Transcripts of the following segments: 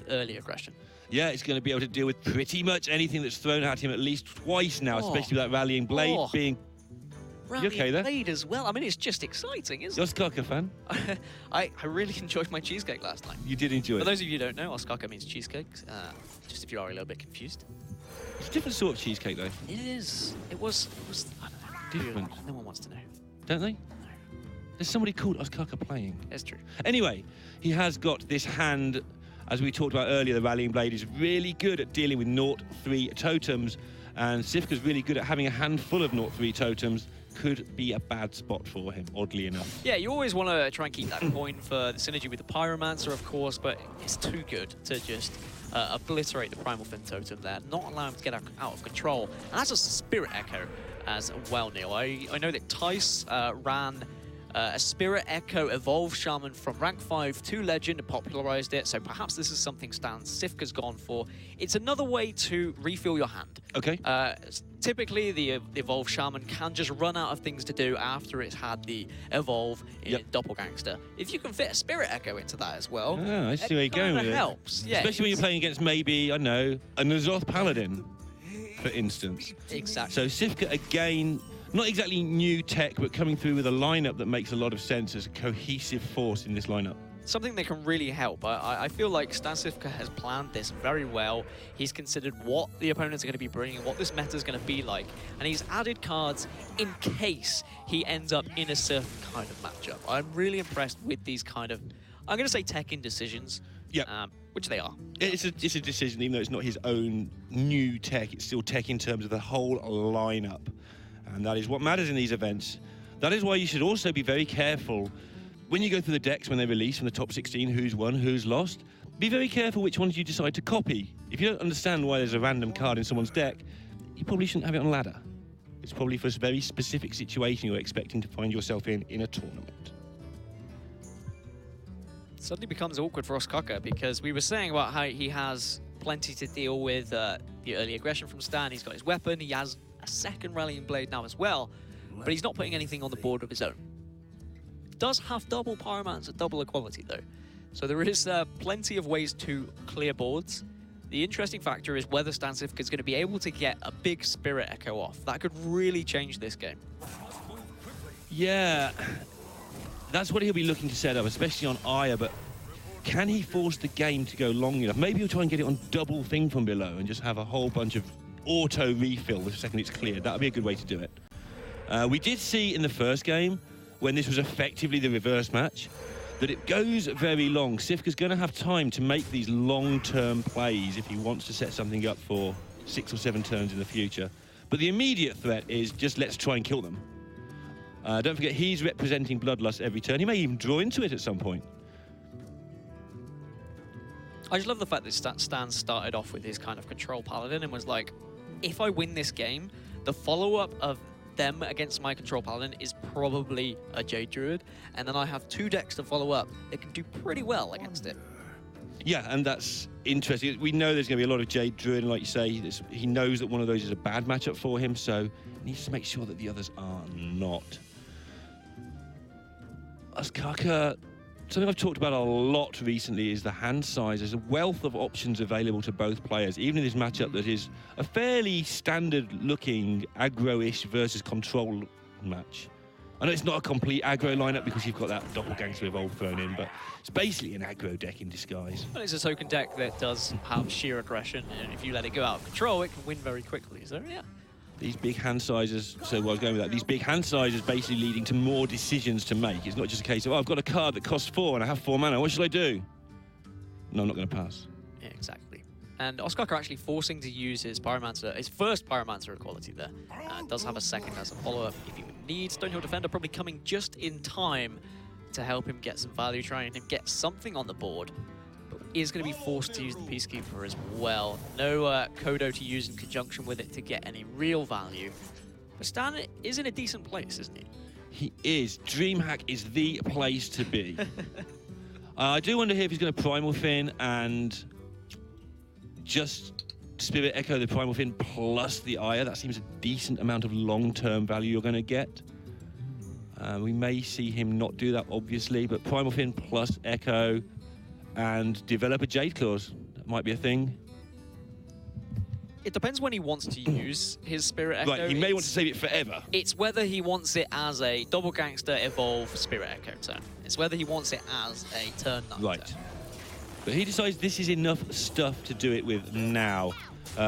early aggression. Yeah, it's going to be able to deal with pretty much anything that's thrown at him at least twice now, especially with that Rallying Blade being... Rallying okay there? Blade as well. I mean, it's just exciting, isn't You're a Skaka fan? I really enjoyed my cheesecake last night. You did enjoy it. For those of you who don't know, Oskaka means cheesecake, just if you are a little bit confused. It's a different sort of cheesecake, though. It is. It was I don't know. Different. No one wants to know. Don't they? No. There's somebody called Oskaka playing. It's true. Anyway, he has got this hand, as we talked about earlier, the Rallying Blade is really good at dealing with 0-3 totems, and Sivka's really good at having a handful of 0-3 totems. Could be a bad spot for him, oddly enough. Yeah, you always want to try and keep that coin for the synergy with the Pyromancer, of course, but it's too good to just obliterate the Primal Fin totem there, not allow him to get out of control. And that's a Spirit Echo as well, Neil. I know that Tice ran a Spirit Echo Evolved Shaman from rank 5 to Legend and popularized it, so perhaps this is something Stan Cifka's gone for. It's another way to refill your hand. Okay. Typically, the Evolved Shaman can just run out of things to do after it's had the Evolve in Doppelgangster. If you can fit a Spirit Echo into that as well, I see where you're going with it. Helps. Yeah, especially when you're playing against maybe, I don't know, a N'Zoth Paladin, for instance. Exactly. So Cifka, again, not exactly new tech, but coming through with a lineup that makes a lot of sense as a cohesive force in this lineup. Something that can really help. I feel like Stan Cifka has planned this very well. He's considered what the opponents are going to be bringing, what this meta is going to be like, and he's added cards in case he ends up in a certain kind of matchup. I'm really impressed with these kind of, I'm going to say tech-in decisions, which they are. It's a decision, even though it's not his own new tech, it's still tech in terms of the whole lineup. And that is what matters in these events. That is why you should also be very careful when you go through the decks when they release from the top 16, who's won, who's lost. Be very careful which ones you decide to copy. If you don't understand why there's a random card in someone's deck, you probably shouldn't have it on ladder. It's probably for a very specific situation you're expecting to find yourself in a tournament. It suddenly becomes awkward for Oskaka because we were saying about how he has plenty to deal with the early aggression from Stan. He's got his weapon, he has a second Rallying Blade now as well, but he's not putting anything on the board of his own. Does have double Pyromancer, double equality though. So there is plenty of ways to clear boards. The interesting factor is whether Stan Cifka is going to be able to get a big Spirit Echo off. That could really change this game. Yeah, that's what he'll be looking to set up, especially on Aya, but can he force the game to go long enough? Maybe he'll try and get it on double thing from below and just have a whole bunch of auto refill the second it's cleared. That would be a good way to do it. We did see in the first game, when this was effectively the reverse match, that it goes very long. Cifka's going to have time to make these long-term plays if he wants to set something up for 6 or 7 turns in the future. But the immediate threat is just let's try and kill them. Don't forget, he's representing Bloodlust every turn. He may even draw into it at some point. I just love the fact that Stan started off with his kind of control paladin and was like, if I win this game, the follow-up of them against my control paladin is probably a Jade Druid, and then I have 2 decks to follow up that can do pretty well against it. Yeah, and that's interesting. We know there's going to be a lot of Jade Druid, and like you say, he knows that one of those is a bad matchup for him, so he needs to make sure that the others are not. Oskaka, something I've talked about a lot recently is the hand size. There's a wealth of options available to both players, even in this matchup that is a fairly standard-looking aggro-ish versus control match. I know it's not a complete aggro lineup because you've got that Doppelgangster Evolve thrown in, but it's basically an aggro deck in disguise. Well, it's a token deck that does have sheer aggression, and if you let it go out of control, it can win very quickly, so yeah. These big hand sizes, so I was going with that, these big hand sizes basically leading to more decisions to make. It's not just a case of, oh, I've got a card that costs 4 and I have 4 mana, what should I do? No, I'm not going to pass. Yeah, exactly. And Oskaka actually forcing to use his Pyromancer, his first Pyromancer equality there. Does have a second as a follow-up if he needs. Stonehill Defender probably coming just in time to help him get some value, trying to get something on the board. But is going to be forced to use the Peacekeeper as well. No Kodo to use in conjunction with it to get any real value. But Stan is in a decent place, isn't he? He is. Dreamhack is the place to be. I do wonder here if he's going to Primal Fin and just Spirit Echo the Primal Fin plus the Aya. That seems a decent amount of long-term value you're going to get. We may see him not do that, obviously, but Primal Fin plus Echo and develop a Jade Claws. might be a thing. It depends when he wants to use his Spirit Echo. Right, he may want to save it forever. It's whether he wants it as a double gangster evolve Spirit Echo turn. It's whether he wants it as a turn 9 Right. turn. But he decides this is enough stuff to do it with now.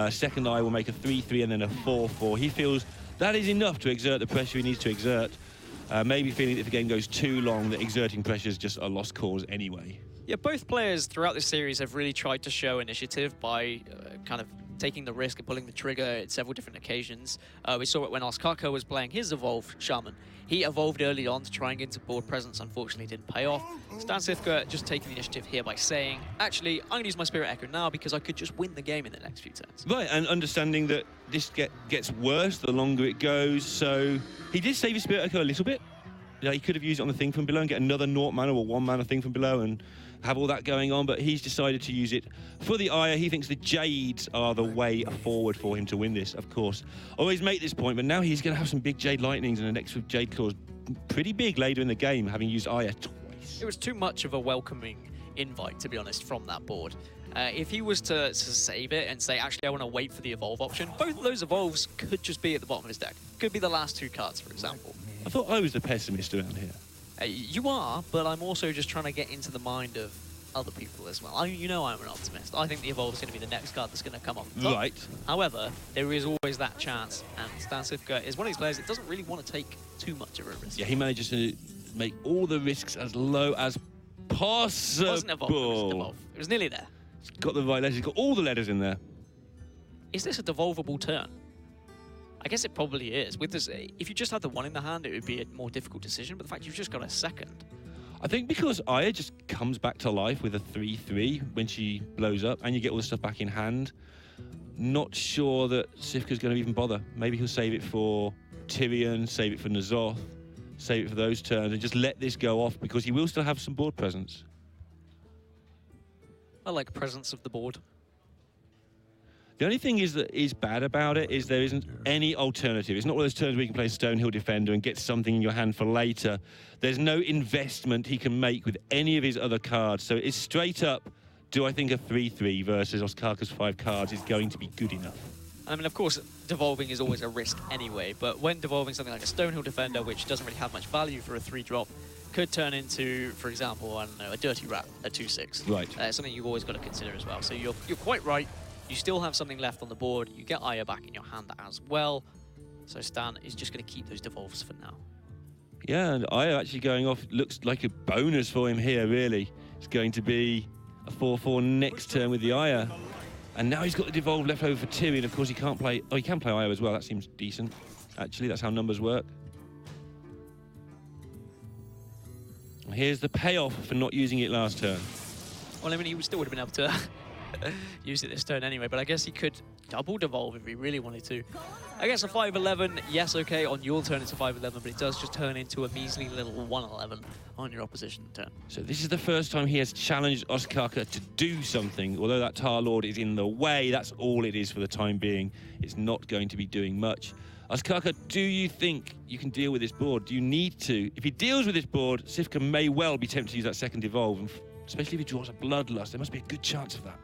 Second Eye will make a 3-3 and then a 4-4. He feels that is enough to exert the pressure he needs to exert. Maybe feeling that if the game goes too long, that exerting pressure is just a lost cause anyway. Yeah, both players throughout this series have really tried to show initiative by kind of taking the risk and pulling the trigger at several different occasions. We saw it when Ostkaka was playing his evolved Shaman. He evolved early on to try and get into board presence, unfortunately didn't pay off. Stan Cifka just taking the initiative here by saying, actually, I'm going to use my Spirit Echo now because I could just win the game in the next few turns. Right, and understanding that this gets worse the longer it goes, so he did save his Spirit Echo a little bit. You know, he could have used it on the thing from below and get another 0 mana or 1 mana thing from below and have all that going on, but he's decided to use it for the Ire. He thinks the Jades are the way forward for him to win this, of course. Always make this point, but now he's going to have some big Jade Lightnings and an extra Jade Claws pretty big later in the game, having used Ire twice. It was too much of a welcoming invite, to be honest, from that board. If he was to save it and say, actually, I want to wait for the evolve option, both of those evolves could just be at the bottom of his deck. Could be the last 2 cards, for example. I thought I was the pessimist around here. You are, but I'm also just trying to get into the mind of other people as well. You know I'm an optimist. I think the evolve is going to be the next card that's going to come off the top. Right. However, there is always that chance, and Stan Cifka is one of these players that doesn't really want to take too much of a risk. Yeah, he manages to make all the risks as low as possible. It wasn't evolve, it was devolve. It was nearly there. He's got the right letters, he's got all the letters in there. Is this a devolvable turn? I guess it probably is. With this, if you just had the 1 in the hand, it would be a more difficult decision, but the fact you've just got a second. I think because Aya just comes back to life with a 3-3 when she blows up, and you get all the stuff back in hand. Not sure that Cifka's going to even bother. Maybe he'll save it for Tyrion, save it for N'Zoth, save it for those turns, and just let this go off because he will still have some board presence. I like presence of the board. The only thing that is bad about it is there isn't any alternative. It's not one of those turns where you can play Stonehill Defender and get something in your hand for later. There's no investment he can make with any of his other cards. So it's straight up, do I think a 3-3 versus Ostkaka's 5 cards is going to be good enough? I mean, of course, devolving is always a risk anyway, but when devolving something like a Stonehill Defender, which doesn't really have much value for a 3-drop, could turn into, for example, I don't know, a Dirty Rat, a 2-6. Right. Something you've always got to consider as well. So you're quite right. You still have something left on the board. You get Aya back in your hand as well. So Stan is just going to keep those devolves for now. Yeah, and Aya actually going off looks like a bonus for him here, really. It's going to be a 4-4 next turn with the Aya. And now he's got the devolve left over for Tyrion. Of course, he can't play... Oh, he can play Aya as well. That seems decent. Actually, that's how numbers work. Here's the payoff for not using it last turn. Well, I mean, he still would have been able to use it this turn anyway, but I guess he could double devolve if he really wanted to. I guess a 5-11, yes, okay, on your turn it's a 5-11, but it does just turn into a measly little 1-11 on your opposition turn. So this is the first time he has challenged Ostkaka to do something. Although that Tar Lord is in the way, that's all it is for the time being. It's not going to be doing much. Ostkaka, do you think you can deal with this board? Do you need to? If he deals with this board, Cifka may well be tempted to use that second evolve, and especially if he draws a Bloodlust. There must be a good chance of that.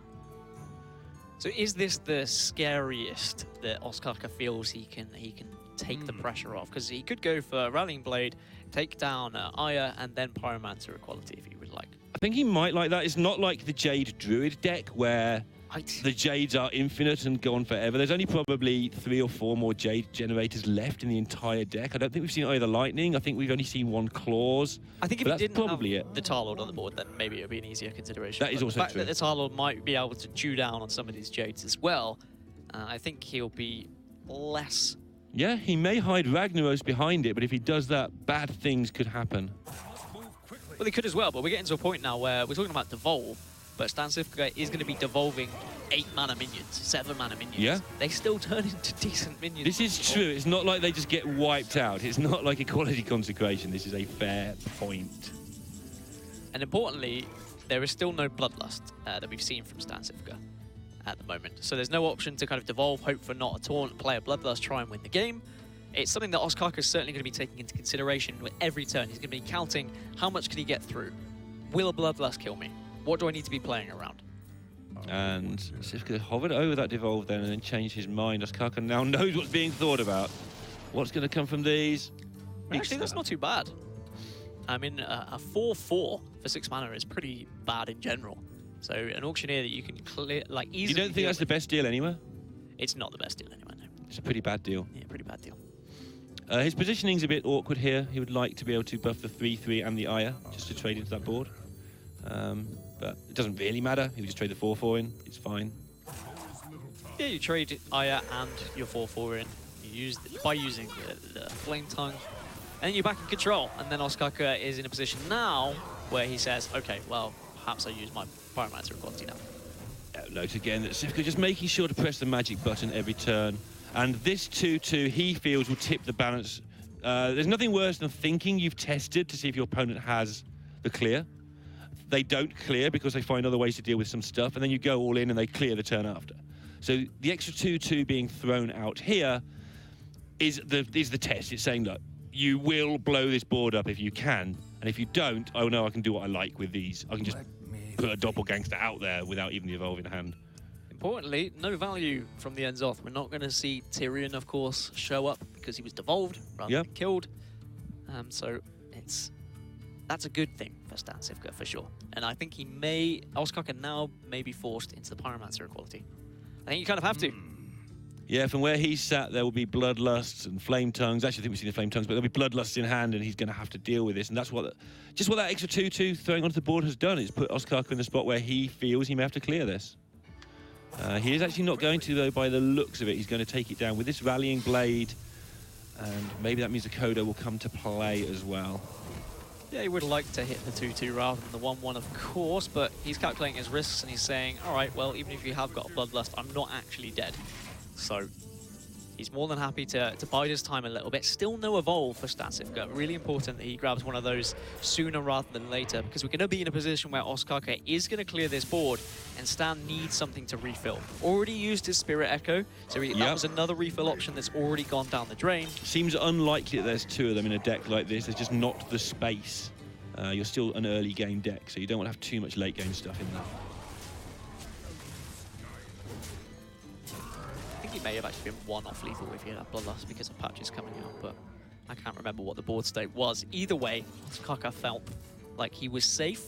So is this the scariest that Ostkaka feels he can take the pressure off? Because he could go for Rallying Blade, take down Aya, and then Pyromancer equality if he would like. I think he might like that. It's not like the Jade Druid deck where the Jades are infinite and go on forever. There's only probably 3 or 4 more Jade generators left in the entire deck. I don't think we've seen either Lightning. I think we've only seen 1 Claws. I think if he didn't have the Tar Lord on the board, then maybe it would be an easier consideration. That is also true. The fact true. that the Tar Lord might be able to chew down on some of these Jades as well, I think he'll be less... Yeah, he may hide Ragnaros behind it, but if he does that, bad things could happen. Well, they could as well, but we're getting to a point now where we're talking about devolve, but Stan Cifka is going to be devolving 8 mana minions, 7 mana minions. Yeah. They still turn into decent minions. This is true. It's not like they just get wiped out. It's not like Equality Consecration. This is a fair point. And importantly, there is still no Bloodlust that we've seen from Stan Cifka at the moment. So there's no option to kind of devolve, hope for not a taunt, play a Bloodlust, try and win the game. It's something that Ostkaka is certainly going to be taking into consideration with every turn. He's going to be counting how much can he get through. Will a Bloodlust kill me? What do I need to be playing around? And Sivka hovered over that devolve then and then changed his mind. Ostkaka now knows what's being thought about. What's going to come from these? Actually, that's not too bad. I mean, a 4/4 for 6 mana is pretty bad in general. So an auctioneer that you can clear, like, easily... You don't think that's the best deal anywhere? It's not the best deal anyway, no. It's a pretty bad deal. Yeah, pretty bad deal. His positioning's a bit awkward here. He would like to be able to buff the 3/3 and the Aya just to trade into that board. But it doesn't really matter. He would just trade the 4/4 in. It's fine. Yeah, you trade Aya and your 4/4 in. You use by using the Flame Tongue, and then you're back in control. And then Ostkaka is in a position now where he says, okay, well, perhaps I use my Pyromancer quality now. Note again that Sivka just making sure to press the magic button every turn. And this 2/2, he feels, will tip the balance. There's nothing worse than thinking you've tested to see if your opponent has the clear. They don't clear because they find other ways to deal with some stuff, and then you go all in and they clear the turn after. So the extra 2/2 being thrown out here is the test. It's saying, look, you will blow this board up if you can, and if you don't, I know I can do what I like with these. I can just put a doppelgangster out there without even the evolve in hand. Importantly, no value from the Enzoth. We're not going to see Tyrion, of course, show up because he was devolved rather than killed. So that's a good thing for Stan Sivka for sure. And I think Ostkaka now may be forced into the Pyromancer equality. I think you kind of have to. Yeah, from where he's sat, there will be Bloodlusts and Flame Tongues. Actually, I think we've seen the Flame Tongues, but there'll be Bloodlusts in hand, and he's going to have to deal with this. And that's what that extra 2/2 throwing onto the board has done. It's put Ostkaka in the spot where he feels he may have to clear this. He is actually not going to, though, by the looks of it. He's going to take it down with this Rallying Blade, and maybe that means the Kodo will come to play as well. Yeah, he would like to hit the 2/2 rather than the 1/1, of course, but he's calculating his risks and he's saying, all right, well, even if you have got a Bloodlust, I'm not actually dead. So he's more than happy to bide his time a little bit. Still no evolve for Stan Sivka. Really important that he grabs one of those sooner rather than later, because we're going to be in a position where Ostkaka is going to clear this board and Stan needs something to refill. Already used his Spirit Echo, so that was another refill option that's already gone down the drain. Seems unlikely that there's two of them in a deck like this. There's just not the space. You're still an early game deck, so you don't want to have too much late game stuff in there. I think he may have actually been one off lethal if he had that Bloodlust because of patches coming out, but I can't remember what the board state was. Either way, Ostkaka felt like he was safe.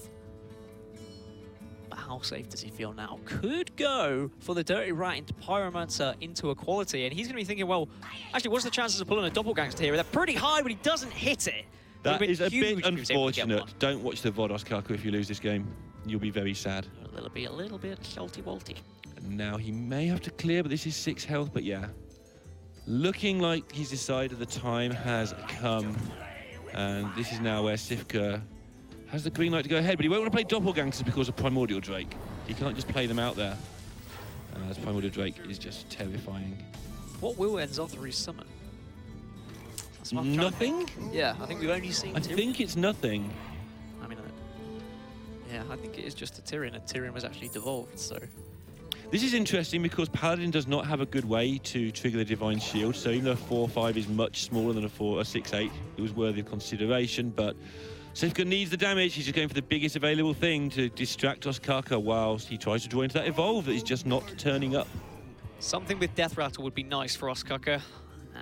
But how safe does he feel now? Could go for the Dirty Rat into Pyromancer into equality, and he's going to be thinking, well, actually, what's the chances of pulling a Doppelgangster here? They're pretty high, but he doesn't hit it. That is a bit unfortunate. Don't watch the VOD, Ostkaka, if you lose this game. You'll be very sad. A little bit salty-walty. And now he may have to clear, but this is 6 health, but yeah. Looking like he's decided the time has come. And this is now where Sivka has the green light to go ahead, but he won't want to play Doppelgangsters because of Primordial Drake. He can't just play them out there. As Primordial Drake is just terrifying. What will Enzoth resummon? Nothing? Yeah, I think we've only seen I think it's nothing. I mean, yeah, I think it is just a Tyrion, and Tyrion was actually devolved, so... This is interesting because Paladin does not have a good way to trigger the Divine Shield, so even though a 4/5 is much smaller than a 6/8, it was worthy of consideration, but Sivka needs the damage. He's just going for the biggest available thing to distract Ostkaka whilst he tries to draw into that evolve that is just not turning up. Something with Death Rattle would be nice for Ostkaka.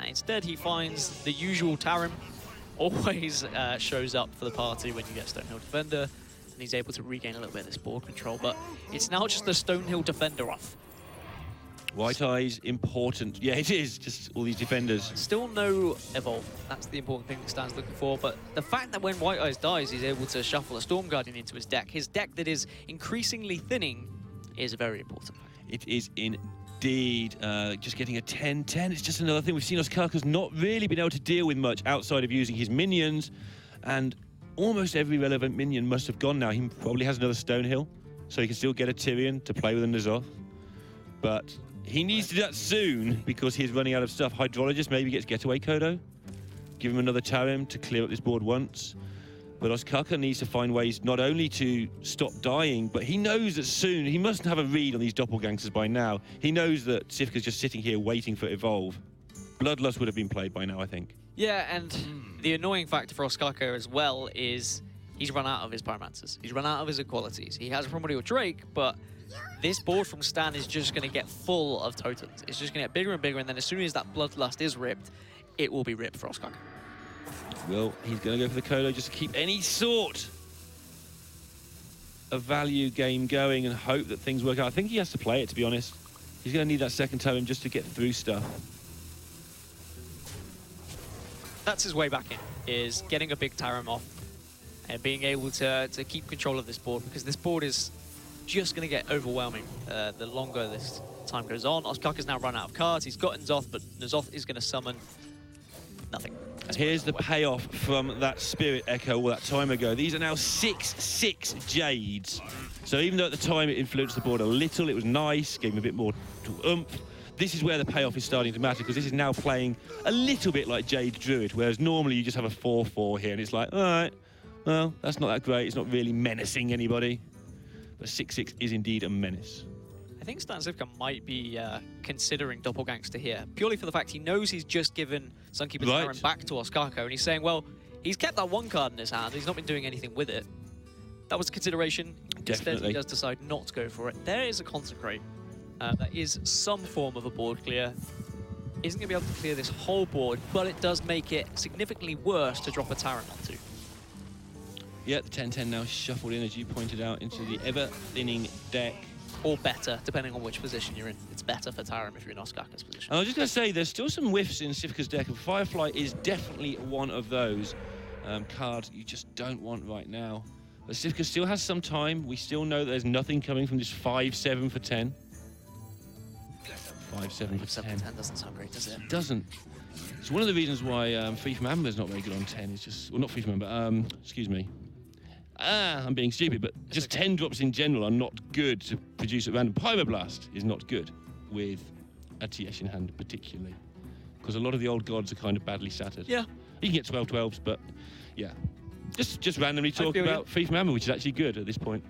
Instead, he finds the usual Tarim. Always shows up for the party when you get Stonehill Defender, and he's able to regain a little bit of this board control, but it's now just the Stonehill Defender off. White Eyes, important. Yeah, it is, just all these defenders. Still no evolve. That's the important thing that Stan's looking for, but the fact that when White Eyes dies, he's able to shuffle a Storm Guardian into his deck that is increasingly thinning, is very important. It is indeed. Just getting a 10/10. It's just another thing. We've seen Ostkaka's not really been able to deal with much outside of using his minions, and almost every relevant minion must have gone now. He probably has another Stonehill, so he can still get a Tyrion to play with a N'Zoth. But he needs to do that soon because he's running out of stuff. Hydrologist maybe gets Getaway Kodo. Give him another Tarim to clear up this board once. But Ostkaka needs to find ways not only to stop dying, but he knows that soon, he must have a read on these Doppelgangsters by now. He knows that Sivka's just sitting here waiting for Evolve. Bloodlust would have been played by now, I think. Yeah, and the annoying factor for Ostkaka as well is he's run out of his Pyromancers. He's run out of his Equalities. He has Primordial Drake, but this board from Stan is just going to get full of totems. It's just going to get bigger and bigger, and then as soon as that Bloodlust is ripped, it will be ripped for Frostkaka. Well, he's going to go for the Colo just to keep any sort of value game going and hope that things work out. I think he has to play it, to be honest. He's going to need that second totem just to get through stuff. That's his way back in, is getting a big Tarim off and being able to keep control of this board, because this board is just going to get overwhelming the longer this time goes on. Ostkaka's now run out of cards. He's got N'Zoth, but N'Zoth is going to summon nothing. Here's the payoff from that Spirit Echo all that time ago. These are now 6/6 Jades. So even though at the time it influenced the board a little, it was nice, gave him a bit more oomph. This is where the payoff is starting to matter, because this is now playing a little bit like Jade Druid, whereas normally you just have a 4/4 here, and it's like, all right, well, that's not that great. It's not really menacing anybody. But 6/6 is indeed a menace. I think Stan Cifka might be considering Doppelgangster here, purely for the fact he knows he's just given Sunkeeper's Tarim back to Ostkaka, and he's saying, well, he's kept that one card in his hand, he's not been doing anything with it. That was a consideration. Definitely. Instead, he does decide not to go for it. There is a Consecrate. That is some form of a board clear. Isn't going to be able to clear this whole board, but it does make it significantly worse to drop a Tarim onto. Yeah, the 10/10 now shuffled in, as you pointed out, into the ever-thinning deck. Or better, depending on which position you're in. It's better for Tarim if you're in Ostkaka's position. And I was just going to say, there's still some whiffs in Cifka's deck, and Firefly is definitely one of those cards you just don't want right now. But Cifka still has some time. We still know that there's nothing coming from this 5/7 for 10. 5/7 for 10. 10 doesn't sound great, does it? It doesn't. It's one of the reasons why Free From Amber is not very good on 10. It's just, well, not Free From Amber, excuse me. I'm being stupid, but just 10 drops in general are not good to produce at random. Pyroblast is not good with a TS in hand, particularly, because a lot of the old gods are kind of badly sattered. Yeah. You can get 12/12s, but yeah. Just randomly talk about Free From Amber, which is actually good at this point.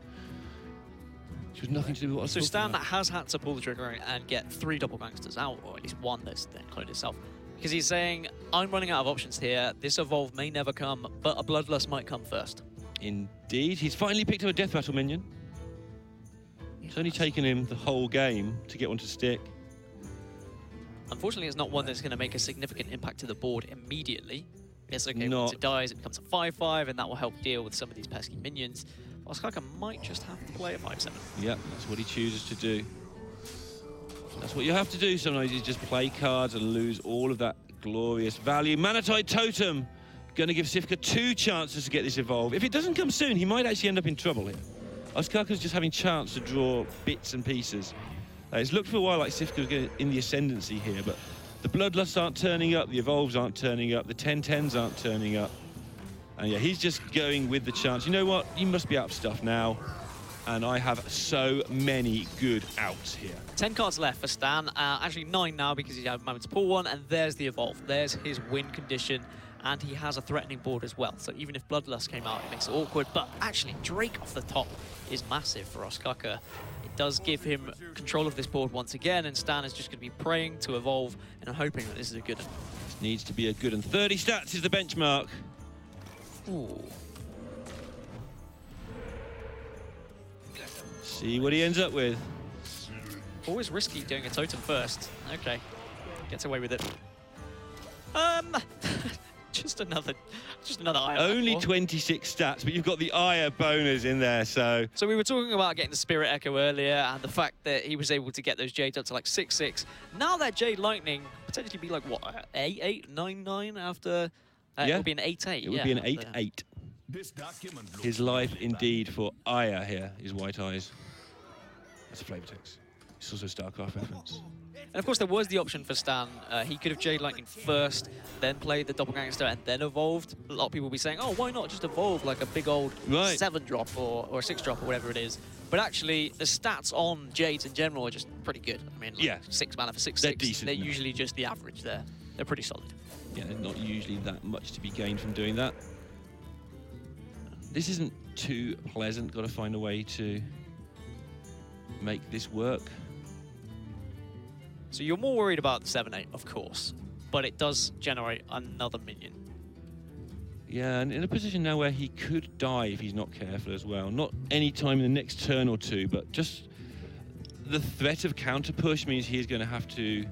Which was nothing to do with what I was talking Stan about. has had to pull the trigger and get 3 Doppelgangsters out, or at least one that's then included itself. Because he's saying, I'm running out of options here. This evolve may never come, but a Bloodlust might come first. Indeed. He's finally picked up a Death Rattle minion. It's only taken him the whole game to get one to stick. Unfortunately, it's not one that's going to make a significant impact to the board immediately. It's okay, once it dies, it becomes a 5/5, and that will help deal with some of these pesky minions. Ostkaka might just have to play a 5/7. Yep, that's what he chooses to do. That's what you have to do sometimes, is just play cards and lose all of that glorious value. Manatide Totem, going to give Cifka 2 chances to get this evolve. If it doesn't come soon, he might actually end up in trouble here. Ostkaka's just having chance to draw bits and pieces. It's looked for a while like Cifka was in the ascendancy here, but the Bloodlusts aren't turning up, the Evolves aren't turning up, the 10/10s aren't turning up. And yeah, he's just going with the chance. You know what? You must be out of stuff now. And I have so many good outs here. 10 cards left for Stan. Actually 9 now, because he had a moment to pull one, and there's the Evolve. There's his win condition, and he has a threatening board as well. So even if Bloodlust came out, it makes it awkward. But actually, Drake off the top is massive for Ostkaka. It does give him control of this board once again, and Stan is just going to be praying to evolve and hoping that this is a good one. This needs to be a good one. 30 stats is the benchmark. Ooh. See what he ends up with. Always risky doing a totem first. Okay, gets away with it. just another Ire. Only 26 stats, but you've got the Ire bonus in there, so. So we were talking about getting the Spirit Echo earlier, and the fact that he was able to get those Jades up to like 6/6. Now that Jade Lightning potentially be like what, 8/8, 9/9 after. Yeah. It would be an 8/8. It would be an 8/8. His life indeed for Aya here is White Eyes. That's a flavor text. It's also a StarCraft reference. And of course, there was the option for Stan. He could have Jade Lightning first, then played the Doppelgangster, and then evolved. A lot of people will be saying, oh, why not just evolve like a big old 7-drop or a 6-drop or whatever it is. But actually, the stats on Jades in general are just pretty good. I mean, like 6 mana for 6/6. They're decent. They're usually just the average there. They're pretty solid. Yeah, there's not usually that much to be gained from doing that. This isn't too pleasant. Got to find a way to make this work. So you're more worried about the 7/8, of course, but it does generate another minion. Yeah, and in a position now where he could die if he's not careful as well. Not any time in the next turn or two, but just the threat of counter push means he's going to have to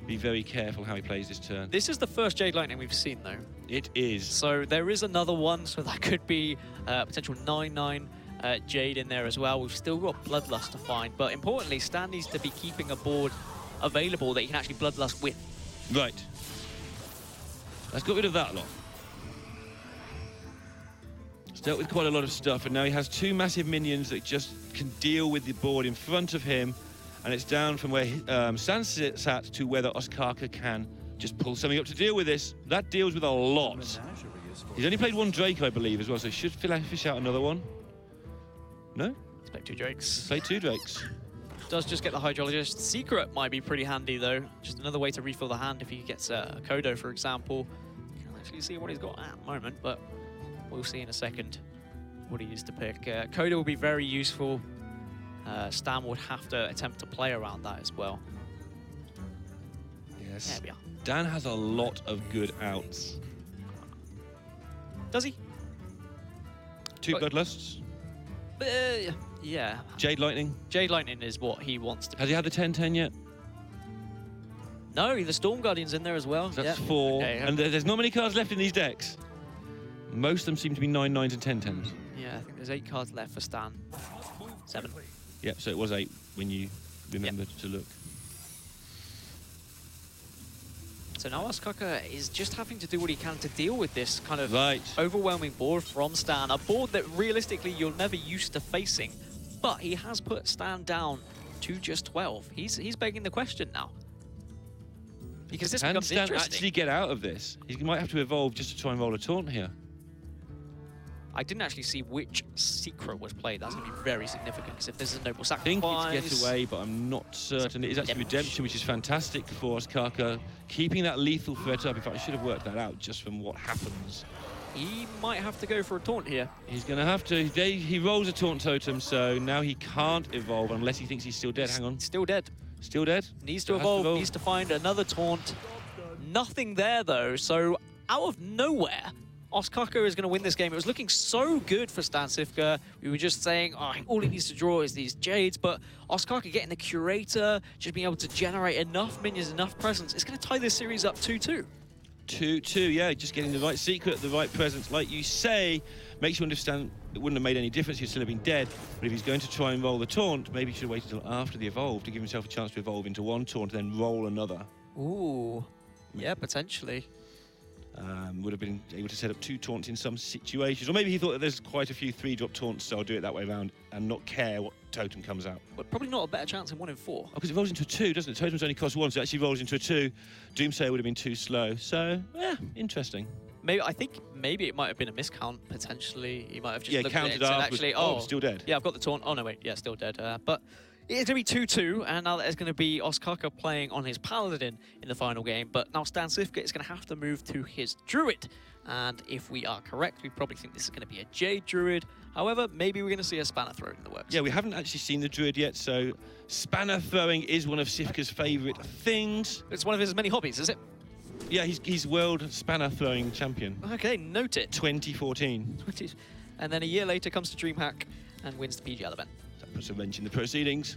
be very careful how he plays this turn. This is the first Jade Lightning we've seen, though. It is. So there is another one, so that could be potential 9/9 Jade in there as well. We've still got Bloodlust to find, but importantly, Stan needs to be keeping a board available that he can actually Bloodlust with. Right. Let's get rid of that lot. He's dealt with quite a lot of stuff, and now he has two massive minions that just can deal with the board in front of him, and it's down from where Stan sits at to whether Ostkaka can just pull something up to deal with this. That deals with a lot. He's only played one Drake, I believe, as well, so he should fish out another one. No? He's played 2 Drakes. Played 2 Drakes. Does just get the Hydrologist. Secret might be pretty handy, though. Just another way to refill the hand if he gets a Kodo, for example. Can't actually see what he's got at the moment, but we'll see in a second what he is to pick. Kodo will be very useful. Stan would have to attempt to play around that as well. Yes. There we are. Dan has a lot of good outs. Does he? 2 Bloodlusts. Yeah. Jade Lightning. Jade Lightning is what he wants to. Has he had the 10/10 yet? No, the Storm Guardian's in there as well. So that's 4. Okay, and there's not many cards left in these decks. Most of them seem to be 9/9s and 10/10s. Yeah, I think there's 8 cards left for Stan. 7. Yep, so it was 8 when you remembered to look. So now Ostkaka is just having to do what he can to deal with this kind of overwhelming board from Stan. A board that realistically you're never used to facing, but he has put Stan down to just 12. He's begging the question now. Because this becomes interesting. Can Stan actually get out of this? He might have to evolve just to try and roll a taunt here. I didn't actually see which Secret was played. That's going to be very significant, because if there's a Noble I Sacrifice... think it's Get Away, but I'm not certain. It is actually Redemption, which is fantastic for Ostkaka. Keeping that lethal threat up. In fact, I should have worked that out just from what happens. He might have to go for a taunt here. He's going to have to. He rolls a taunt totem, so now he can't evolve unless he thinks he's still dead. Hang on. Still dead. Still dead? Needs to evolve, needs to find another taunt. Nothing there, though, so out of nowhere, Ostkaka is going to win this game. It was looking so good for Stan Cifka. We were just saying, oh, all he needs to draw is these Jades, but Ostkaka getting the Curator, just being able to generate enough minions, enough presence, it's going to tie this series up 2-2. 2-2, yeah, just getting the right secret, the right presence. Like you say, makes you understand it wouldn't have made any difference, he'd still have been dead. But if he's going to try and roll the taunt, maybe he should have waited until after the evolve to give himself a chance to evolve into one taunt and then roll another. Ooh, yeah, potentially. Would have been able to set up 2 taunts in some situations. Or maybe he thought that there's quite a few 3-drop taunts, so I'll do it that way around and not care what totem comes out. But probably not a better chance than 1 in 4. Oh, because it rolls into a 2, doesn't it? Totems only cost 1, so it actually rolls into a 2. Doomsayer would have been too slow. So, yeah, interesting. Maybe I think maybe it might have been a miscount, potentially. He might have just looked counted at it and afterwards. actually, oh, still dead. Yeah, I've got the taunt. Oh, no, wait. Yeah, still dead. But it's going to be 2-2, and now there's going to be Ostkaka playing on his Paladin in the final game. But now Stan Cifka is going to have to move to his Druid. And if we are correct, we probably think this is going to be a Jade Druid. However, maybe we're going to see a Spanner throw in the works. Yeah, we haven't actually seen the Druid yet, so Spanner throwing is one of Cifka's favourite things. It's one of his many hobbies, is it? Yeah, he's world Spanner throwing champion. Okay, note it. 2014. And then a year later comes to DreamHack and wins the PGL event. That puts a wrench in the proceedings.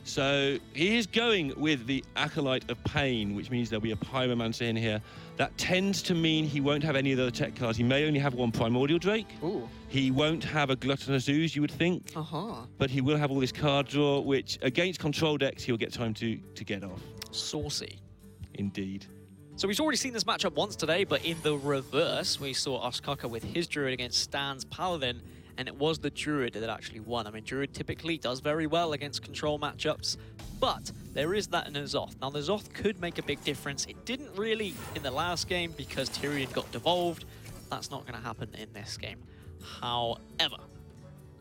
So he is going with the Acolyte of Pain, which means there'll be a Pyromancer in here. That tends to mean he won't have any of the other tech cards. He may only have 1 Primordial Drake. Ooh. He won't have a Gluttonous Ooze, you would think. But he will have all this card draw, which against control decks, he'll get time to get off. Saucy. Indeed. So we've already seen this matchup once today, but in the reverse, we saw Ostkaka with his Druid against Stan's Paladin, and it was the Druid that actually won. I mean, Druid typically does very well against control matchups, but there is that in a Zoth. Now, the Zoth could make a big difference. It didn't really in the last game because Tyrion got devolved. That's not going to happen in this game. However,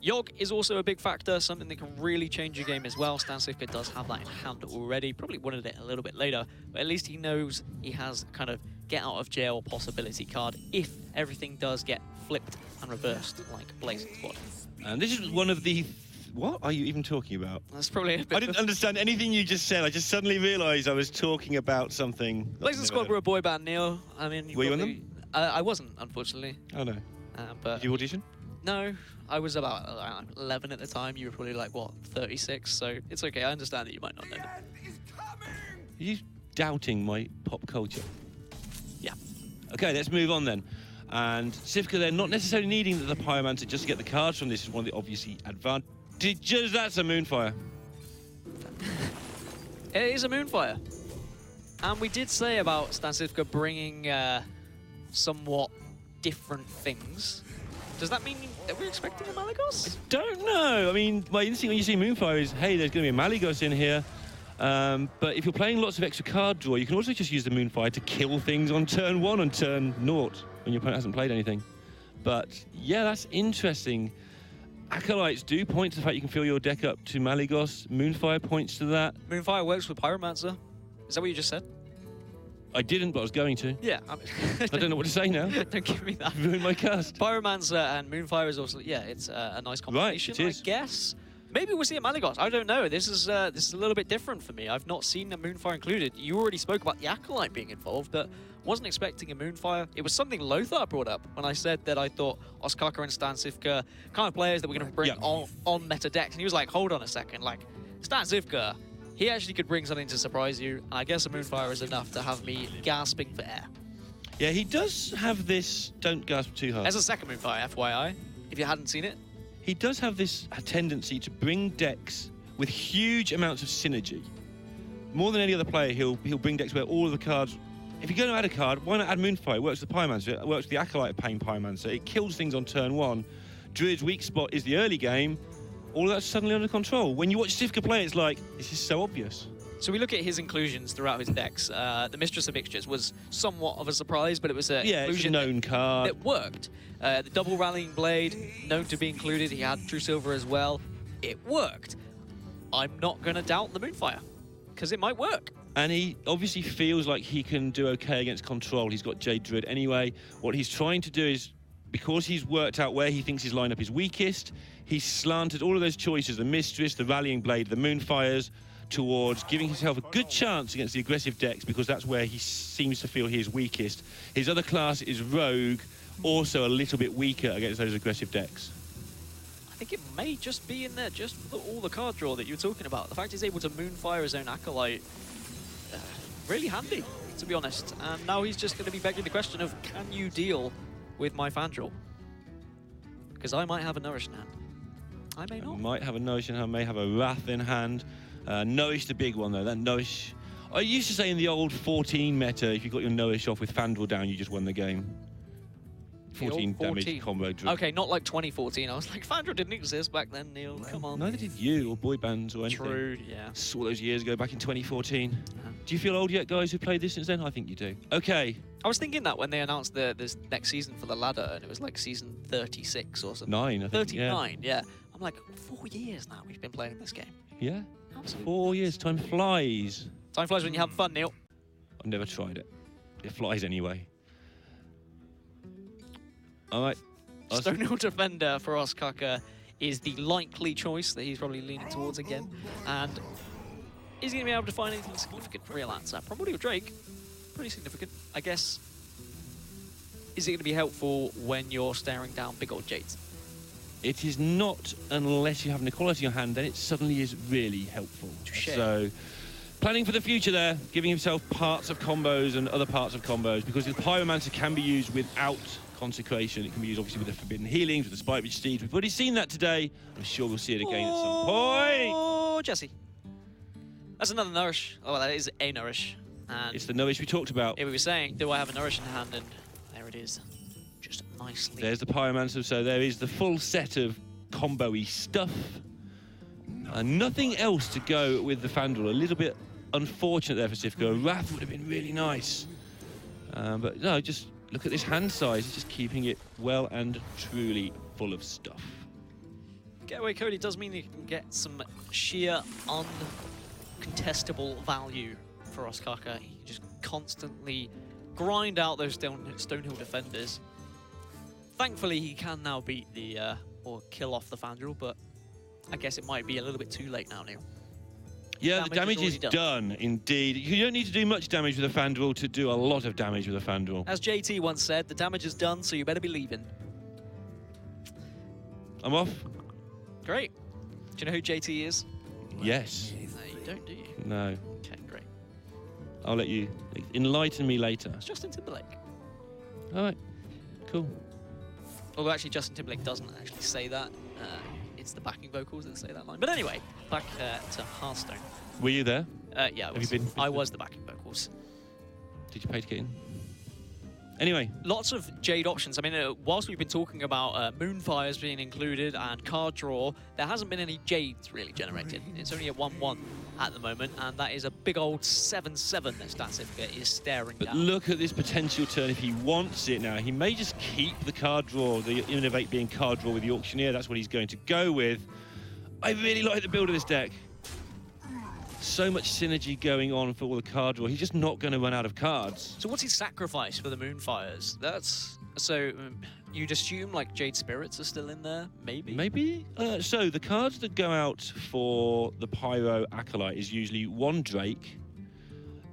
Yogg is also a big factor, something that can really change your game as well. Stan Cifka does have that in hand already. Probably wanted it a little bit later, but at least he knows he has kind of get out of jail possibility card if everything does get flipped and reversed like Blazing Squad. And this is one of the... What are you even talking about? That's probably a bit... I didn't understand anything you just said. I just suddenly realised I was talking about something... Blazing Squad were a boy band, Neil. I mean... Were you on them? I wasn't, unfortunately. Oh, no. But did you audition? No, I was about 11 at the time. You were probably like, what, 36? So it's okay. I understand that you might not know that. Are you doubting my pop culture? Yeah. Okay, let's move on then. And Sivka, they're not necessarily needing the Pyromancer just to get the cards from this. Is one of the obviously advantages. That's a Moonfire. It is a Moonfire. And we did say about Stan Cifka bringing somewhat different things. Does that mean that we're expecting a Malygos? Don't know. I mean, my instinct when you see Moonfire is, hey, there's going to be a Malygos in here. But if you're playing lots of extra card draw, you can also just use the Moonfire to kill things on turn 1 and turn 0 when your opponent hasn't played anything. But yeah, that's interesting. Acolytes do point to the fact you can fill your deck up to Malygos. Moonfire points to that. Moonfire works with Pyromancer. Is that what you just said? I didn't, but I was going to. Yeah. I don't know what to say now. Don't give me that. Ruined my cast. Pyromancer and Moonfire is also, yeah, it's a nice combination, right, it is. I guess. Maybe we'll see a Malygos. I don't know. This is a little bit different for me. I've not seen a Moonfire included. You already spoke about the Acolyte being involved, but wasn't expecting a Moonfire. It was something Lothar brought up when I said that I thought Ostkaka and Stan Cifka kind of players that we're going to bring on meta decks. And he was like, hold on a second. Like, Stan Cifka, he actually could bring something to surprise you. And I guess a Moonfire is enough to have me gasping for air. Yeah, he does have this, don't gasp too hard. There's a second Moonfire, FYI, if you hadn't seen it. He does have this tendency to bring decks with huge amounts of synergy. More than any other player, he'll bring decks where all of the cards... If you're going to add a card, why not add Moonfire? It works with the Pyromancer, it works with the Acolyte of Pain Pyromancer. It kills things on turn 1. Druid's weak spot is the early game. All of that's suddenly under control. When you watch Cifka play, it's like, this is so obvious. So we look at his inclusions throughout his decks. The Mistress of Mixtures was somewhat of a surprise, but it was an inclusion it's a known card. that worked. The double Rallying Blade, known to be included. He had True Silver as well. It worked. I'm not going to doubt the Moonfire, because it might work. And he obviously feels like he can do okay against control. He's got Jade Druid anyway. What he's trying to do is, because he's worked out where he thinks his lineup is weakest, he's slanted all of those choices, the Mistress, the Rallying Blade, the Moonfires, towards giving himself a good chance against the aggressive decks, because that's where he seems to feel he is weakest. His other class is Rogue, also a little bit weaker against those aggressive decks. I think it may just be in there, just for all the card draw that you were talking about. The fact he's able to Moonfire his own Acolyte, really handy, to be honest. And now he's just going to be begging the question of, can you deal with my Fandral? Because I might have a Nourish in hand. I may not. Might have a Nourish in hand, may have a Wrath in hand. Nourish the big one though, that Nourish... I used to say in the old 14 meta, if you got your Nourish off with Fandral down, you just won the game. 14 damage combo. Okay, not like 2014. I was like, Fandral didn't exist back then, Neil. Come on. Neither did you, or boy bands or anything. True, yeah. Saw those years ago, back in 2014. Do you feel old yet, guys, who played this since then? I think you do. Okay. I was thinking that when they announced this next season for the ladder, and it was like season 36 or something. 9, I think. 39, yeah. I'm like, 4 years now we've been playing this game. Yeah. Absolutely. 4 years. Time flies. Time flies when you have fun, Neil. I've never tried it. It flies anyway. All right. Stonehill Defender for Ostkaka is the likely choice that he's probably leaning towards again. And is he going to be able to find anything significant for real answer? Probably with Drake. Pretty significant. I guess, is it going to be helpful when you're staring down big old Jades? It is not unless you have an equality in your hand, then it suddenly is really helpful. So, planning for the future there, giving himself parts of combos and other parts of combos, because the Pyromancer can be used without Consecration. It can be used obviously with the Forbidden Healings, with the Spike Witch Steeds. We've already seen that today. I'm sure we'll see it again at some point. Oh, Jesse. That's another Nourish. Oh, that is a Nourish. And it's the Nourish we talked about. Yeah, we were saying, do I have a Nourish in hand? And there it is. Just nicely. There's the Pyromancer, so there is the full set of combo-y stuff. And nothing else to go with the Fandral. A little bit unfortunate there for Cifka. A Wrath would have been really nice. But no, just look at this hand size. It's just keeping it well and truly full of stuff. Getaway Cody does mean you can get some sheer uncontestable value for Ostkaka. He can just constantly grind out those Stonehill defenders. Thankfully, he can now beat the, or kill off the Fandral, but I guess it might be a little bit too late now, Neil. Yeah, the damage is done, indeed. You don't need to do much damage with a Fandral to do a lot of damage with a Fandral. As JT once said, the damage is done, so you better be leaving. I'm off. Great. Do you know who JT is? Yes. No, you don't, do you? No. Okay, great. I'll let you enlighten me later. It's Justin Timberlake. All right. Cool. Although actually Justin Timberlake doesn't actually say that. It's the backing vocals that say that line. But anyway, back to Hearthstone. Were you there? Yeah, Have you been? I was the backing vocals. Did you pay to get in? Anyway. Lots of Jade options. I mean, whilst we've been talking about Moonfires being included and card draw, there hasn't been any Jades really generated. It's only a 1-1 at the moment, and that is a big old 7-7 that Statsifka is staring But down. look at this potential turn if he wants it now. He may just keep the card draw, the Innovate being card draw with the Auctioneer. That's what he's going to go with. I really like the build of this deck. So much synergy going on for all the card draw. He's just not going to run out of cards. So what's his sacrifice for the Moonfires? That's... So you'd assume like Jade Spirits are still in there, maybe? Maybe. So the cards that go out for the Pyro Acolyte is usually 1 Drake.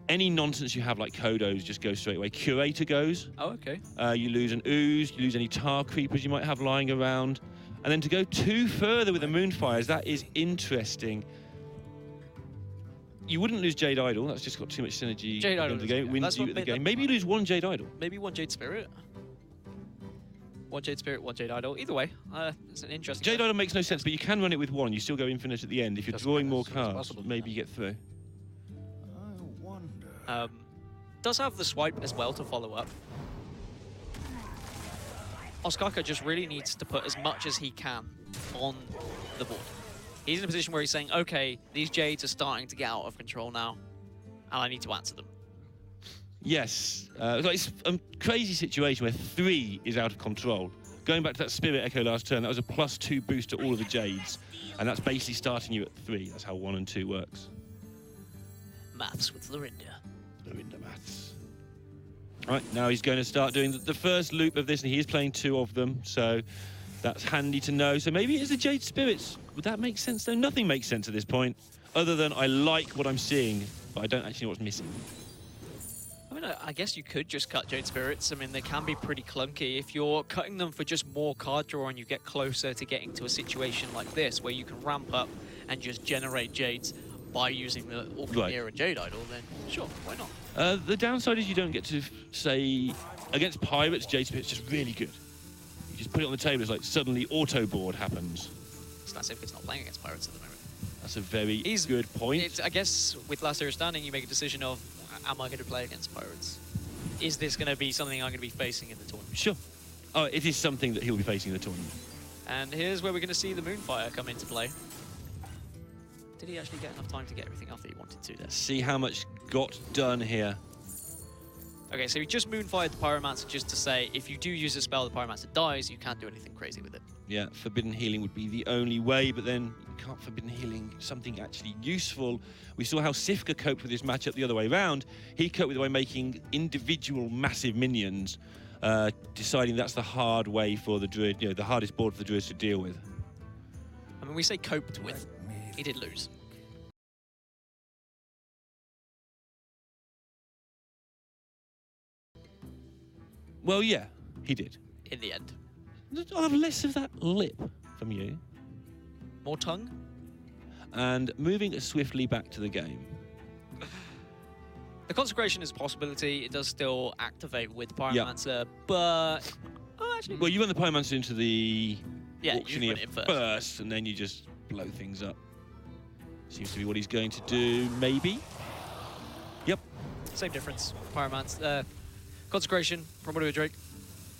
Any nonsense you have like Kodos just goes straight away. Curator goes. Oh, okay. You lose an Ooze, you lose any Tar Creepers you might have lying around. And then to go 2 further with the Moonfires, that is interesting. You wouldn't lose Jade Idol. That's just got too much synergy Jade at the Idol end of the game. It wins you at the game. Maybe you lose 1 Jade Idol. Maybe 1 Jade Spirit. 1 Jade Spirit, 1 Jade Idol. Either way, it's an interesting... Jade Idol makes no sense, but you can run it with 1. You still go infinite at the end. If you're drawing more cards, possible, maybe you get through. Does have the swipe as well to follow up. Ostkaka just really needs to put as much as he can on the board. He's in a position where he's saying, okay, these Jades are starting to get out of control now, and I need to answer them. Yes. It's a crazy situation where 3 is out of control. Going back to that Spirit Echo last turn, that was a +2 boost to all of the Jades, and that's basically starting you at 3. That's how 1 and 2 works. Maths with Lorinda. Lorinda maths. Right, now he's going to start doing the first loop of this, and he is playing 2 of them, so that's handy to know. So maybe it's the Jade Spirits. Would that make sense, though? Nothing makes sense at this point, other than I like what I'm seeing, but I don't actually know what's missing. I mean, I guess you could just cut Jade Spirits. I mean, they can be pretty clunky. If you're cutting them for just more card draw and you get closer to getting to a situation like this, where you can ramp up and just generate Jades by using the Auctioneer and Jade Idol, then sure, why not? The downside is you don't get to say, against Pirates, Jade Spirit's just really good. You just put it on the table, it's like suddenly auto board happens. Statsifka's not playing against Pirates at the moment. That's a very good point. I guess with last year standing, you make a decision of, am I going to play against Pirates? Is this going to be something I'm going to be facing in the tournament? Sure. Oh, it is something that he'll be facing in the tournament. And here's where we're going to see the Moonfire come into play. Did he actually get enough time to get everything off that he wanted to there? See how much got done here. Okay, so he just Moonfired the Pyromancer just to say, if you do use a spell, the Pyromancer dies, you can't do anything crazy with it. Yeah, Forbidden Healing would be the only way, but then you can't Forbidden Healing something actually useful. We saw how Sifka coped with this matchup the other way around. He coped with it by making individual massive minions, deciding that's the hard way for the Druid, the hardest board for the Druids to deal with. I mean, we say coped with. He did lose. Well, yeah, he did. In the end. I'll have less of that lip from you. More tongue? And moving swiftly back to the game. The Consecration is a possibility. It does still activate with Pyromancer, but... Oh, actually... Well, you run the Pyromancer into the Auctioneer you run it first, and then you just blow things up. Seems to be what he's going to do, maybe. Yep. Same difference. Pyromancer. Consecration, Primordial Drake.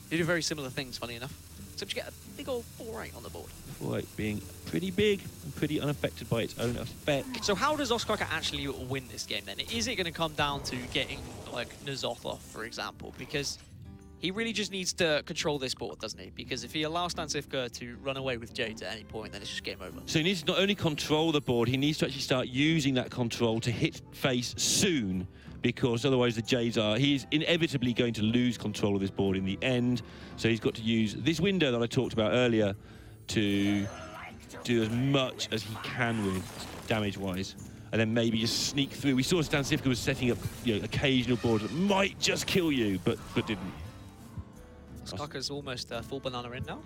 They do very similar things, funny enough. Except you get a big old 4-8 on the board. 4-8 being pretty big and pretty unaffected by its own effect. So how does Ostkaka actually win this game then? Is it going to come down to getting, like, N'Zoth off, for example? Because he really just needs to control this board, doesn't he? Because if he allows Statsifka to run away with Jade at any point, then it's just game over. So he needs to not only control the board, he needs to actually start using that control to hit face soon, because otherwise the Jades he's inevitably going to lose control of this board in the end. So he's got to use this window that I talked about earlier to do as much as he can with damage-wise, and then maybe just sneak through. We saw Statsifka was setting up occasional boards that might just kill you, but didn't. Ostkaka's almost full banana in now.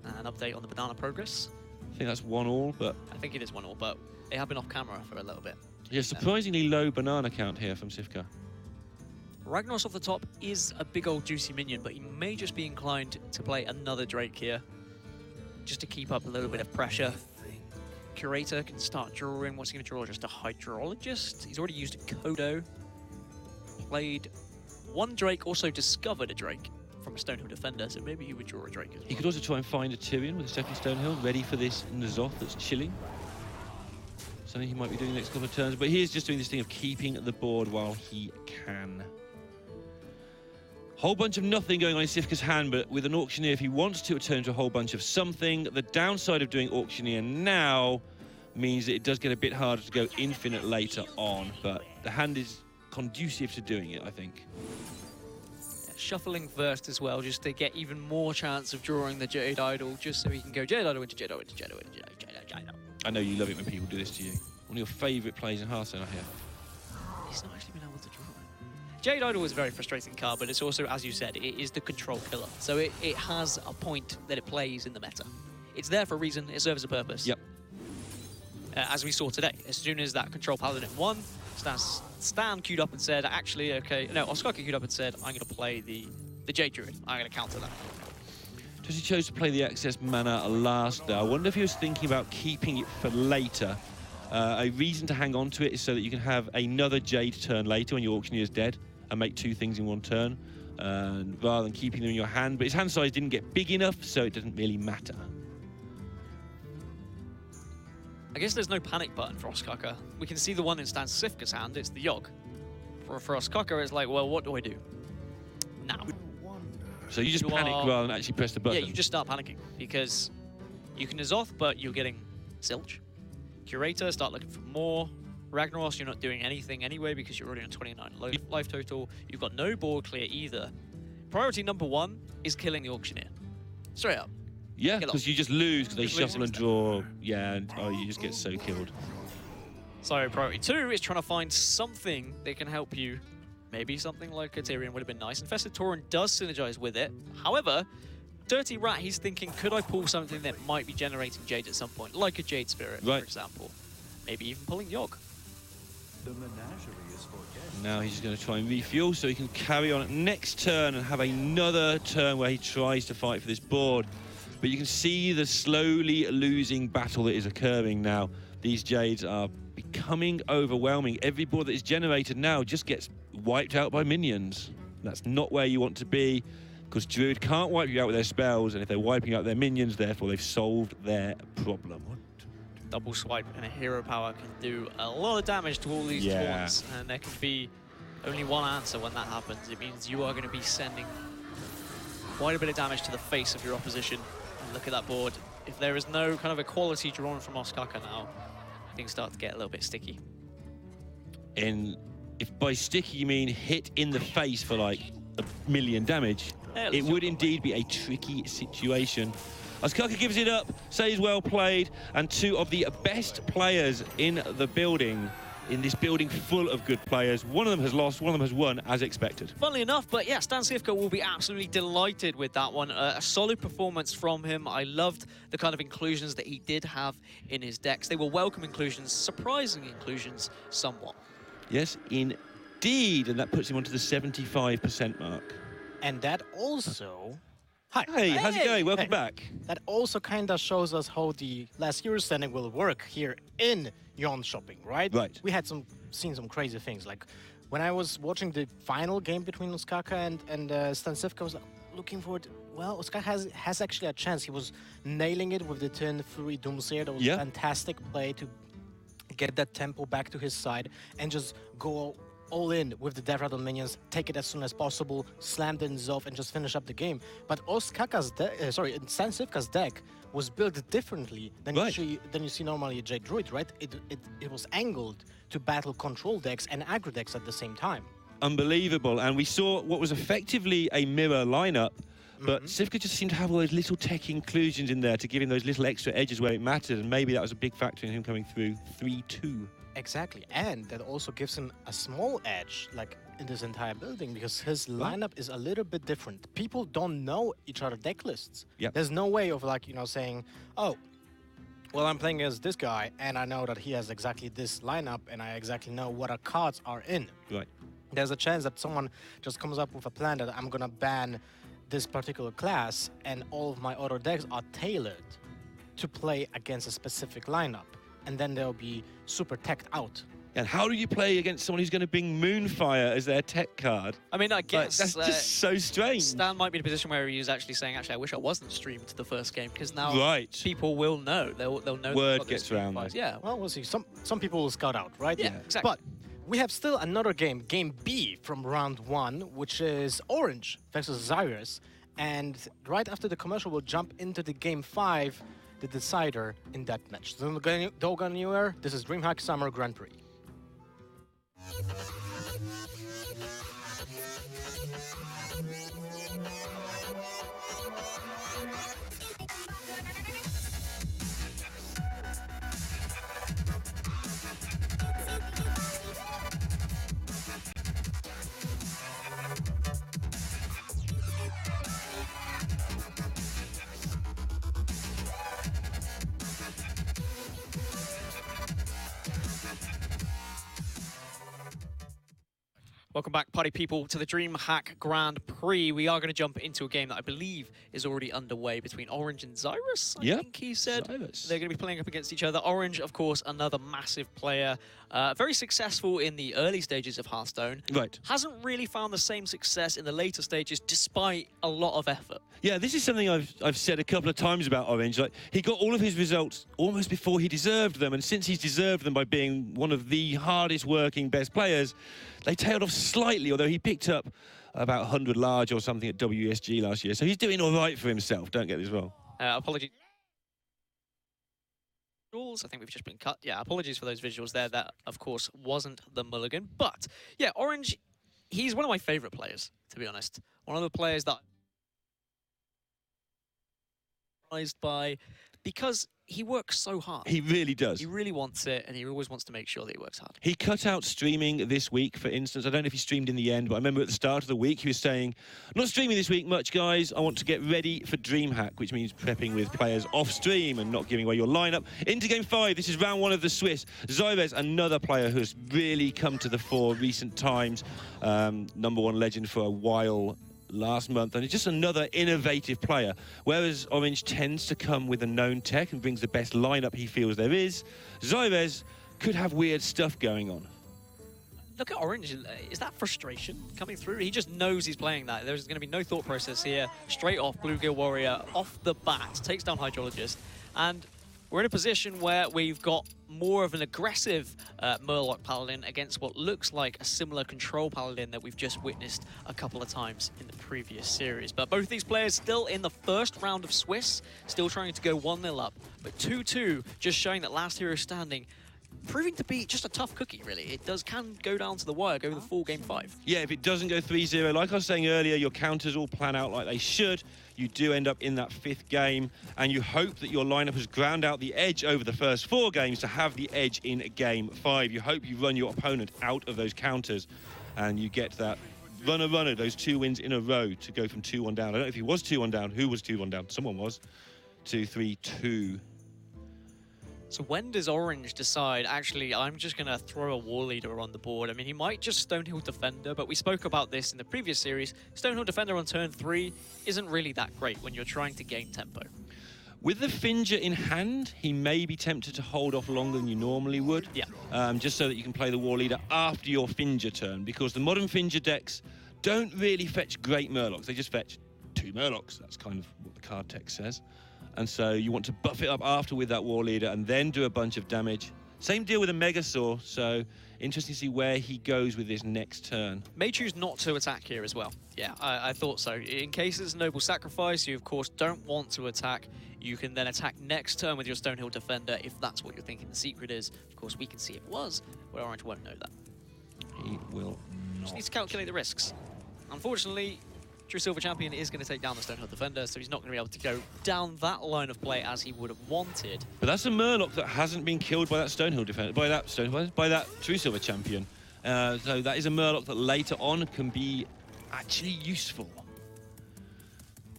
an update on the banana progress. I think that's 1-all, but... I think it is 1-all, but they have been off camera for a little bit. Yeah, surprisingly low banana count here from Sivka. Ragnaros off the top is a big old juicy minion, but he may just be inclined to play another Drake here, just to keep up a little bit of pressure. Curator can start drawing. What's he going to draw? Just a Hydrologist. He's already used a Kodo. Played one Drake, also discovered a Drake from a Stonehill defender, so maybe he would draw a Drake as well. He could also try and find a Tyrion with a second Stonehill, ready for this N'Zoth that's chilling. Something he might be doing the next couple of turns, but he is just doing this thing of keeping the board while he can. Whole bunch of nothing going on in Sivka's hand, but with an Auctioneer, if he wants to, it turns to a whole bunch of something. The downside of doing Auctioneer now means that it does get a bit harder to go infinite later on, but the hand is conducive to doing it, I think. Yeah, shuffling first as well, just to get even more chance of drawing the Jade Idol, just so he can go Jade Idol into Jade Idol into Jade Idol into Jade Idol. I know you love it when people do this to you. One of your favourite plays in Hearthstone, I hear. He's not actually been able to draw it. Jade Idol is a very frustrating card, but it's also, as you said, it is the control killer. So it has a point that it plays in the meta. It's there for a reason, it serves a purpose. Yep. As we saw today, as soon as that control paladin won, Stan queued up and said, actually, okay, no, Oscar queued up and said, I'm going to play the Jade Druid. I'm going to counter that. Because he chose to play the excess mana last there. I wonder if he was thinking about keeping it for later. A reason to hang on to it is so that you can have another Jade turn later when your Auctioneer is dead and make 2 things in 1 turn, rather than keeping them in your hand. But his hand size didn't get big enough, so it doesn't really matter. I guess there's no panic button for Oskaka. We can see the one in Stan Sivka's hand, it's the Yogg. For Oskaka, it's like, well, what do I do? Now. So you just panic rather than actually press the button? Yeah, you just start panicking, because you can N'Zoth, but you're getting Zilch. Curator, start looking for more. Ragnaros, you're not doing anything anyway because you're already on 29 life total. You've got no board clear either. Priority number 1 is killing the Auctioneer. Straight up. Yeah, because you just lose because they Just shuffle lose and draw. Yeah, and you just get so killed. So priority 2 is trying to find something that can help you. Maybe something like a Tyrion would have been nice. Infested Tauren does synergize with it. However, Dirty Rat, he's thinking, could I pull something that might be generating Jade at some point? Like a Jade Spirit, for example. Maybe even pulling Yogg. The menagerie is for guests. Now he's just going to try and refuel so he can carry on next turn and have another turn where he tries to fight for this board. But you can see the slowly losing battle that is occurring now. These Jades are becoming overwhelming. Every board that is generated now just gets wiped out by minions. That's not where you want to be, because Druid can't wipe you out with their spells, and if they're wiping out their minions, therefore they've solved their problem. Double swipe and a hero power can do a lot of damage to all these taunts, and there can be only one answer when that happens. It means you are going to be sending quite a bit of damage to the face of your opposition. And look at that board. If there is no kind of equality drawn from Oskaka now, things start to get a little bit sticky. If by sticky you mean hit in the face for like 1,000,000 damage, yeah, it would indeed be a tricky situation. Oskaka gives it up, says well played, and 2 of the best players in the building, in this building full of good players. One of them has lost, one of them has won, as expected. Funnily enough, but yeah, Stan Sivka will be absolutely delighted with that one. A solid performance from him. I loved the kind of inclusions that he did have in his decks. They were welcome inclusions, surprising inclusions somewhat. Yes, indeed, and that puts him onto the 75% mark. And that also... Hi. Hey, how's it going? Welcome back. That also kind of shows us how the last Euro standing will work here in Yon Shopping, right? Right. We had seen some crazy things. Like when I was watching the final game between Oskaka and Stan Sivka, I was like, looking forward. Well, Oskaka has actually a chance. He was nailing it with the turn 3 Doomsayer. That was a fantastic play to get that tempo back to his side and just go all in with the Death Rattle minions, take it as soon as possible, slam the N'Zoth, and just finish up the game. But Stan Sivka's deck was built differently than you see normally a Jade Druid, right? It was angled to battle control decks and aggro decks at the same time. Unbelievable, and we saw what was effectively a mirror lineup, but Sivka just seemed to have all those little tech inclusions in there to give him those little extra edges where it mattered, and maybe that was a big factor in him coming through 3-2. Exactly, and that also gives him a small edge. Like, in this entire building because his lineup is a little bit different. People don't know each other deck lists. Yep. There's no way of like, saying, oh, well, I'm playing as this guy and I know that he has exactly this lineup and I exactly know what our cards are in. Right. There's a chance that someone just comes up with a plan that I'm gonna ban this particular class and all of my other decks are tailored to play against a specific lineup. And then they'll be super teched out. And how do you play against someone who's going to bring Moonfire as their tech card? I mean, I guess that's just so strange. Stan might be in a position where he was actually saying, actually, I wish I wasn't streamed to the first game because now people will know. They'll know. Word gets around. Yeah. Well, we'll see. Some people will scout out, right? Yeah, exactly. But we have still another game, Game B from round 1, which is Orange versus Cyrus. And right after the commercial, we'll jump into the Game 5, the decider in that match. So don't go anywhere. This is DreamHack Summer Grand Prix. Welcome back, party people, to the DreamHack Grand Prix. We are going to jump into a game that I believe is already underway between Orange and Cyrus, I think he said. Cyrus. They're going to be playing up against each other. Orange, of course, another massive player. Very successful in the early stages of Hearthstone. Right. Hasn't really found the same success in the later stages, despite a lot of effort. Yeah, this is something I've said a couple of times about Orange. Like, he got all of his results almost before he deserved them, and since he's deserved them by being one of the hardest working best players, they tailed off slightly, although he picked up about 100 large or something at WSG last year. So he's doing all right for himself, don't get this wrong. Apologies. I think we've just been cut. Yeah, apologies for those visuals there. That, of course, wasn't the mulligan. But, yeah, Orange, he's one of my favourite players, to be honest. One of the players that I'm surprised by because he works so hard. He really does. He really wants it, and he always wants to make sure that he works hard. He cut out streaming this week, for instance. I don't know if he streamed in the end, but I remember at the start of the week he was saying, not streaming this week much, guys. I want to get ready for DreamHack, which means prepping with players off stream and not giving away your lineup. Into Game 5, this is round 1 of the Swiss. Zyrez, another player who's really come to the fore recent times. #1 legend for a while last month, and it's just another innovative player. Whereas Orange tends to come with a known tech and brings the best lineup he feels there is, Zyrez could have weird stuff going on. Look at Orange. Is that frustration coming through? He just knows he's playing that. There's going to be no thought process here. Straight off, Bluegill Warrior off the bat, takes down Hydrologist, and we're in a position where we've got more of an aggressive Murloc Paladin against what looks like a similar control Paladin that we've just witnessed a couple of times in the previous series. But both these players still in the first round of Swiss, still trying to go 1-0 up. But 2-2, just showing that last hero standing, proving to be just a tough cookie, really. It can go down to the wire, go the full Game 5. Yeah, if it doesn't go 3-0, like I was saying earlier, your counters all plan out like they should. You do end up in that 5th game, and you hope that your lineup has ground out the edge over the first 4 games to have the edge in Game 5. You hope you run your opponent out of those counters, and you get that runner, those 2 wins in a row to go from 2-1 down. I don't know if he was 2-1 down, who was 2-1 down? Someone was. 2-3-2. So when does Orange decide, actually, I'm just going to throw a War Leader on the board? I mean, he might just Stonehill Defender, but we spoke about this in the previous series. Stonehill Defender on turn 3 isn't really that great when you're trying to gain tempo. With the Finger in hand, he may be tempted to hold off longer than you normally would. Yeah. Just so that you can play the War Leader after your Finger turn, because the modern Finger decks don't really fetch great Murlocs. They just fetch 2 Murlocs. That's kind of what the card text says. And so you want to buff it up after with that War Leader and then do a bunch of damage. Same deal with a Megasaur, so interesting to see where he goes with this next turn. May choose not to attack here as well. Yeah, I thought so. In case it's a Noble Sacrifice, you of course don't want to attack. You can then attack next turn with your Stonehill Defender if that's what you're thinking the secret is. Of course, we can see it was, but Orange won't know that. He will not. Just needs to calculate the risks. Unfortunately, True Silver Champion is going to take down the Stonehill Defender, so he's not going to be able to go down that line of play as he would have wanted. But that's a Murloc that hasn't been killed by that Stonehill Defender, by that True Silver Champion. So that is a Murloc that later on can be actually useful.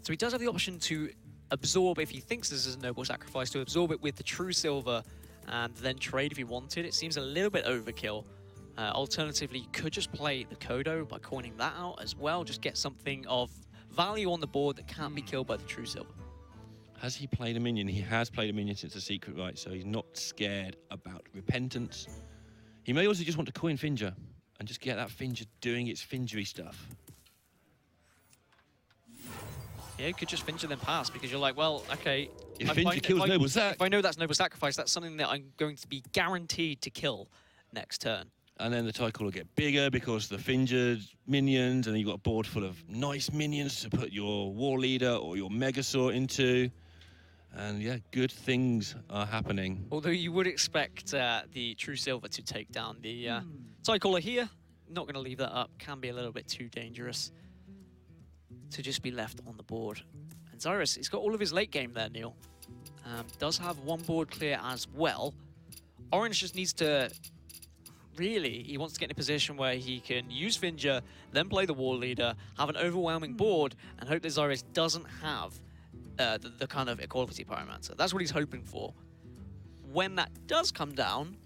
So he does have the option to absorb, if he thinks this is a noble sacrifice, to absorb it with the true silver and then trade if he wanted. It seems a little bit overkill. Alternatively, you could just play the Kodo by coining that out as well. Just get something of value on the board that can't be killed by the true silver. Has he played a minion? He has played a minion since the secret, right? So he's not scared about repentance. He may also just want to coin Finger and just get that Finger doing its Fingery stuff. Yeah, you could just Finger then pass because you're like, well, okay. If Finger kills Noble Sac. If I know that's Noble Sacrifice, that's something that I'm going to be guaranteed to kill next turn. And then the Tycoon will get bigger because the Fingered minions, and then you've got a board full of nice minions to put your War Leader or your Megasaur into. And yeah, good things are happening. Although you would expect the True Silver to take down the Tycaller here. Not going to leave that up. Can be a little bit too dangerous to just be left on the board. And Zyrus, he's got all of his late game there, Neil. Does have one board clear as well. Orange just needs to... Really, he wants to get in a position where he can use Finger, then play the War Leader, have an overwhelming board, and hope that Zyrus doesn't have the kind of equality pyromancer. That's what he's hoping for. When that does come down,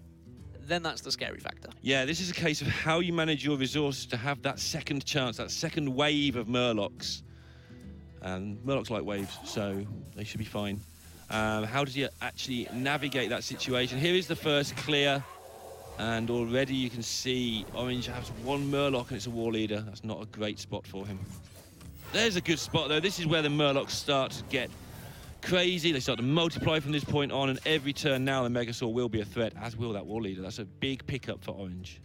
then that's the scary factor. Yeah, this is a case of how you manage your resources to have that second chance, that second wave of Murlocs. And Murlocs like waves, so they should be fine. How does he actually navigate that situation? Here is the first clear. And already you can see Orange has one Murloc and it's a War Leader. That's not a great spot for him. There's a good spot though. This is where the Murlocs start to get crazy. They start to multiply from this point on, and every turn now the Megasaur will be a threat, as will that War Leader. That's a big pickup for Orange.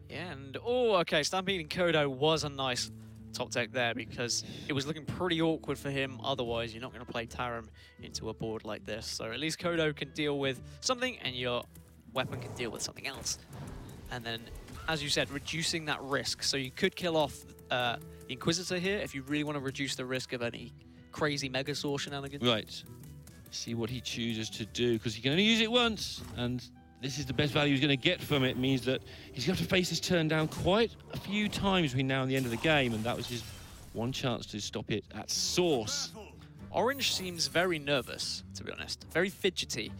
Yeah, and oh, okay, Stampeding Kodo was a nice top deck there because it was looking pretty awkward for him. Otherwise, you're not going to play Tarim into a board like this. So at least Kodo can deal with something, and your weapon can deal with something else. And then, as you said, reducing that risk. So you could kill off the Inquisitor here if you really want to reduce the risk of any crazy Megasaur shenanigans. Right. See what he chooses to do, because he can only use it once, and this is the best value he's going to get from it. Means that he's going to have to face this turn down quite a few times between now and the end of the game, and that was his one chance to stop it at source. Orange seems very nervous, to be honest. Very fidgety.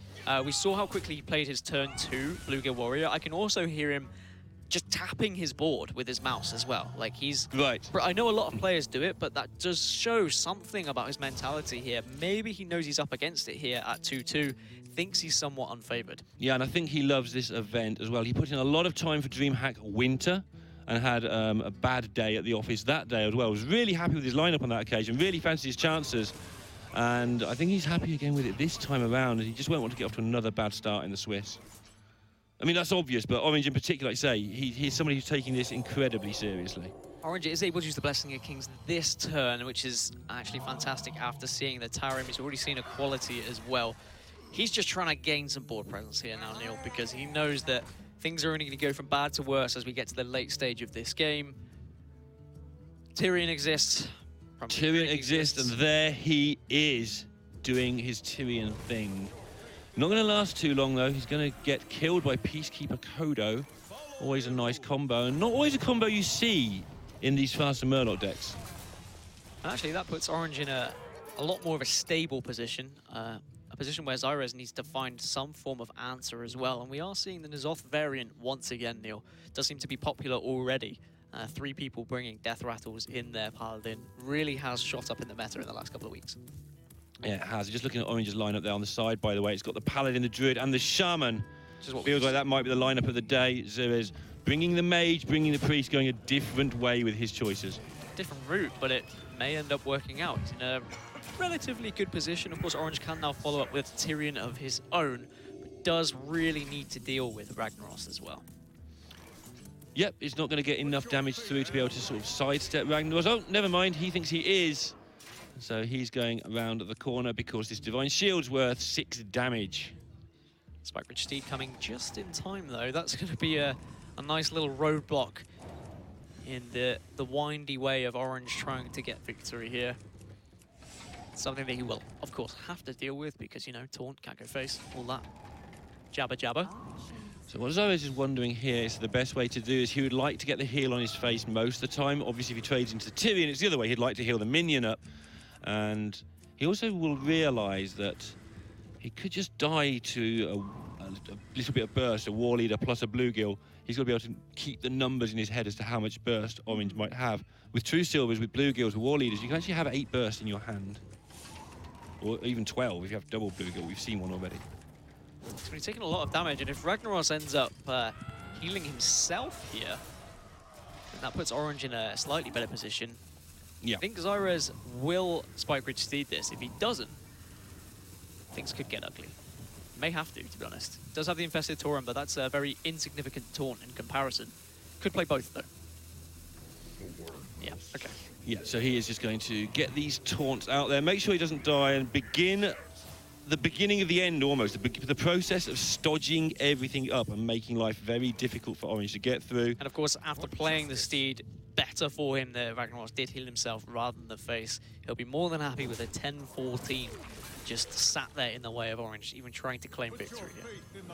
We saw how quickly he played his turn 2, Bluegill Warrior. I can also hear him just tapping his board with his mouse as well. Like he's... Right. I know a lot of players do it, but that does show something about his mentality here. Maybe he knows he's up against it here at 2-2, thinks he's somewhat unfavored. Yeah, and I think he loves this event as well. He put in a lot of time for DreamHack Winter and had a bad day at the office that day as well. Was really happy with his lineup on that occasion, really fancied his chances. And I think he's happy again with it this time around. He just won't want to get off to another bad start in the Swiss. I mean, that's obvious, but Orange in particular, like I say, he's somebody who's taking this incredibly seriously. Orange is able to use the Blessing of Kings this turn, which is actually fantastic after seeing the Tarim. He's already seen a quality as well. He's just trying to gain some board presence here now, Neil, because he knows that things are only going to go from bad to worse as we get to the late stage of this game. Tyrion exists. Tyrion exists, and there he is doing his Tyrion thing. Not going to last too long, though. He's going to get killed by Peacekeeper Kodo. Always a nice combo, and not always a combo you see in these faster Murloc decks. Actually, that puts Orange in a lot more of a stable position, a position where Zyrus needs to find some form of answer as well. And we are seeing the N'Zoth variant once again, Neil. Does seem to be popular already. 3 people bringing Death Rattles in their Paladin really has shot up in the meta in the last couple of weeks. Yeah, it has. Just looking at Orange's lineup there on the side, by the way, it's got the Paladin, the Druid, and the Shaman. Feels like that might be the lineup of the day. Zerez bringing the Mage, bringing the Priest, going a different way with his choices. Different route, but it may end up working out. He's in a relatively good position. Of course, Orange can now follow up with Tyrion of his own, but does really need to deal with Ragnaros as well. Yep, it's not going to get enough damage through to be able to sort of sidestep Ragnaros. Oh, never mind, he thinks he is. So he's going around the corner because this Divine Shield's worth 6 damage. Spike Ridge Steed coming just in time, though. That's going to be a nice little roadblock in the windy way of Orange trying to get victory here. Something that he will, of course, have to deal with because, you know, taunt, can't go face, all that. Jabba jabba. So what Zoes is wondering here is the best way to do is he would like to get the heal on his face most of the time. Obviously, if he trades into Tyrion, it's the other way. He'd like to heal the minion up. And he also will realise that he could just die to a little bit of burst, a war leader plus a bluegill. He's got to be able to keep the numbers in his head as to how much burst Orange might have. With true silvers, with bluegills, with war leaders, you can actually have 8 bursts in your hand. Or even 12 if you have double bluegill. We've seen one already. So he's taking a lot of damage, and if Ragnaros ends up healing himself here, then that puts Orange in a slightly better position. Yeah. I think Zyrez will Spike Bridge Steed this. If he doesn't, things could get ugly. May have to be honest. Does have the Infested Tauren, but that's a very insignificant taunt in comparison. Could play both, though. Yeah, okay. Yeah, so he is just going to get these taunts out there, make sure he doesn't die, and begin the beginning of the end almost, the process of stodging everything up and making life very difficult for Orange to get through. And of course, after playing the Steed, better for him that Ragnaros did heal himself rather than the face. He'll be more than happy with a 10-14 just sat there in the way of Orange, even trying to claim victory here.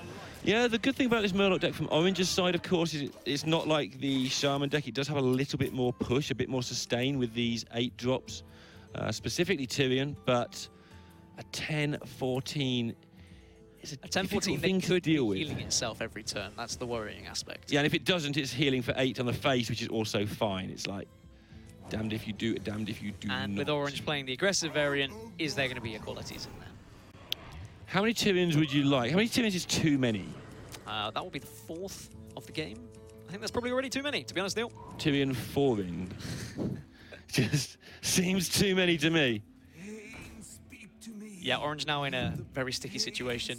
Yeah, the good thing about this Murloc deck from Orange's side, of course, is it's not like the Shaman deck. It does have a little bit more push, a bit more sustain with these 8 drops, specifically Tyrion, but a 10-14 is a 10-14 thing to deal with. Healing itself every turn. That's the worrying aspect. Yeah, and if it doesn't, it's healing for 8 on the face, which is also fine. It's like, damned if you do it, damned if you do not. And with Orange playing the aggressive variant, is there going to be equalities in there? How many Tyrions would you like? How many Tyrions is too many? That will be the 4th of the game. I think that's probably already too many, to be honest, Neil. Tyrion 4-ing. Just seems too many to me. Yeah, Orange now in a very sticky situation.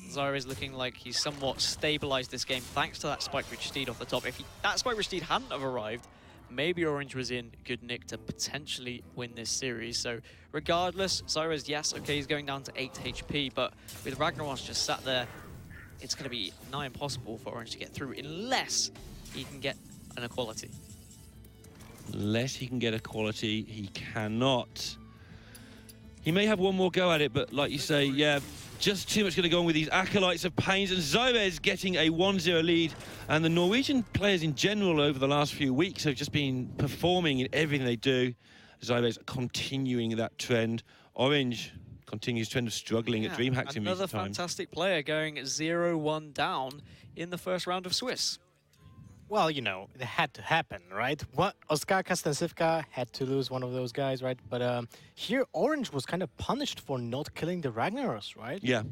Zyra is looking like he's somewhat stabilized this game thanks to that Spike Bridge Steed off the top. If that Spike Bridge Steed hadn't have arrived, maybe Orange was in good nick to potentially win this series. So regardless, Zyra's, yes, okay, he's going down to 8 HP, but with Ragnaros just sat there, it's going to be nigh impossible for Orange to get through unless he can get an equality. Unless he can get equality, he cannot. He may have one more go at it, but like you say, yeah, just too much going to go on with these Acolytes of Pains, and Zyrez getting a 1-0 lead. And the Norwegian players in general over the last few weeks have just been performing in everything they do. Zyrez continuing that trend. Orange continues trend of struggling at DreamHack in recent Another times. fantastic player going 0-1 down in the first round of Swiss. Well, you know, it had to happen, right? What Oscar Stensivka had to lose one of those guys, right? But here, Orange was kind of punished for not killing the Ragnaros, right? Yeah.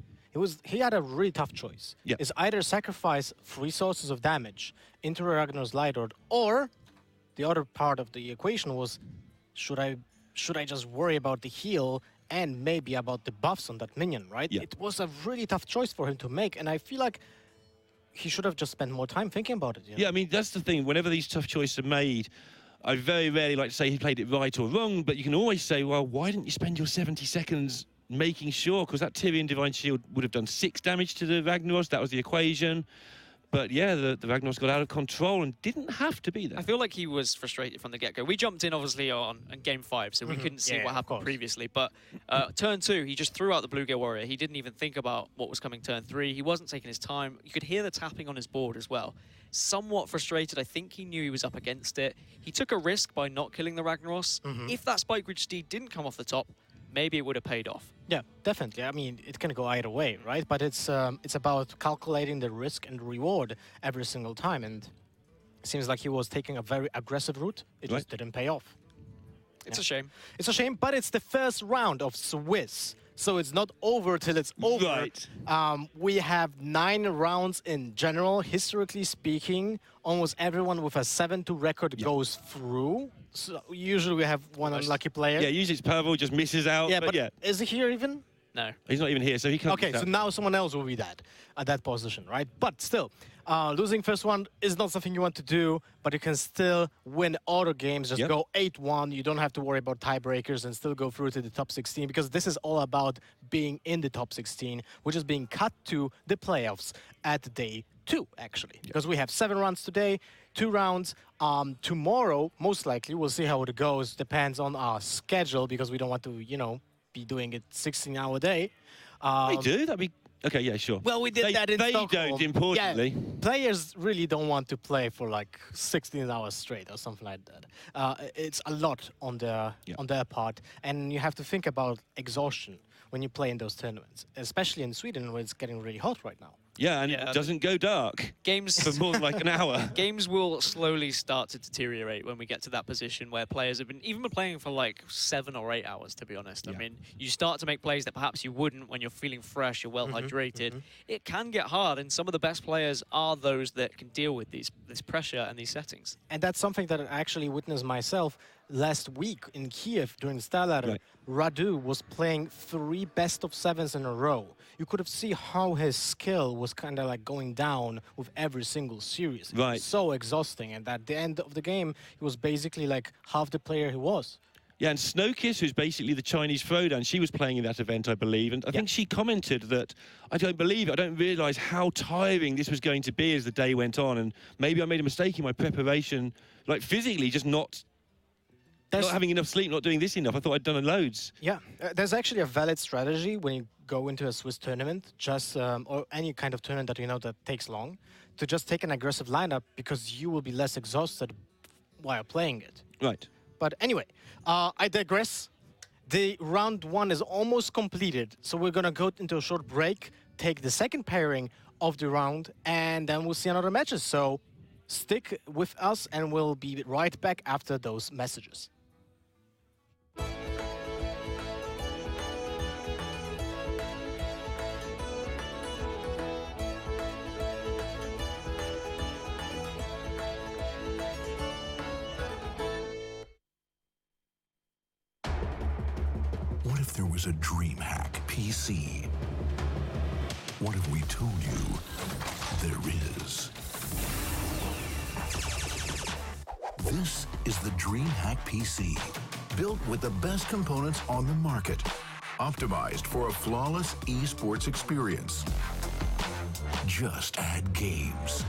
He had a really tough choice. Yeah. Is either sacrifice 3 sources of damage into a Ragnaros Light Lord, or the other part of the equation was, should I just worry about the heal and maybe about the buffs on that minion, right? Yeah. It was a really tough choice for him to make, and I feel like he should have just spent more time thinking about it. You know? Yeah, I mean, that's the thing. Whenever these tough choices are made, I very rarely like to say he played it right or wrong, but you can always say, well, why didn't you spend your 70 seconds making sure? Because that Tyrion Divine Shield would have done 6 damage to the Ragnaros. That was the equation. But yeah, the Ragnaros got out of control and didn't have to be there. I feel like he was frustrated from the get-go. We jumped in, obviously, on Game 5, so we couldn't see what happened previously. But turn 2, he just threw out the Bluegill Warrior. He didn't even think about what was coming turn 3. He wasn't taking his time. You could hear the tapping on his board as well. Somewhat frustrated. I think he knew he was up against it. He took a risk by not killing the Ragnaros. If that Spike Ridge Steed didn't come off the top, maybe it would have paid off. Yeah, definitely. I mean, it can go either way, right? But it's about calculating the risk and reward every single time, and it seems like he was taking a very aggressive route. It just didn't pay off. It's a shame. It's a shame, but it's the first round of Swiss, so it's not over till it's over. Right. We have 9 rounds in general. Historically speaking, almost everyone with a 7-2 record goes through. So usually we have one unlucky player. Yeah, usually it's Pavel, just misses out. Yeah, but yeah. is he here even? No. He's not even here, so he can't. Okay, so now someone else will be at that position, right? But still, losing first one is not something you want to do, but you can still win other games. Just go 8-1. You don't have to worry about tiebreakers and still go through to the top 16, because this is all about being in the top 16, which is being cut to the playoffs at day 2, actually. Because we have 7 rounds today, 2 rounds. Tomorrow, most likely, we'll see how it goes. Depends on our schedule, because we don't want to, you know, be doing it 16-hour a day. They do. That'd be Okay, yeah, sure. Well, we did that in They Stockholm. don't, importantly. Yeah, players really don't want to play for like 16 hours straight or something like that. It's a lot on their part, and you have to think about exhaustion when you play in those tournaments, especially in Sweden where it's getting really hot right now. Yeah, and Yeah, it doesn't go dark Games for more than like an hour. Games will slowly start to deteriorate when we get to that position where players have been playing for like 7 or 8 hours, to be honest. I mean, you start to make plays that perhaps you wouldn't when you're feeling fresh, you're well hydrated. It can get hard, and some of the best players are those that can deal with this pressure and these settings. And that's something that I actually witnessed myself last week in Kiev during the Star Ladder. Right. Radu was playing 3 best-of-7s in a row. You could have seen how his skill was kind of like going down with every single series. Right. It was so exhausting, and at the end of the game, he was basically like half the player he was. Yeah, and Snowkiss, who's basically the Chinese throwdown, she was playing in that event, I believe, and I think she commented that, I don't believe it, I don't realise how tiring this was going to be as the day went on, and maybe I made a mistake in my preparation, like physically just not having enough sleep, not doing this enough. I thought I'd done loads. Yeah, there's actually a valid strategy when you go into a Swiss tournament, just or any kind of tournament that you know that takes long, to just take an aggressive lineup because you will be less exhausted while playing it. Right. But anyway, I digress. The round 1 is almost completed, so we're gonna go into a short break, take the second pairing of the round, and then we'll see another matches. So stick with us, and we'll be right back after those messages. What if there was a DreamHack PC? What if we told you there is? This is the DreamHack PC, built with the best components on the market, optimized for a flawless esports experience. Just add games.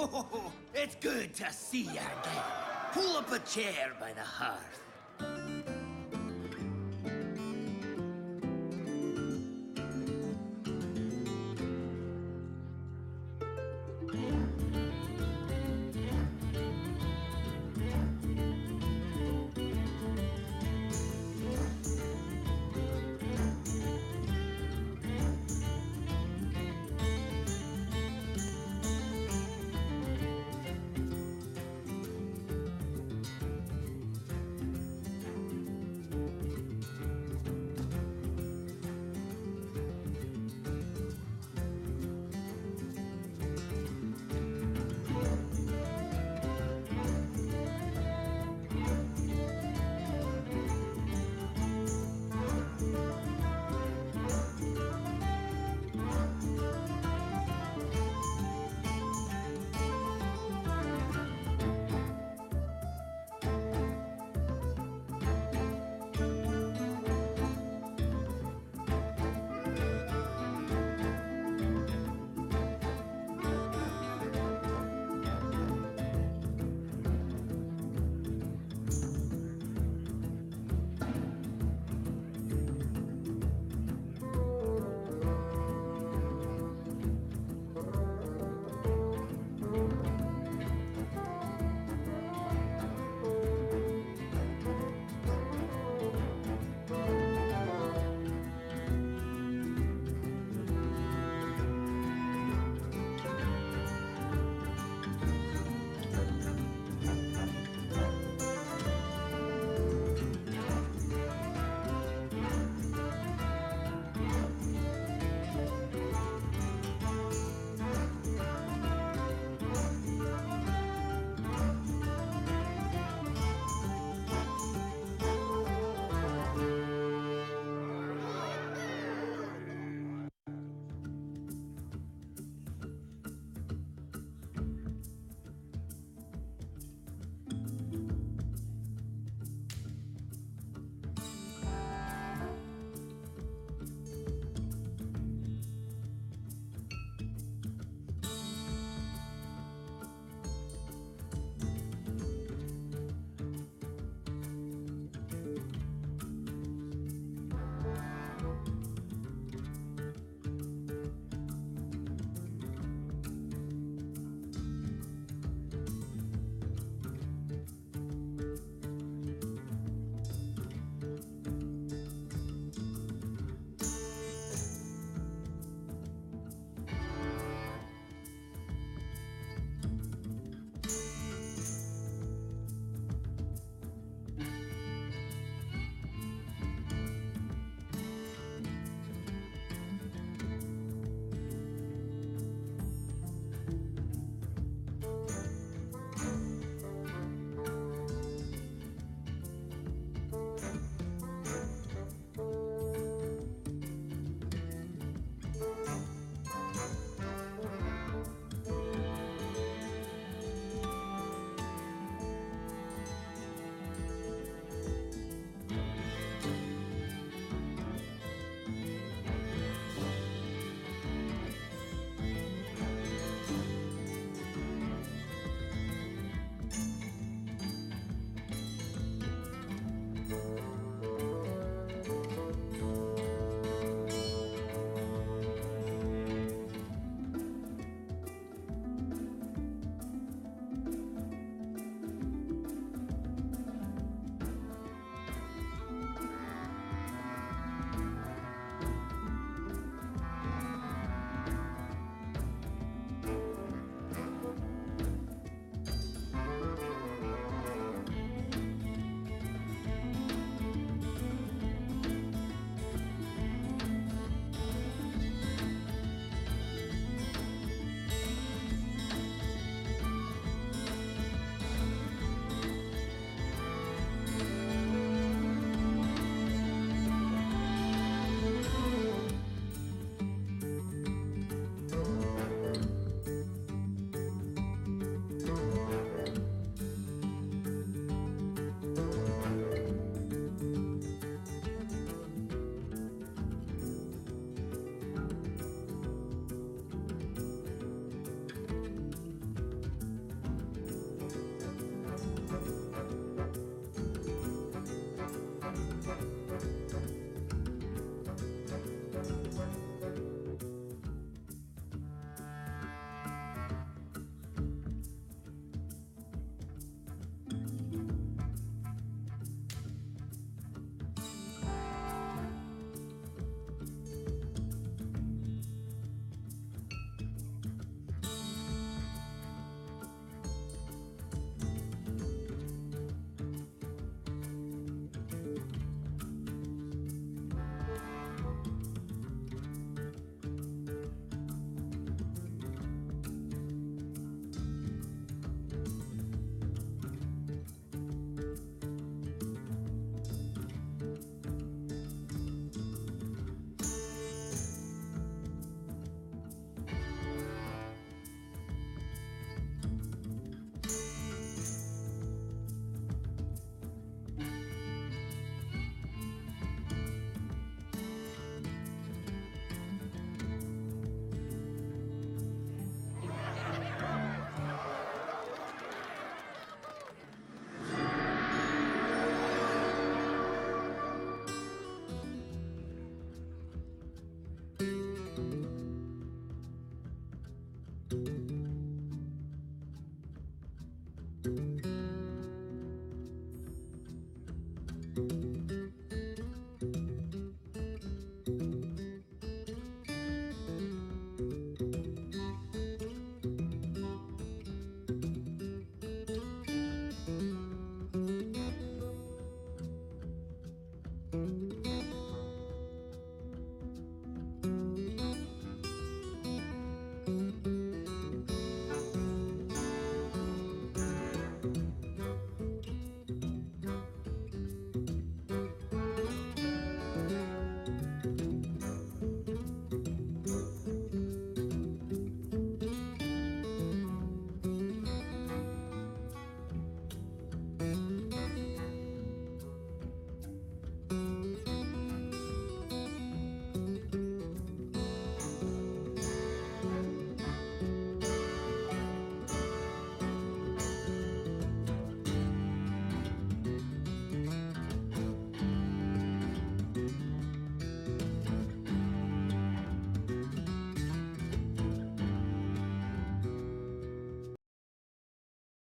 Oh, it's good to see you again. Pull up a chair by the hearth.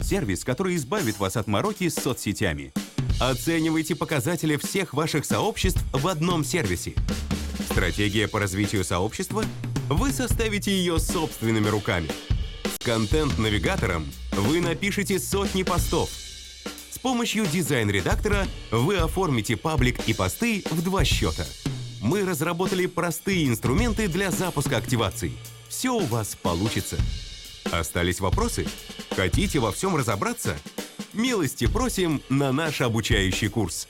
Сервис, который избавит вас от мороки с соцсетями. Оценивайте показатели всех ваших сообществ в одном сервисе. Стратегия по развитию сообщества? Вы составите ее собственными руками. С контент-навигатором вы напишите сотни постов. С помощью дизайн-редактора вы оформите паблик и посты в 2 счета. Мы разработали простые инструменты для запуска активаций. Все у вас получится. Остались вопросы? Хотите во всем разобраться? Милости просим на наш обучающий курс.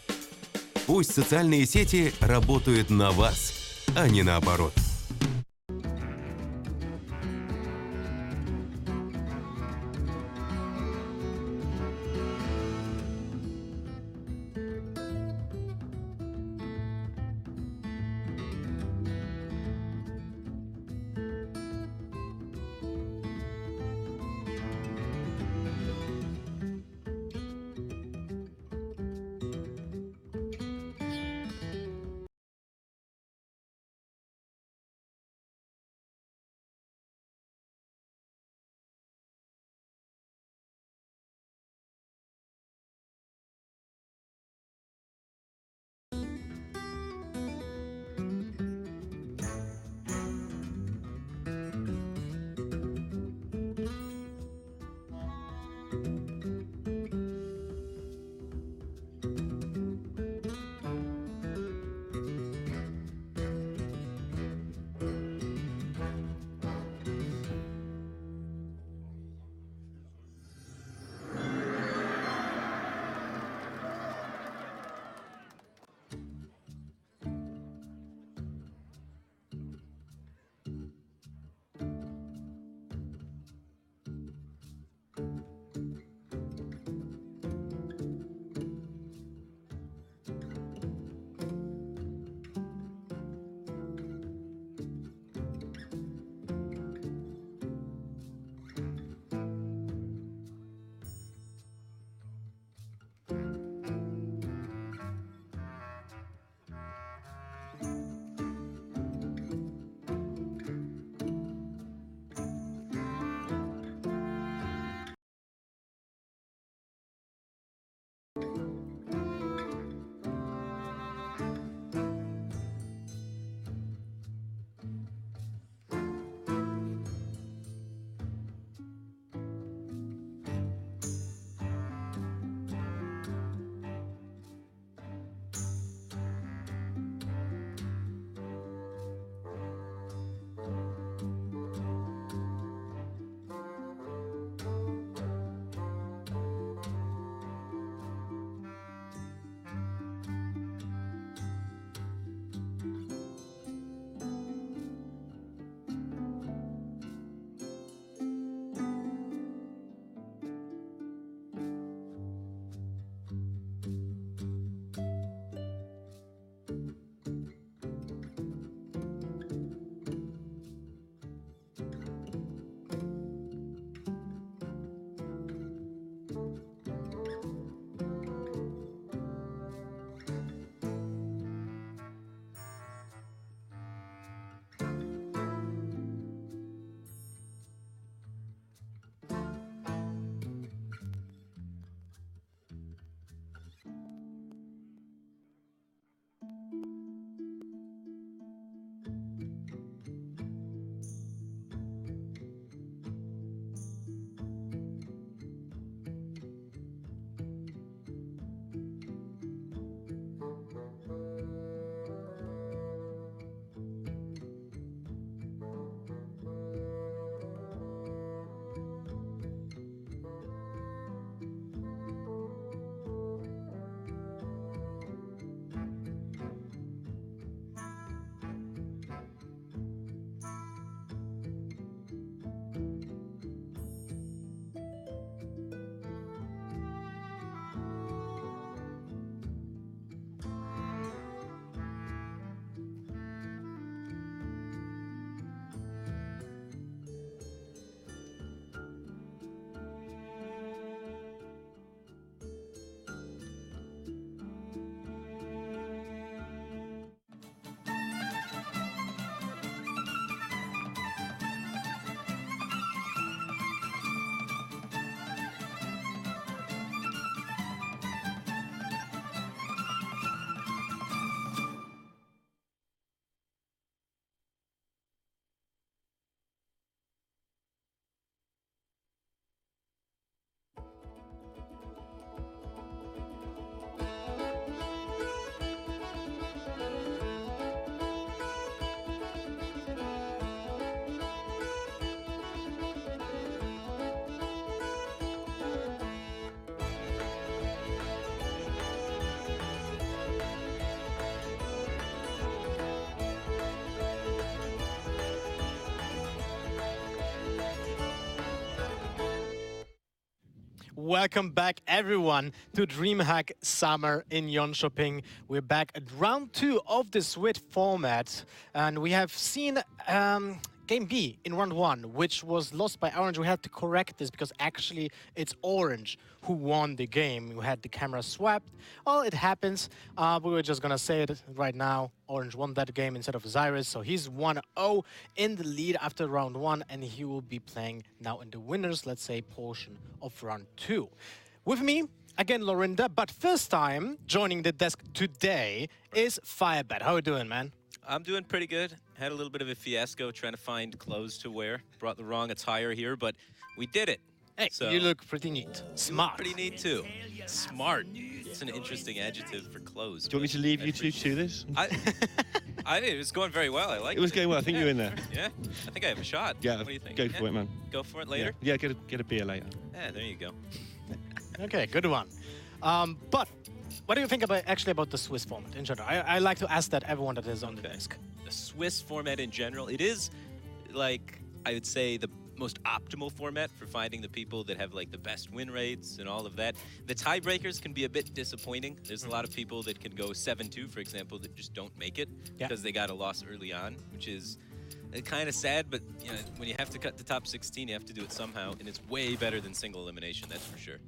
Пусть социальные сети работают на вас, а не наоборот. Welcome back, everyone, to DreamHack Summer in Jönköping. We're back at round 2 of the Switch format, and we have seen Game B in round 1, which was lost by Orange. We had to correct this because actually it's Orange who won the game. We had the camera swapped. Well, it happens. We were just gonna say it right now. Orange won that game instead of Zyrus, so he's 1-0 in the lead after round 1, and he will be playing now in the winners, let's say, portion of round 2. With me, again, Lorinda, but first time joining the desk today is Firebet. How are you doing, man? I'm doing pretty good. Had a little bit of a fiasco trying to find clothes to wear. Brought the wrong attire here, but we did it. Hey, So- you look pretty neat. Smart. Pretty neat too. Smart. It's an interesting adjective for clothes. Do you want me to leave you two to this? It was going very well. I like It was going well. I think you're in there. Yeah, I think I have a shot. Yeah, What do you think? go for it, man. Go for it later? Yeah, get a beer later. Yeah, there you go. Okay, good one. But what do you think about the Swiss format in general? I like to ask that everyone that is on the desk. The Swiss format in general, it is like, I would say, the most optimal format for finding the people that have like the best win rates and all of that. The tiebreakers can be a bit disappointing. There's a lot of people that can go 7-2, for example, that just don't make it because they got a loss early on, which is kind of sad, but you know, when you have to cut the top 16, you have to do it somehow, and it's way better than single elimination, that's for sure.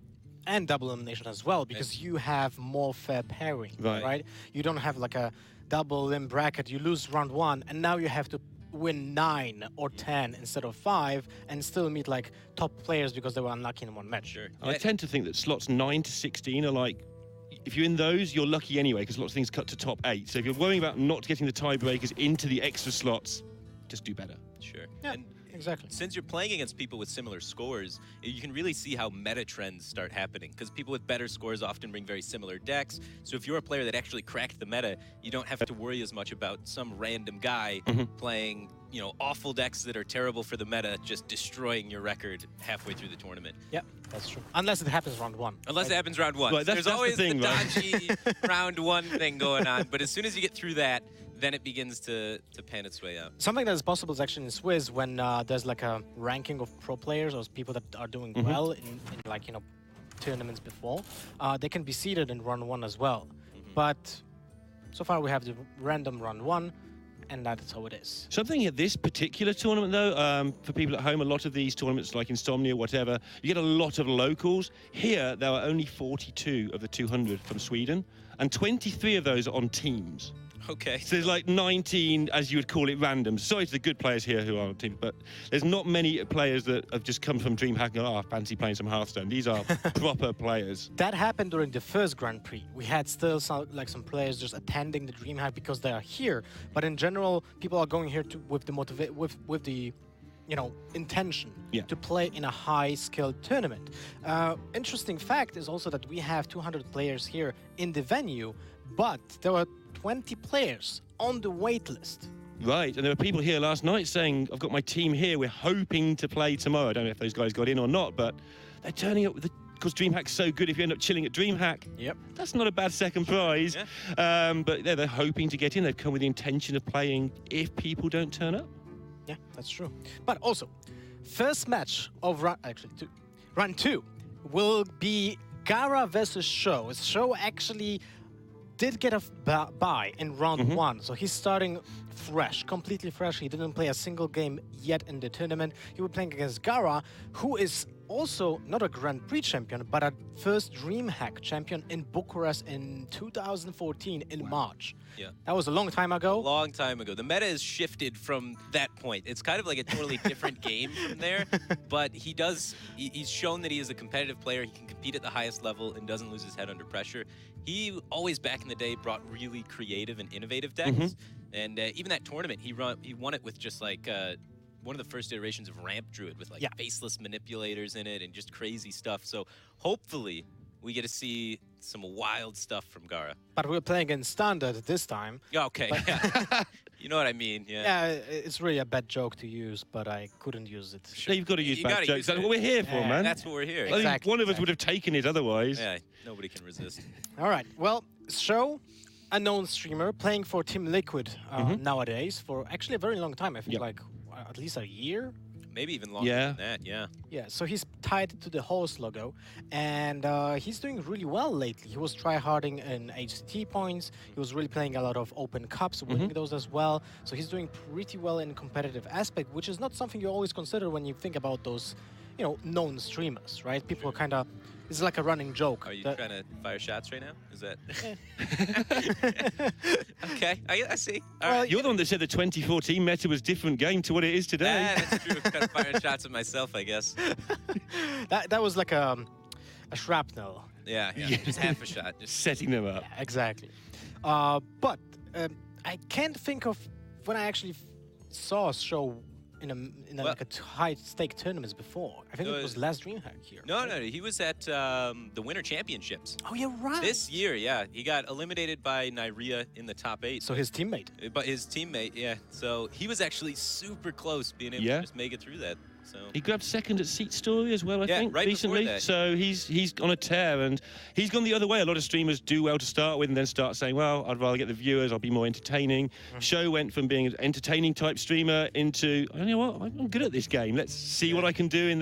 And double elimination as well, because you have more fair pairing, right? You don't have like a double elim bracket. You lose round 1, and now you have to win 9 or 10 instead of 5, and still meet like top players because they were unlucky in one match. Sure. I tend to think that slots 9 to 16 are like, if you're in those, you're lucky anyway, because lots of things cut to top 8. So if you're worrying about not getting the tiebreakers into the extra slots, just do better. Sure. Yeah, And exactly. since you're playing against people with similar scores, you can really see how meta trends start happening, because people with better scores often bring very similar decks. So if you're a player that actually cracked the meta, you don't have to worry as much about some random guy playing, you know, awful decks that are terrible for the meta, just destroying your record halfway through the tournament. Yeah, that's true. Unless it happens round 1. Unless it happens round 1. Right, There's that's always the thing, the right? dodgy round 1 thing going on, but as soon as you get through that, then it begins to pan its way out. Something that is possible is actually in Swiss when there's like a ranking of pro players or people that are doing well in like, you know, tournaments before. They can be seeded in round 1 as well. But so far we have the random round 1, and that's how it is. Something at this particular tournament, though, for people at home, a lot of these tournaments like Insomnia, whatever, you get a lot of locals. Here, there are only 42 of the 200 from Sweden, and 23 of those are on teams. Okay. So there's like 19, as you would call it, randoms. Sorry to the good players here who are on teams, but there's not many players that have just come from DreamHack and go, oh, I fancy playing some Hearthstone. These are proper players. That happened during the first Grand Prix. We had still some players just attending the DreamHack because they are here. But in general, people are going here with the you know, intention to play in a high-skilled tournament. Interesting fact is also that we have 200 players here in the venue, but there were 20 players on the wait list. Right, and there were people here last night saying, I've got my team here, we're hoping to play tomorrow. I don't know if those guys got in or not, but they're turning up because DreamHack's so good. If you end up chilling at DreamHack, that's not a bad second prize. But they're hoping to get in. They've come with the intention of playing if people don't turn up. Yeah, that's true. But also, first match of round 2 will be Gara versus Show. Show actually did get a bye in round 1, so he's starting fresh, completely fresh. He didn't play a single game yet in the tournament. He was playing against Gara, who is also not a Grand Prix champion, but a first DreamHack champion in Bucharest in 2014 in March. Yeah. That was a long time ago. Long time ago. The meta has shifted from that point. It's kind of like a totally different game from there, but he's shown that he is a competitive player. He can compete at the highest level and doesn't lose his head under pressure. He always, back in the day, brought really creative and innovative decks. And even that tournament, he won it with just like one of the first iterations of Ramp Druid with like faceless manipulators in it and just crazy stuff. So hopefully we get to see some wild stuff from Gara. But we're playing in Standard this time. Okay, yeah. You know what I mean, Yeah, it's really a bad joke to use, but I couldn't use it. Sure. You've got to use bad jokes. That's what we're here for, man. That's what we're here. I think one of us would have taken it otherwise. Yeah, nobody can resist. All right, well, Show, a known streamer, playing for Team Liquid nowadays for actually a very long time. I think like at least a year. Maybe even longer Yeah. than that, yeah. Yeah, so he's tied to the host logo, and he's doing really well lately. He was tryharding in HCT points. He was really playing a lot of open cups, winning those as well. So he's doing pretty well in competitive aspect, which is not something you always consider when you think about those, known streamers, right? People are kind of, it's like a running joke. Are you that- trying to fire shots right now? Is that... Okay, I see. All Well, right. You're the one that said the 2014 meta was different game to what it is today. Ah, that's true. Kind of firing shots at myself, I guess. that was like a shrapnel. Yeah, just half a shot. Just Setting them up. Exactly. But I can't think of when I actually saw a show in like a high stake tournaments before. I think it was last DreamHack here. No, he was at the Winter Championships. Oh, yeah, right. This year, yeah. He got eliminated by Nyria in the top 8. So his teammate. But his teammate, yeah. So he was actually super close being able to just make it through that. So He grabbed second at Seat Story as well, I think, right before recently. that. So he's on a tear, and he's gone the other way. A lot of streamers do well to start with and then start saying, well, I'd rather get the viewers, I'll be more entertaining. Show went from being an entertaining type streamer into, you know what, I'm good at this game. Let's see what I can do in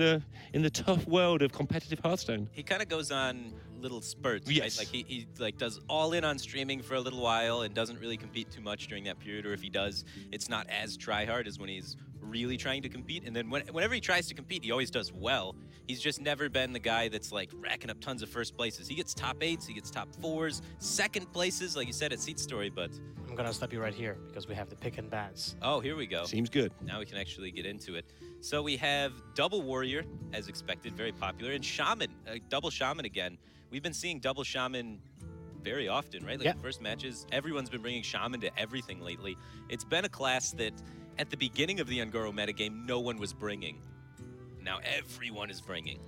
the tough world of competitive Hearthstone. he kind of goes on little spurts, Yes. right? Like he like does all in on streaming for a little while and doesn't really compete too much during that period, or if he does, it's not as try hard as when he's really trying to compete. And then whenever he tries to compete, he always does well. He's just never been the guy that's like racking up tons of first places. He gets top 8s, he gets top 4s, second places, like you said at Seat Story, but I'm gonna stop you right here because we have the pick and bans. oh, here we go. Seems good. Now we can actually get into it. So we have Double Warrior, as expected, very popular, and Shaman, Double Shaman again. We've been seeing Double Shaman very often, right? Like Yeah. the first matches, everyone's been bringing Shaman to everything lately. It's been a class that at the beginning of the Ungoro metagame, no one was bringing. Now everyone is bringing.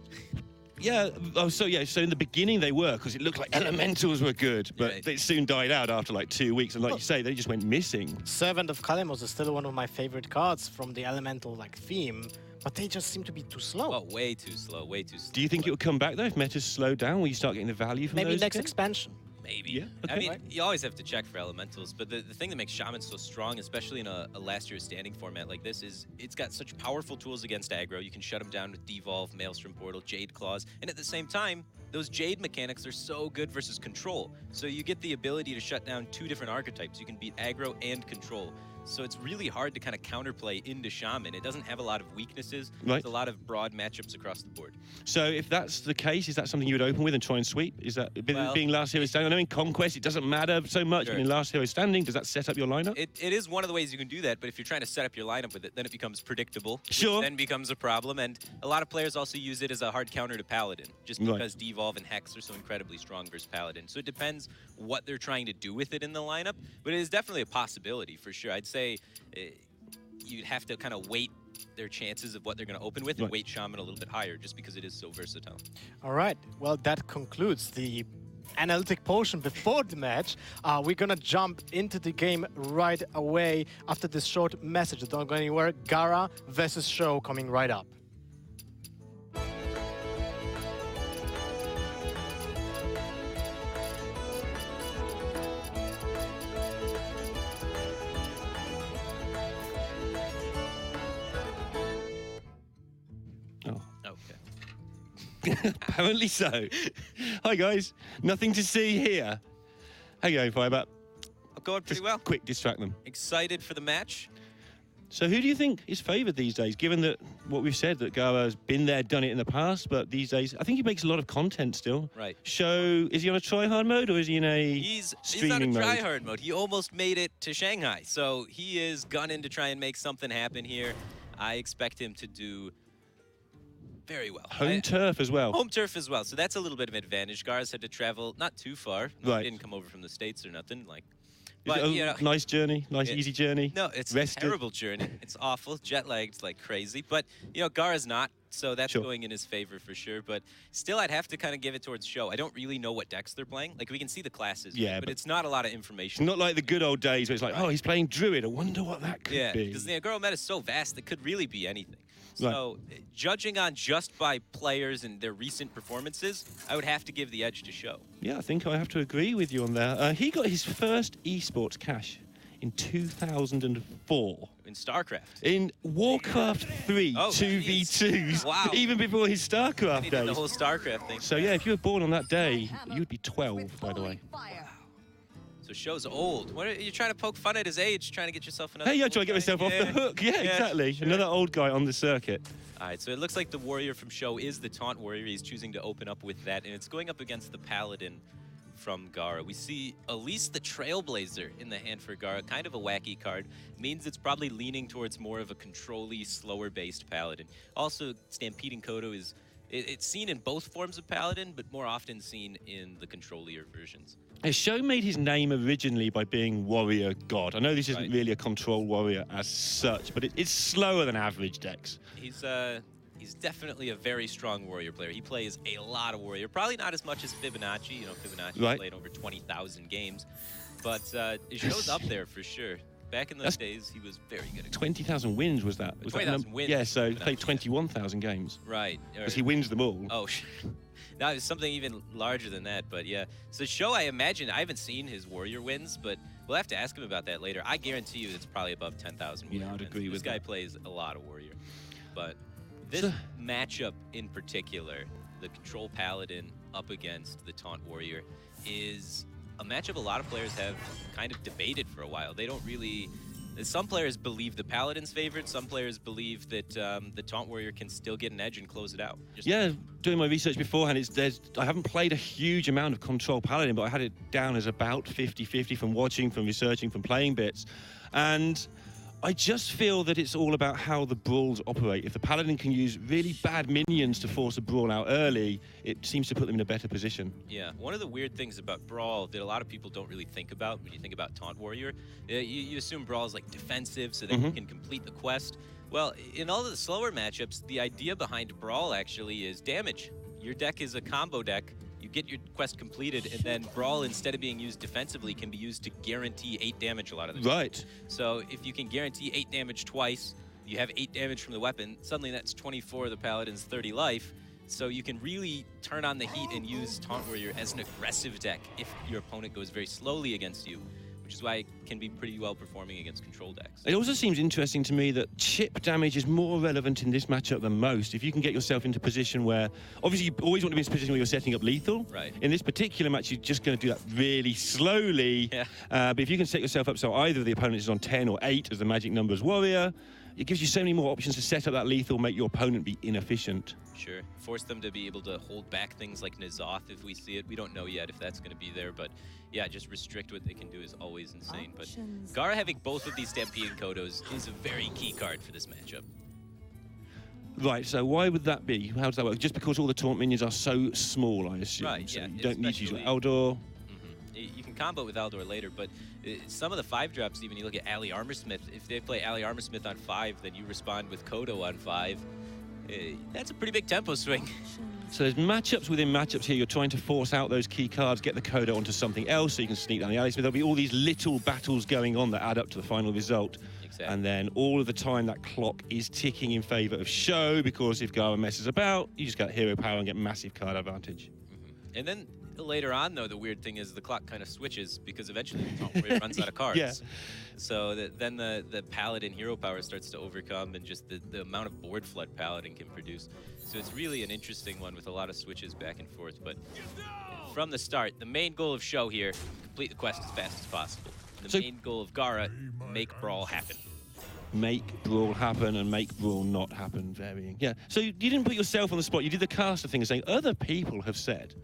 Yeah, so in the beginning they were, because it looked like elementals were good, but Right. they soon died out after like 2 weeks, and like you say, they just went missing. Servant of Kalemos is still one of my favorite cards from the elemental theme, but they just seem to be too slow. Oh, way too slow, way too slow. Do you think it will come back though if metas slow down? Will you start getting the value from Maybe those next again? expansion. Maybe. Yeah, I okay. mean, you always have to check for elementals, but the thing that makes Shaman so strong, especially in a last year's standing format like this, is it's got such powerful tools against aggro. You can shut them down with Devolve, Maelstrom Portal, Jade Claws, and at the same time, those Jade mechanics are so good versus control. So you get the ability to shut down 2 different archetypes. You can beat aggro and control. So it's really hard to kind of counterplay into Shaman. It doesn't have a lot of weaknesses. Right. There's a lot of broad matchups across the board. So if that's the case, is that something you would open with and try and sweep? Is that Well, being last hero standing? I know in Conquest it doesn't matter so much, Sure. but in last hero standing, does that set up your lineup? It is one of the ways you can do that, but if you're trying to set up your lineup with it, then it becomes predictable. which Sure. then becomes a problem, and a lot of players also use it as a hard counter to Paladin, just Right. because Devolve and Hex are so incredibly strong versus Paladin. So it depends what they're trying to do with it in the lineup, but it is definitely a possibility for sure. I'd say you'd have to kind of weight their chances of what they're going to open with and Right. weight Shaman a little bit higher, just because it is so versatile. All right. Well, that concludes the analytic portion before the match. We're gonna jump into the game right away after this short message. Don't go anywhere. Gara versus Show coming right up. Oh. Okay. Apparently so. Hi guys, nothing to see here. How you going, Firebat? Going pretty Just well. quick, distract them. Excited for the match. So who do you think is favoured these days, given that what we've said, that Gara's been there, done it in the past, but these days, I think he makes a lot of content still. Right. So, is he on a try-hard mode, or is he in a He's on a streaming mode? try-hard mode. He almost made it to Shanghai, so he is gunning to try and make something happen here. I expect him to do very well. Home turf as well. Home turf as well, so that's a little bit of an advantage. Gar's had to travel not too far. Right. He didn't come over from the States or nothing. Is But, it a you know, nice journey, nice it- easy journey? no, it's Rested? a terrible journey. It's awful, jet-lagged like crazy. But, you know, Gar is not, so that's Sure. going in his favor for sure. But still, I'd have to kind of give it towards Show. I don't really know what decks they're playing. Like, we can see the classes, Yeah, right? but- but it's not a lot of It's information. not like the good old days where it's like, oh, he's playing Druid. I wonder what that could Yeah, be. because the Aguro meta is so vast, it could really be anything. Right. So, judging on just by players and their recent performances, I would have to give the edge to Show. Yeah, I think I have to agree with you on that. He got his first esports cash in 2004. In StarCraft. In Warcraft 3 Oh, 2v2s, wow. even before his StarCraft He did the days. whole StarCraft thing. So yeah, if you were born on that day, you'd be 12, by the way. So Show's old. What are you trying to poke fun at his age, trying to get yourself another... Hey, you're old trying to get guy? myself off the hook. Yeah, exactly. sure. Another old guy on the circuit. All right, so it looks like the warrior from Show is the taunt warrior. He's choosing to open up with that, and it's going up against the paladin from Gara. We see Elise the Trailblazer in the hand for Gara, kind of a wacky card. Means it's probably leaning towards more of a control-y, slower-based paladin. Also, Stampeding Kodo is... It's seen in both forms of paladin, but more often seen in the control-ier versions. Show made his name originally by being warrior god. I know this isn't really a control warrior as such, but it's slower than average decks. He's definitely a very strong warrior player. He plays a lot of warrior, probably not as much as Fibonacci. You know, Fibonacci played over 20,000 games, but it shows up there for sure. Back in those days, he was very good at 20,000 wins was that? 20,000 wins. Yeah, so he played 21,000 games. Right. Because he wins them all. Oh, that is something even larger than that, but yeah. So Show, I imagine, I haven't seen his warrior wins, but we'll have to ask him about that later. I guarantee you it's probably above 10,000 warrior Yeah, I'd wins. agree with This guy that. plays a lot of warrior. But this matchup in particular, the control paladin up against the taunt warrior, is a matchup a lot of players have kind of debated for a while. They don't really... Some players believe the paladin's favored. Some players believe that the taunt warrior can still get an edge and close it out. Yeah, doing my research beforehand, I haven't played a huge amount of control paladin, but I had it down as about 50-50 from watching, from researching, from playing bits. And I just feel that it's all about how the brawls operate. If the paladin can use really bad minions to force a brawl out early, it seems to put them in a better position. Yeah, one of the weird things about Brawl that a lot of people don't really think about when you think about Taunt Warrior, you assume Brawl is like defensive so that you can complete the quest. Well, in all of the slower matchups, the idea behind Brawl actually is damage. Your deck is a combo deck. You get your quest completed, and then Brawl, instead of being used defensively, can be used to guarantee 8 damage a lot of the time. Right. So if you can guarantee 8 damage twice, you have 8 damage from the weapon, suddenly that's 24 of the Paladin's 30 life. So you can really turn on the heat and use Taunt Warrior as an aggressive deck if your opponent goes very slowly against you, which is why it can be pretty well performing against control decks. It also seems interesting to me that chip damage is more relevant in this matchup than most. If you can get yourself into a position where, obviously you always want to be in a position where you're setting up lethal. Right. In this particular match, you're just going to do that really slowly. Yeah. But if you can set yourself up so either the opponent is on 10 or 8 as the magic numbers warrior, it gives you so many more options to set up that lethal, make your opponent be inefficient. Sure. Force them to be able to hold back things like N'Zoth if we see it. We don't know yet if that's going to be there, but yeah, just restrict what they can do is always insane. But Gara having both of these Stampeding Kodos is a very key card for this matchup. Right, so why would that be? How does that work? Just because all the taunt minions are so small, I assume. Right, so yeah, you don't need to use your especially- Eldor. You can combo with Aldor later, but some of the 5-drops, even you look at Ali Armorsmith, if they play Ali Armorsmith on 5, then you respond with Kodo on 5. That's a pretty big tempo swing. So there's matchups within matchups here. You're trying to force out those key cards, get the Kodo onto something else so you can sneak down the alley. So there'll be all these little battles going on that add up to the final result. Exactly. And then all of the time that clock is ticking in favor of Show, because if Gara messes about, you just get hero power and get massive card advantage. And then later on, though, the weird thing is the clock kind of switches because eventually the Taunt Warrior runs out of cards. Yeah. So then the Paladin hero power starts to overcome, and just the amount of board flood Paladin can produce. So it's really an interesting one with a lot of switches back and forth. But from the start, the main goal of Show here, complete the quest as fast as possible. The main goal of Gara, make Brawl happen. Make Brawl happen and make Brawl not happen, varying. Yeah, so you didn't put yourself on the spot. You did the caster thing and saying other people have said.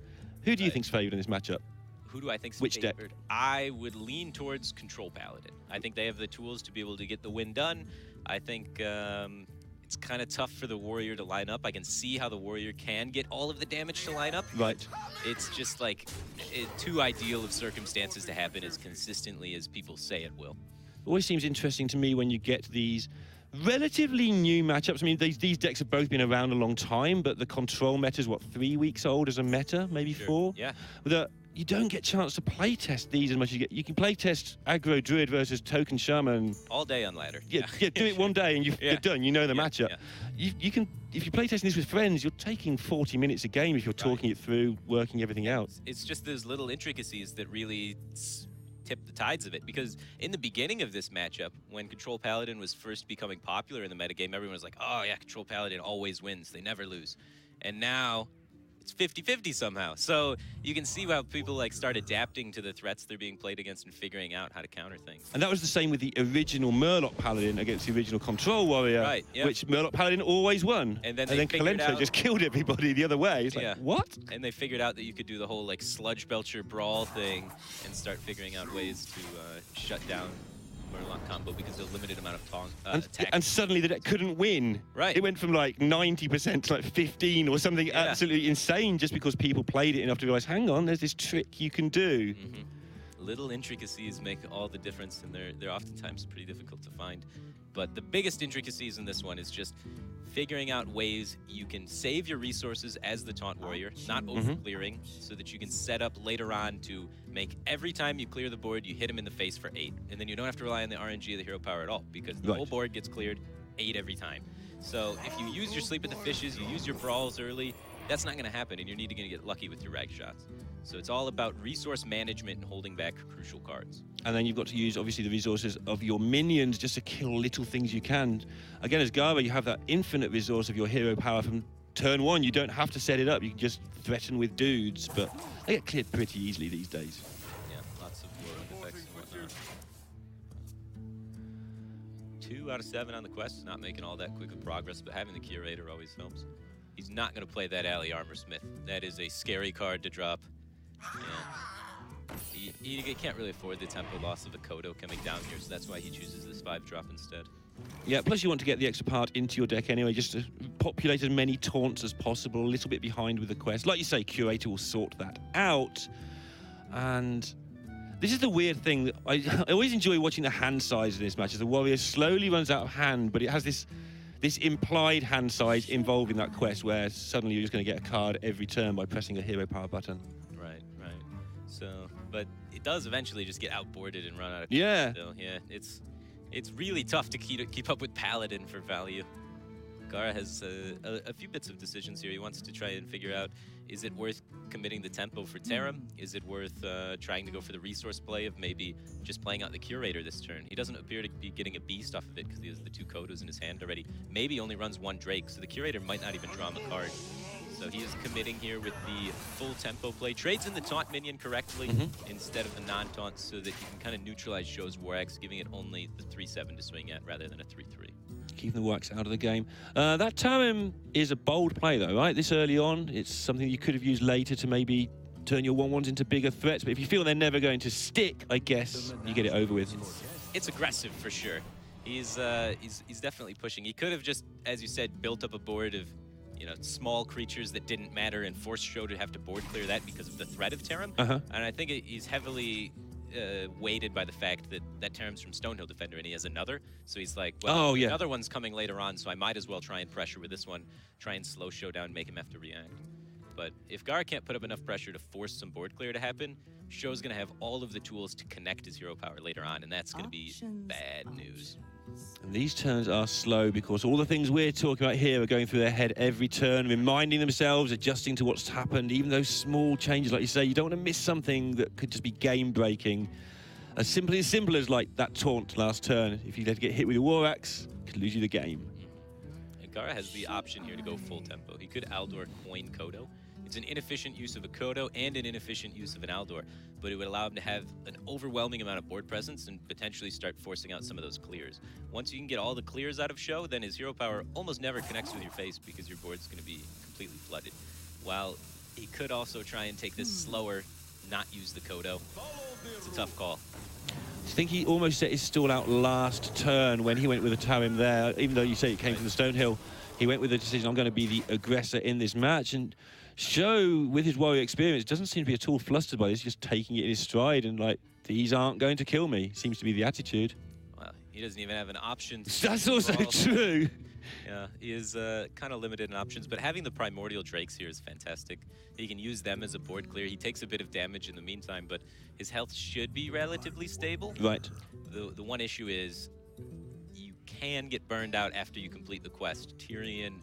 Who do you think's favored in this matchup? Who do I think's Which deck? favored? I would lean towards Control Paladin. I think they have the tools to be able to get the win done. I think it's kind of tough for the Warrior to line up. I can see how the Warrior can get all of the damage to line up. Right. It's just like too ideal of circumstances to happen as consistently as people say it will. Always seems interesting to me when you get these relatively new matchups. I mean, these decks have both been around a long time, but the control meta is, what, 3 weeks old as a meta? Maybe 4? Yeah. You don't get a chance to play test these as much as you get. You can play test aggro druid versus token shaman all day on ladder. Yeah, do it one day and you're done. You know the matchup. Yeah. You can, if you play testing this with friends, you're taking 40 minutes a game if you're talking it through, working everything out. It's just those little intricacies that really tip the tides of it, because in the beginning of this matchup, when Control Paladin was first becoming popular in the metagame, everyone was like, oh yeah, Control Paladin always wins, they never lose. And now it's 50-50 somehow. So you can see how people like start adapting to the threats they're being played against and figuring out how to counter things. And that was the same with the original Murloc Paladin against the original Control Warrior, Right, yep. which Murloc Paladin always won. And then they figured Kalento out- just killed everybody the other way. It's like, Yeah. what? And they figured out that you could do the whole like Sludge Belcher Brawl thing and start figuring out ways to shut down Murloc combo because there's a limited amount of attack. And suddenly the deck couldn't win. Right. It went from like 90% to like 15 or something absolutely insane just because people played it enough to realize, hang on, there's this trick you can do. Little intricacies make all the difference, and they're oftentimes pretty difficult to find. But the biggest intricacies in this one is just figuring out ways you can save your resources as the Taunt Warrior, not over-clearing, so that you can set up later on to make every time you clear the board, you hit him in the face for 8. And then you don't have to rely on the RNG of the hero power at all, because the whole board gets cleared 8 every time. So if you use your Sleep at the Fishes, you use your Brawls early, that's not going to happen, and you're going to get lucky with your Rag Shots. So it's all about resource management and holding back crucial cards. And then you've got to use, obviously, the resources of your minions just to kill little things you can. Again, as Gara, you have that infinite resource of your hero power from turn 1. You don't have to set it up. You can just threaten with dudes, but they get cleared pretty easily these days. Yeah, lots of whirlwind effects and whatnot. 2 out of 7 on the quest, not making all that quick of progress, but having the Curator always helps. He's not going to play that Alley Armor Smith. That is a scary card to drop. Yeah. He can't really afford the tempo loss of a Kodo coming down here, so that's why he chooses this 5-drop instead. Yeah, plus you want to get the extra part into your deck anyway, just to populate as many taunts as possible, a little bit behind with the quest. Like you say, Curator will sort that out. And this is the weird thing. That I always enjoy watching the hand size in this match, as the Warrior slowly runs out of hand, but it has this implied hand size involved in that quest where suddenly you're just going to get a card every turn by pressing a hero power button. Right. So, but it does eventually just get outboarded and run out of Yeah. still. Yeah, it's really tough to keep up with Paladin for value. Gara has a few bits of decisions here. He wants to try and figure out, is it worth committing the tempo for Tarim? Is it worth trying to go for the resource play of maybe just playing out the Curator this turn? He doesn't appear to be getting a beast off of it because he has the 2 Kodos in his hand already. Maybe only runs 1 Drake, so the Curator might not even draw him a card. So he is committing here with the full tempo play. Trades in the taunt minion correctly instead of the non-taunt so that you can kind of neutralize Sho's War Axe, giving it only the 3/7 to swing at rather than a 3/3. Keeping the works out of the game. That Tarim is a bold play though, right? This early on, it's something you could have used later to maybe turn your 1/1s into bigger threats. But if you feel they're never going to stick, I guess you get it over with. It's aggressive for sure. He's definitely pushing. He could have just, as you said, built up a board of small creatures that didn't matter and forced Sho to have to board clear that because of the threat of Tarim. And I think he's heavily weighted by the fact that Tarim's from Stonehill Defender and he has another. So he's like, well, another one's coming later on, so I might as well try and pressure with this one, try and slow Sho down, make him have to react. But if Gara can't put up enough pressure to force some board clear to happen, Sho's going to have all of the tools to connect his hero power later on, and that's going to be bad news. And these turns are slow because all the things we're talking about here are going through their head every turn, reminding themselves, adjusting to what's happened, even those small changes, like you say, you don't want to miss something that could just be game-breaking. As simple as like that taunt last turn. If you let it get hit with your War Axe, it could lose you the game. And Gara has the option here to go full tempo. He could Aldor coin Kodo. It's an inefficient use of a Kodo and an inefficient use of an Aldor, but it would allow him to have an overwhelming amount of board presence and potentially start forcing out some of those clears. Once you can get all the clears out of Sho, then his hero power almost never connects with your face because your board's going to be completely flooded. While he could also try and take this slower, not use the Kodo. It's a tough call. I think he almost set his stall out last turn when he went with a Tarim there, even though you say it came from the Stonehill. He went with the decision, I'm going to be the aggressor in this match, and Sho, with his warrior experience, doesn't seem to be at all flustered by this, just taking it in his stride and like, these aren't going to kill me, seems to be the attitude. Well, he doesn't even have an option. That's also true. Yeah, he is kind of limited in options, but having the Primordial Drakes here is fantastic. He can use them as a board clear. He takes a bit of damage in the meantime, but his health should be relatively stable. Right. The one issue is you can get burned out after you complete the quest. Tyrion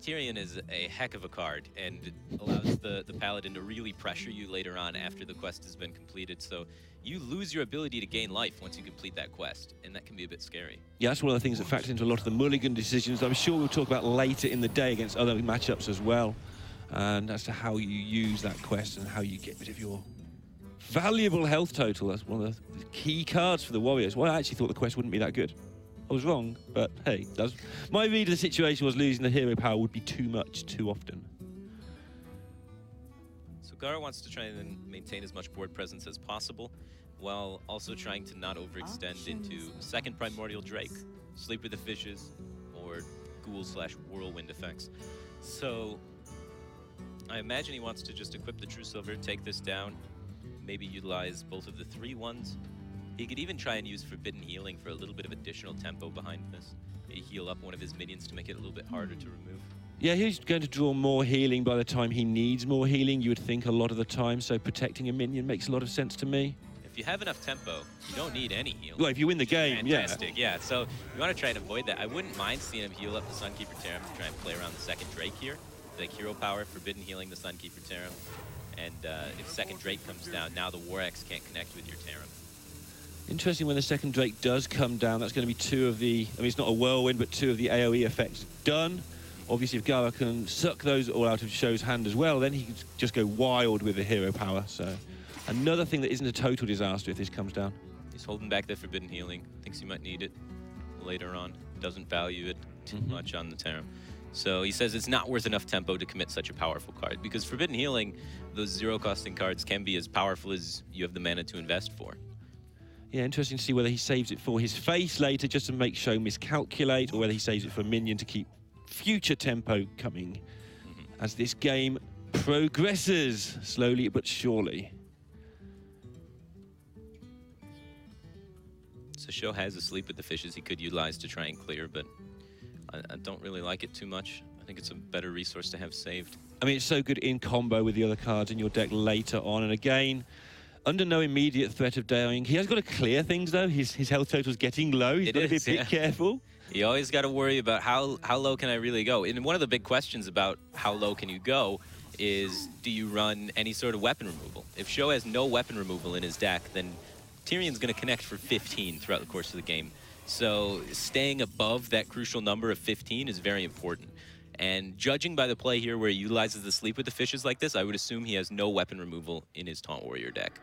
Tyrion is a heck of a card and allows the Paladin to really pressure you later on after the quest has been completed. So you lose your ability to gain life once you complete that quest, and that can be a bit scary. Yeah, that's one of the things that factors into a lot of the mulligan decisions I'm sure we'll talk about later in the day against other matchups as well. And as to how you use that quest and how you get rid of your valuable health total. That's one of the key cards for the Warriors. Well, I actually thought the quest wouldn't be that good. I was wrong, but hey, my read of the situation was losing the hero power would be too much too often. So Gara wants to try and maintain as much board presence as possible, while also trying to not overextend into second Primordial Drake, Sleep with the Fishes, or Ghoul/Whirlwind effects. So I imagine he wants to just equip the True Silver, take this down, maybe utilize both of the 3/1s. He could even try and use Forbidden Healing for a little bit of additional tempo behind this. Maybe heal up one of his minions to make it a little bit harder to remove. Yeah, he's going to draw more healing by the time he needs more healing, you would think, a lot of the time, so protecting a minion makes a lot of sense to me. If you have enough tempo, you don't need any healing. Well, if you win the game, fantastic, yeah. So you want to try and avoid that. I wouldn't mind seeing him heal up the Sunkeeper Tarim to try and play around the second Drake here. Like hero power, Forbidden Healing the Sunkeeper Tarim. And if second Drake comes down, now the War Axe can't connect with your Tarim. Interesting, when the second Drake does come down, that's going to be two of the, I mean, it's not a whirlwind, but two of the AoE effects done. Obviously, if Gara can suck those all out of Show's hand as well, then he can just go wild with the hero power. So another thing that isn't a total disaster if this comes down. He's holding back the Forbidden Healing. Thinks he might need it later on. Doesn't value it too much on the Tarim. So he says it's not worth enough tempo to commit such a powerful card, because Forbidden Healing, those zero-costing cards, can be as powerful as you have the mana to invest for. Yeah, interesting to see whether he saves it for his face later just to make Show miscalculate, or whether he saves it for a minion to keep future tempo coming as this game progresses slowly but surely. So Show has a Sleep with the Fishes he could utilize to try and clear, but I don't really like it too much. I think it's a better resource to have saved. I mean, it's so good in combo with the other cards in your deck later on. And again, under no immediate threat of dying. He has got to clear things, though. His health total's getting low. He's got to be a bit careful. You always got to worry about how low can I really go. And one of the big questions about how low can you go is, do you run any sort of weapon removal? If Show has no weapon removal in his deck, then Tyrion's going to connect for 15 throughout the course of the game. So staying above that crucial number of 15 is very important. And judging by the play here where he utilizes the Sleep with the Fishes like this, I would assume he has no weapon removal in his Taunt Warrior deck.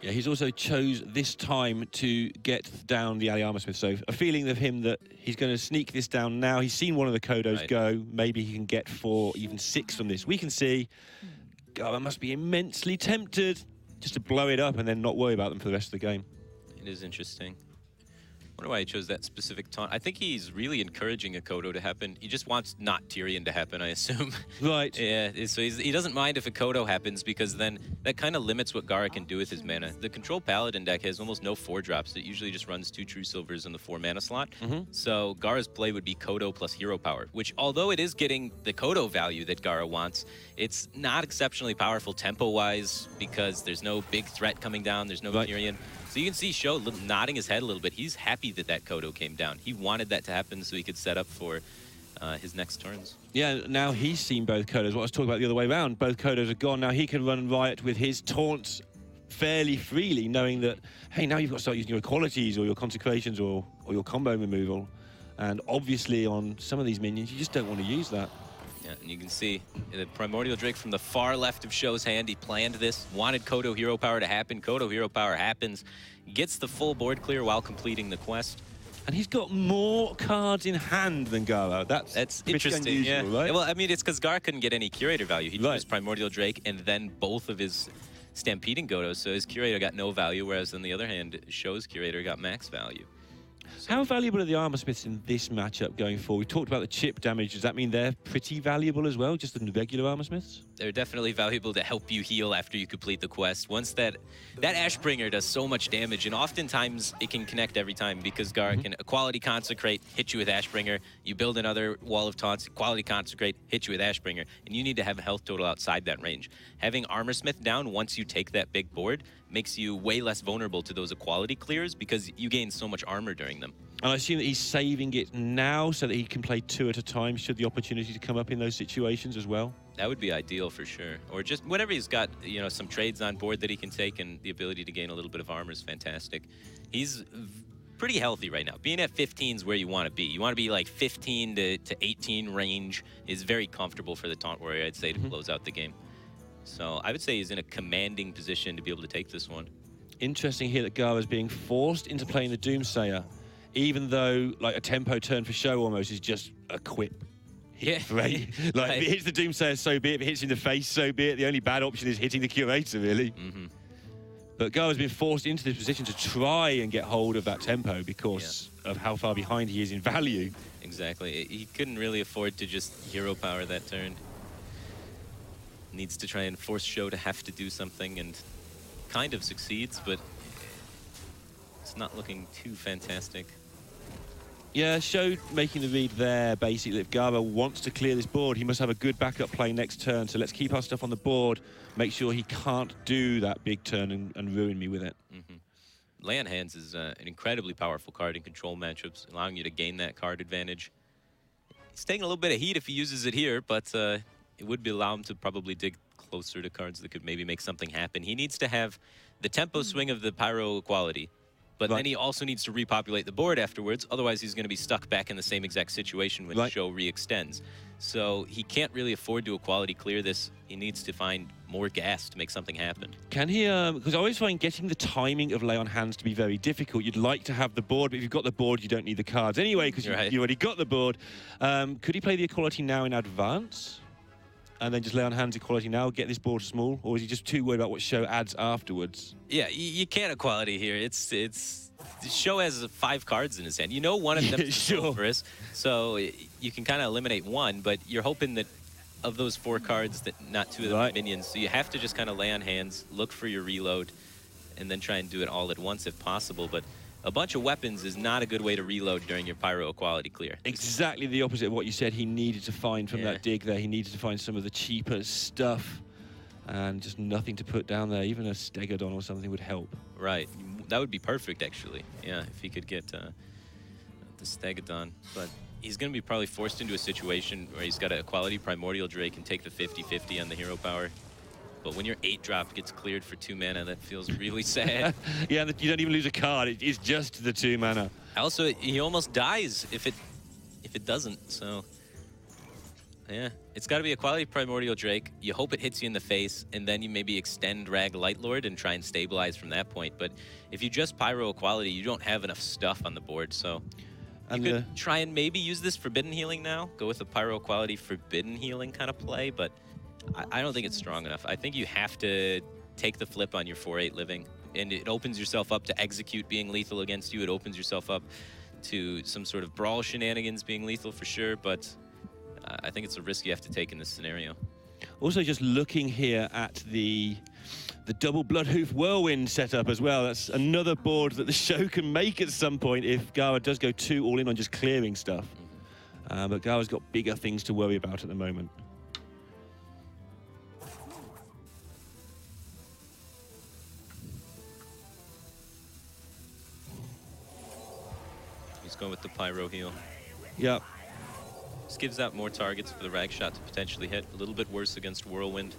Yeah, he's also chose this time to get down the Ali Armorsmith, so a feeling of him that he's going to sneak this down now. He's seen one of the Kodos go. Maybe he can get 4, even 6 from this. We can see Gara must be immensely tempted just to blow it up and then not worry about them for the rest of the game. It is interesting. I wonder why he chose that specific taunt. I think he's really encouraging a Kodo to happen. He just wants not Tyrion to happen, I assume. Right. Yeah, so he doesn't mind if a Kodo happens, because then that kind of limits what Gara can do with his mana. The Control Paladin deck has almost no 4-drops. It usually just runs 2 True Silvers in the 4 mana slot. So Gara's play would be Kodo plus hero power, which, although it is getting the Kodo value that Gara wants, it's not exceptionally powerful tempo-wise, because there's no big threat coming down. There's no Tyrion. So you can see Show nodding his head a little bit. He's happy that that Kodo came down. He wanted that to happen so he could set up for his next turns. Yeah, now he's seen both Kodos. What I was talking about the other way around, both Kodos are gone. Now he can run riot with his taunts fairly freely, knowing that, hey, now you've got to start using your qualities or your consecrations or your combo removal. And obviously on some of these minions, you just don't want to use that. Yeah, and you can see the Primordial Drake from the far left of Show's hand. He planned this, wanted Kodo Hero Power to happen. Kodo Hero Power happens, gets the full board clear while completing the quest. And he's got more cards in hand than Gara. That's interesting, unusual, yeah. right? Well, I mean, it's because Gara couldn't get any Curator value. He chose Primordial Drake and then both of his Stampeding Godos, so his Curator got no value, whereas on the other hand, Show's Curator got max value. How valuable are the Armorsmiths in this matchup going forward? We talked about the chip damage. Does that mean they're pretty valuable as well, just the regular Armorsmiths? They're definitely valuable to help you heal after you complete the quest. Once that Ashbringer does so much damage, and oftentimes it can connect every time, because Gara can Quality Consecrate, hit you with Ashbringer. You build another Wall of Taunts, Quality Consecrate, hit you with Ashbringer, and you need to have a health total outside that range. Having Armorsmith down once you take that big board makes you way less vulnerable to those equality clears, because you gain so much armor during them. And I assume that he's saving it now so that he can play 2 at a time should the opportunity to come up in those situations as well. That would be ideal for sure. Or just whenever he's got, you know, some trades on board that he can take, and the ability to gain a little bit of armor is fantastic. He's pretty healthy right now. Being at 15 is where you want to be. You want to be like 15 to 18 range is very comfortable for the Taunt Warrior, I'd say, to close out the game. So I would say he's in a commanding position to be able to take this one. Interesting here that Gara's being forced into playing the Doomsayer, even though like a tempo turn for show almost is just a quip. Yeah. Right? Like if it hits the Doomsayer, so be it. If it hits in the face, so be it. The only bad option is hitting the Curator, really. But Gara's been forced into this position to try and get hold of that tempo because of how far behind he is in value. Exactly. He couldn't really afford to just hero power that turn. Needs to try and force show to have to do something, and kind of succeeds, but it's not looking too fantastic. Yeah, Show making the read there, basically. If Gara wants to clear this board, he must have a good backup play next turn. So let's keep our stuff on the board, make sure he can't do that big turn and ruin me with it. Lay on Hands is an incredibly powerful card in control matchups, allowing you to gain that card advantage. He's taking a little bit of heat if he uses it here, but it would allow him to probably dig closer to cards that could maybe make something happen. He needs to have the tempo swing of the Pyro quality, but then he also needs to repopulate the board afterwards. Otherwise, he's going to be stuck back in the same exact situation when the show re-extends. So he can't really afford to equality clear this. He needs to find more gas to make something happen. Can he, because I always find getting the timing of Lay on Hands to be very difficult. You'd like to have the board, but if you've got the board, you don't need the cards anyway, because you already got the board. Could he play the equality now in advance? And then just Lay on Hands equality now, get this board small? Or is he just too worried about what show adds afterwards? Yeah, you can't equality here. Show has 5 cards in his hand. You know one of them is Silverus, so you can kind of eliminate one, but you're hoping that of those 4 cards that not 2 of them are minions. So you have to just kind of Lay on Hands, look for your reload, and then try and do it all at once if possible. But a bunch of weapons is not a good way to reload during your Pyro equality clear. Exactly the opposite of what you said he needed to find from that dig there. He needed to find some of the cheaper stuff and just nothing to put down there. Even a Stegodon or something would help. Right. That would be perfect, actually. Yeah, if he could get the Stegodon. But he's going to be probably forced into a situation where he's got a quality Primordial Drake and take the 50-50 on the hero power. But when your 8-drop gets cleared for 2 mana, that feels really sad. Yeah, you don't even lose a card. It is just the 2 mana. Also, he almost dies if it doesn't. So, yeah, it's got to be a quality Primordial Drake. You hope it hits you in the face, and then you maybe extend Rag Lightlord and try and stabilize from that point. But if you just Pyro equality, you don't have enough stuff on the board. So you could try and maybe use this Forbidden Healing now. Go with a Pyro equality Forbidden Healing kind of play, but I don't think it's strong enough. I think you have to take the flip on your 4/8 living, and it opens yourself up to execute being lethal against you. It opens yourself up to some sort of brawl shenanigans being lethal for sure, but I think it's a risk you have to take in this scenario. Also, just looking here at the double Bloodhoof Whirlwind setup as well. That's another board that the show can make at some point if Gara does go too all in on just clearing stuff. But Gara's got bigger things to worry about at the moment. He's going with the Pyro heal. Yep. This gives out more targets for the Rag Shot to potentially hit. A little bit worse against Whirlwind.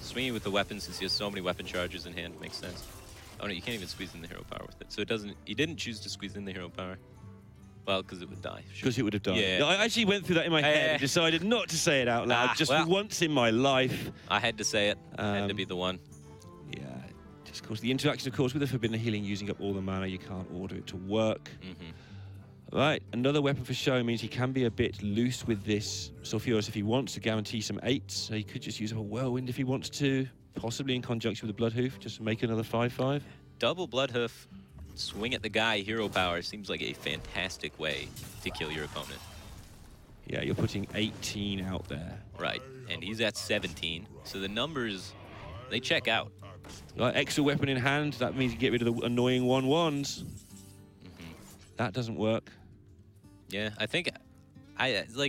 Swinging with the weapons since he has so many weapon charges in hand makes sense. Oh no, you can't even squeeze in the hero power with it. So it doesn't. He didn't choose to squeeze in the hero power. Well, because it would die. Because it would have died. Yeah. I actually went through that in my head and decided not to say it out loud. Just for once in my life. I had to say it. I had to be the one. Yeah. Just of course the interaction, of course, with the Forbidden Healing using up all the mana, you can't order it to work. Right, another weapon for show means he can be a bit loose with this Sulfuros if he wants to guarantee some 8s. So he could just use a Whirlwind if he wants to, possibly in conjunction with the Bloodhoof, just make another 5/5. Double Bloodhoof, swing at the guy, hero power seems like a fantastic way to kill your opponent. Yeah, you're putting 18 out there. Right, and he's at 17, so the numbers, they check out. Right, extra weapon in hand, that means you get rid of the annoying 1/1s. That doesn't work. Yeah, I think,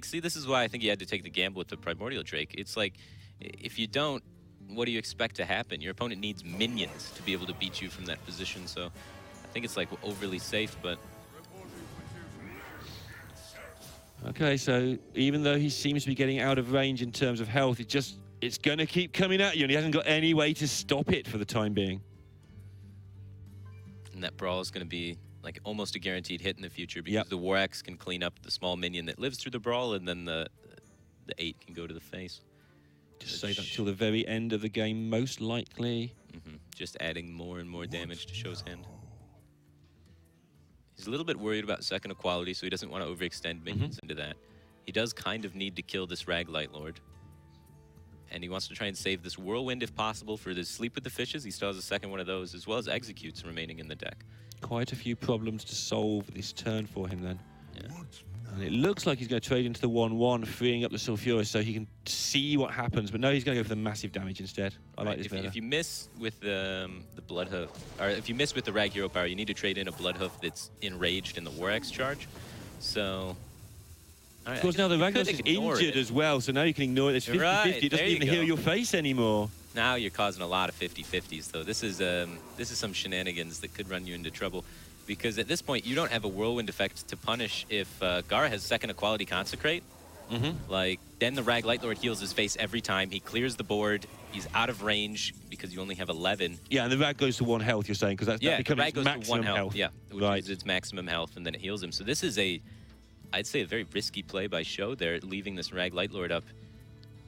see, this is why I think you had to take the gamble with the Primordial Drake. It's like, if you don't, what do you expect to happen? Your opponent needs minions to be able to beat you from that position, so I think it's like overly safe, but Okay, so even though he seems to be getting out of range in terms of health, it's going to keep coming at you, and he hasn't got any way to stop it for the time being. And that brawl is going to be like almost a guaranteed hit in the future because the War Axe can clean up the small minion that lives through the brawl, and then the 8 can go to the face. Just save that till the very end of the game, most likely. Just adding more and more damage to Show's hand. He's a little bit worried about second equality, so he doesn't want to overextend minions into that. He does kind of need to kill this Rag Light Lord. And he wants to try and save this Whirlwind if possible for the Sleep with the Fishes. He still has a second one of those, as well as Executes remaining in the deck. Quite a few problems to solve this turn for him then. Yeah. And it looks like he's going to trade into the 1/1, freeing up the Sulfuris so he can see what happens. But no, he's going to go for the massive damage instead. I like this better. If you miss with the Bloodhoof, or if you miss with the Rag Hero Power, you need to trade in a Bloodhoof that's enraged in the War Axe charge. So... Of course, now the Ragnos is injured as well, so now you can ignore it. It's 50-50. It doesn't even heal your face anymore. Now you're causing a lot of 50-50s, though. This is some shenanigans that could run you into trouble. Because at this point, you don't have a Whirlwind effect to punish if Gara has second equality Consecrate. Like, then the Rag Light Lord heals his face every time. He clears the board. He's out of range because you only have 11. Yeah, and the Rag goes to 1 health, you're saying, because that becomes Rag goes maximum to 1 health. Yeah, which is its maximum health, and then it heals him. So this is I'd say a very risky play by Show there, leaving this Rag Light Lord up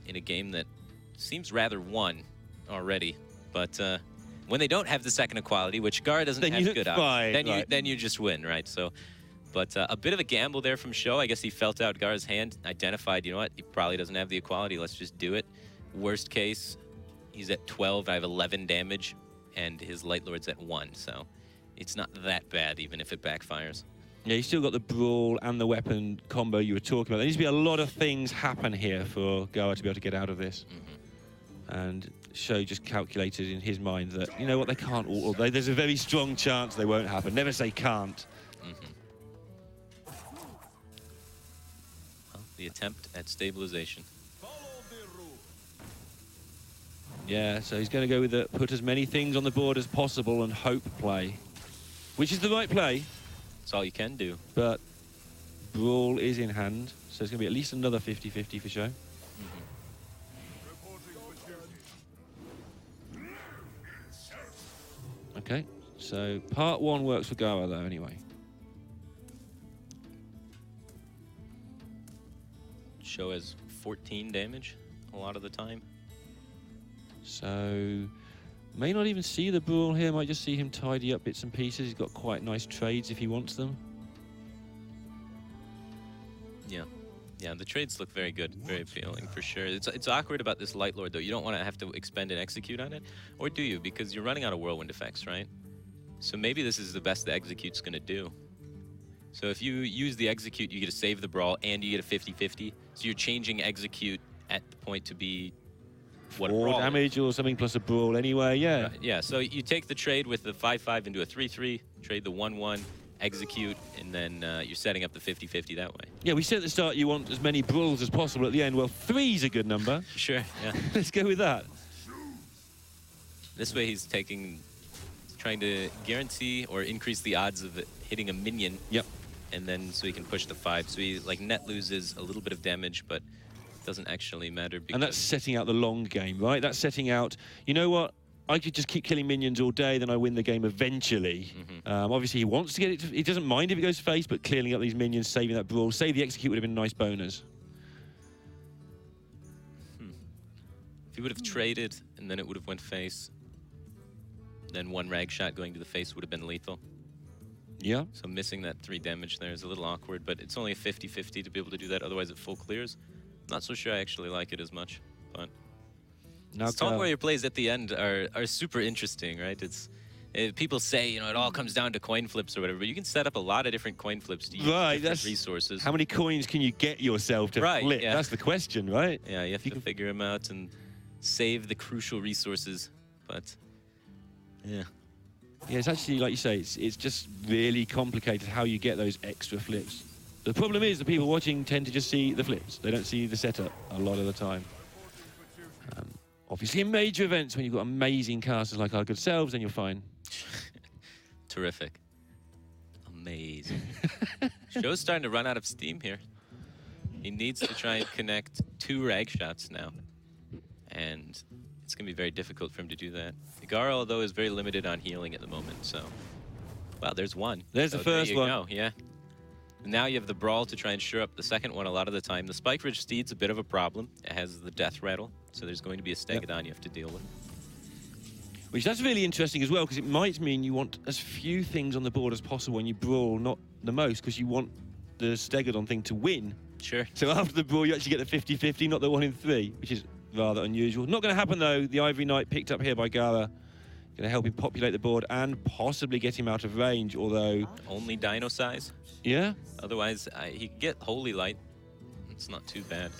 in a game that seems rather won already. But when they don't have the second equality, which Gara doesn't have good odds, then you just win, right? So, but a bit of a gamble there from Show. I guess he felt out Gara's hand, identified, you know what, he probably doesn't have the equality. Let's just do it. Worst case, he's at 12. I have 11 damage, and his Light Lord's at 1. So it's not that bad, even if it backfires. Yeah, you still got the Brawl and the weapon combo you were talking about. There needs to be a lot of things happen here for Gara to be able to get out of this. And Show just calculated in his mind that, you know what, they can't all. There's a very strong chance they won't happen. Never say can't. Well, the attempt at stabilization. Yeah, so he's going to go with the put as many things on the board as possible and hope play, which is the right play. That's all you can do. But Brawl is in hand, so it's going to be at least another 50-50 for Show. Okay, so part 1 works for Gara, though, anyway. Show has 14 damage a lot of the time. So, may not even see the Brawl here, might just see him tidy up bits and pieces. He's got quite nice trades if he wants them. Yeah, the trades look very good, very appealing for sure. It's awkward about this Light Lord, though. You don't want to have to expend and execute on it, or do you? Because you're running out of Whirlwind effects, right? So maybe this is the best the Execute's going to do. So if you use the Execute, you get to save the Brawl, and you get a 50-50. So you're changing Execute at the point to be what 4 damage or something plus a Brawl anyway, yeah. Right, yeah, so you take the trade with the 5-5 into a 3-3, trade the 1-1, Execute, and then you're setting up the 50-50 that way. Yeah, we said at the start you want as many Brawls as possible at the end. Well, 3's a good number. Sure, yeah. Let's go with that. This way he's trying to guarantee or increase the odds of it hitting a minion. Yep. And then so he can push the 5. So he like net loses a little bit of damage, but doesn't actually matter. And that's setting out the long game, right? That's setting out, you know what? I could just keep killing minions all day, then I win the game eventually. Obviously, he wants to get it. He doesn't mind if it goes face, but clearing up these minions, saving that Brawl, save the Execute would have been a nice bonus. If he would have traded, and then it would have went face, then 1 Rag Shot going to the face would have been lethal. Yeah. So missing that 3 damage there is a little awkward, but it's only a 50-50 to be able to do that. Otherwise, it full clears. Not so sure I actually like it as much, but... Now, Some warrior plays at the end are super interesting, right? People say, you know, it all comes down to coin flips or whatever, but you can set up a lot of different coin flips to use different resources. How many coins can you get yourself to flip? Yeah. That's the question, right? Yeah, you have to figure them out and save the crucial resources, but yeah. Yeah, it's actually, like you say, it's just really complicated how you get those extra flips. The problem is the people watching tend to just see the flips. They don't see the setup a lot of the time. Obviously, in major events, when you've got amazing casters like our good selves, then you're fine. Terrific. Amazing. Show's starting to run out of steam here. He needs to try and connect 2 rag shots now. And it's going to be very difficult for him to do that. Igara, although, is very limited on healing at the moment, so... Well, there's one. There's so the first there you one. Go. Yeah. Now you have the Brawl to try and shore up the second one a lot of the time. The Spike Ridge Steed's a bit of a problem. It has the Death Rattle, so there's going to be a Stegodon you have to deal with. Which that's really interesting as well, because it might mean you want as few things on the board as possible when you Brawl, not the most, because you want the Stegodon thing to win. Sure. So after the Brawl, you actually get the 50-50, not the 1 in 3, which is rather unusual. Not going to happen, though. The Ivory Knight picked up here by Gara. Going to help him populate the board and possibly get him out of range, although... Only Dino size. Yeah? Otherwise, he could get Holy Light. It's not too bad.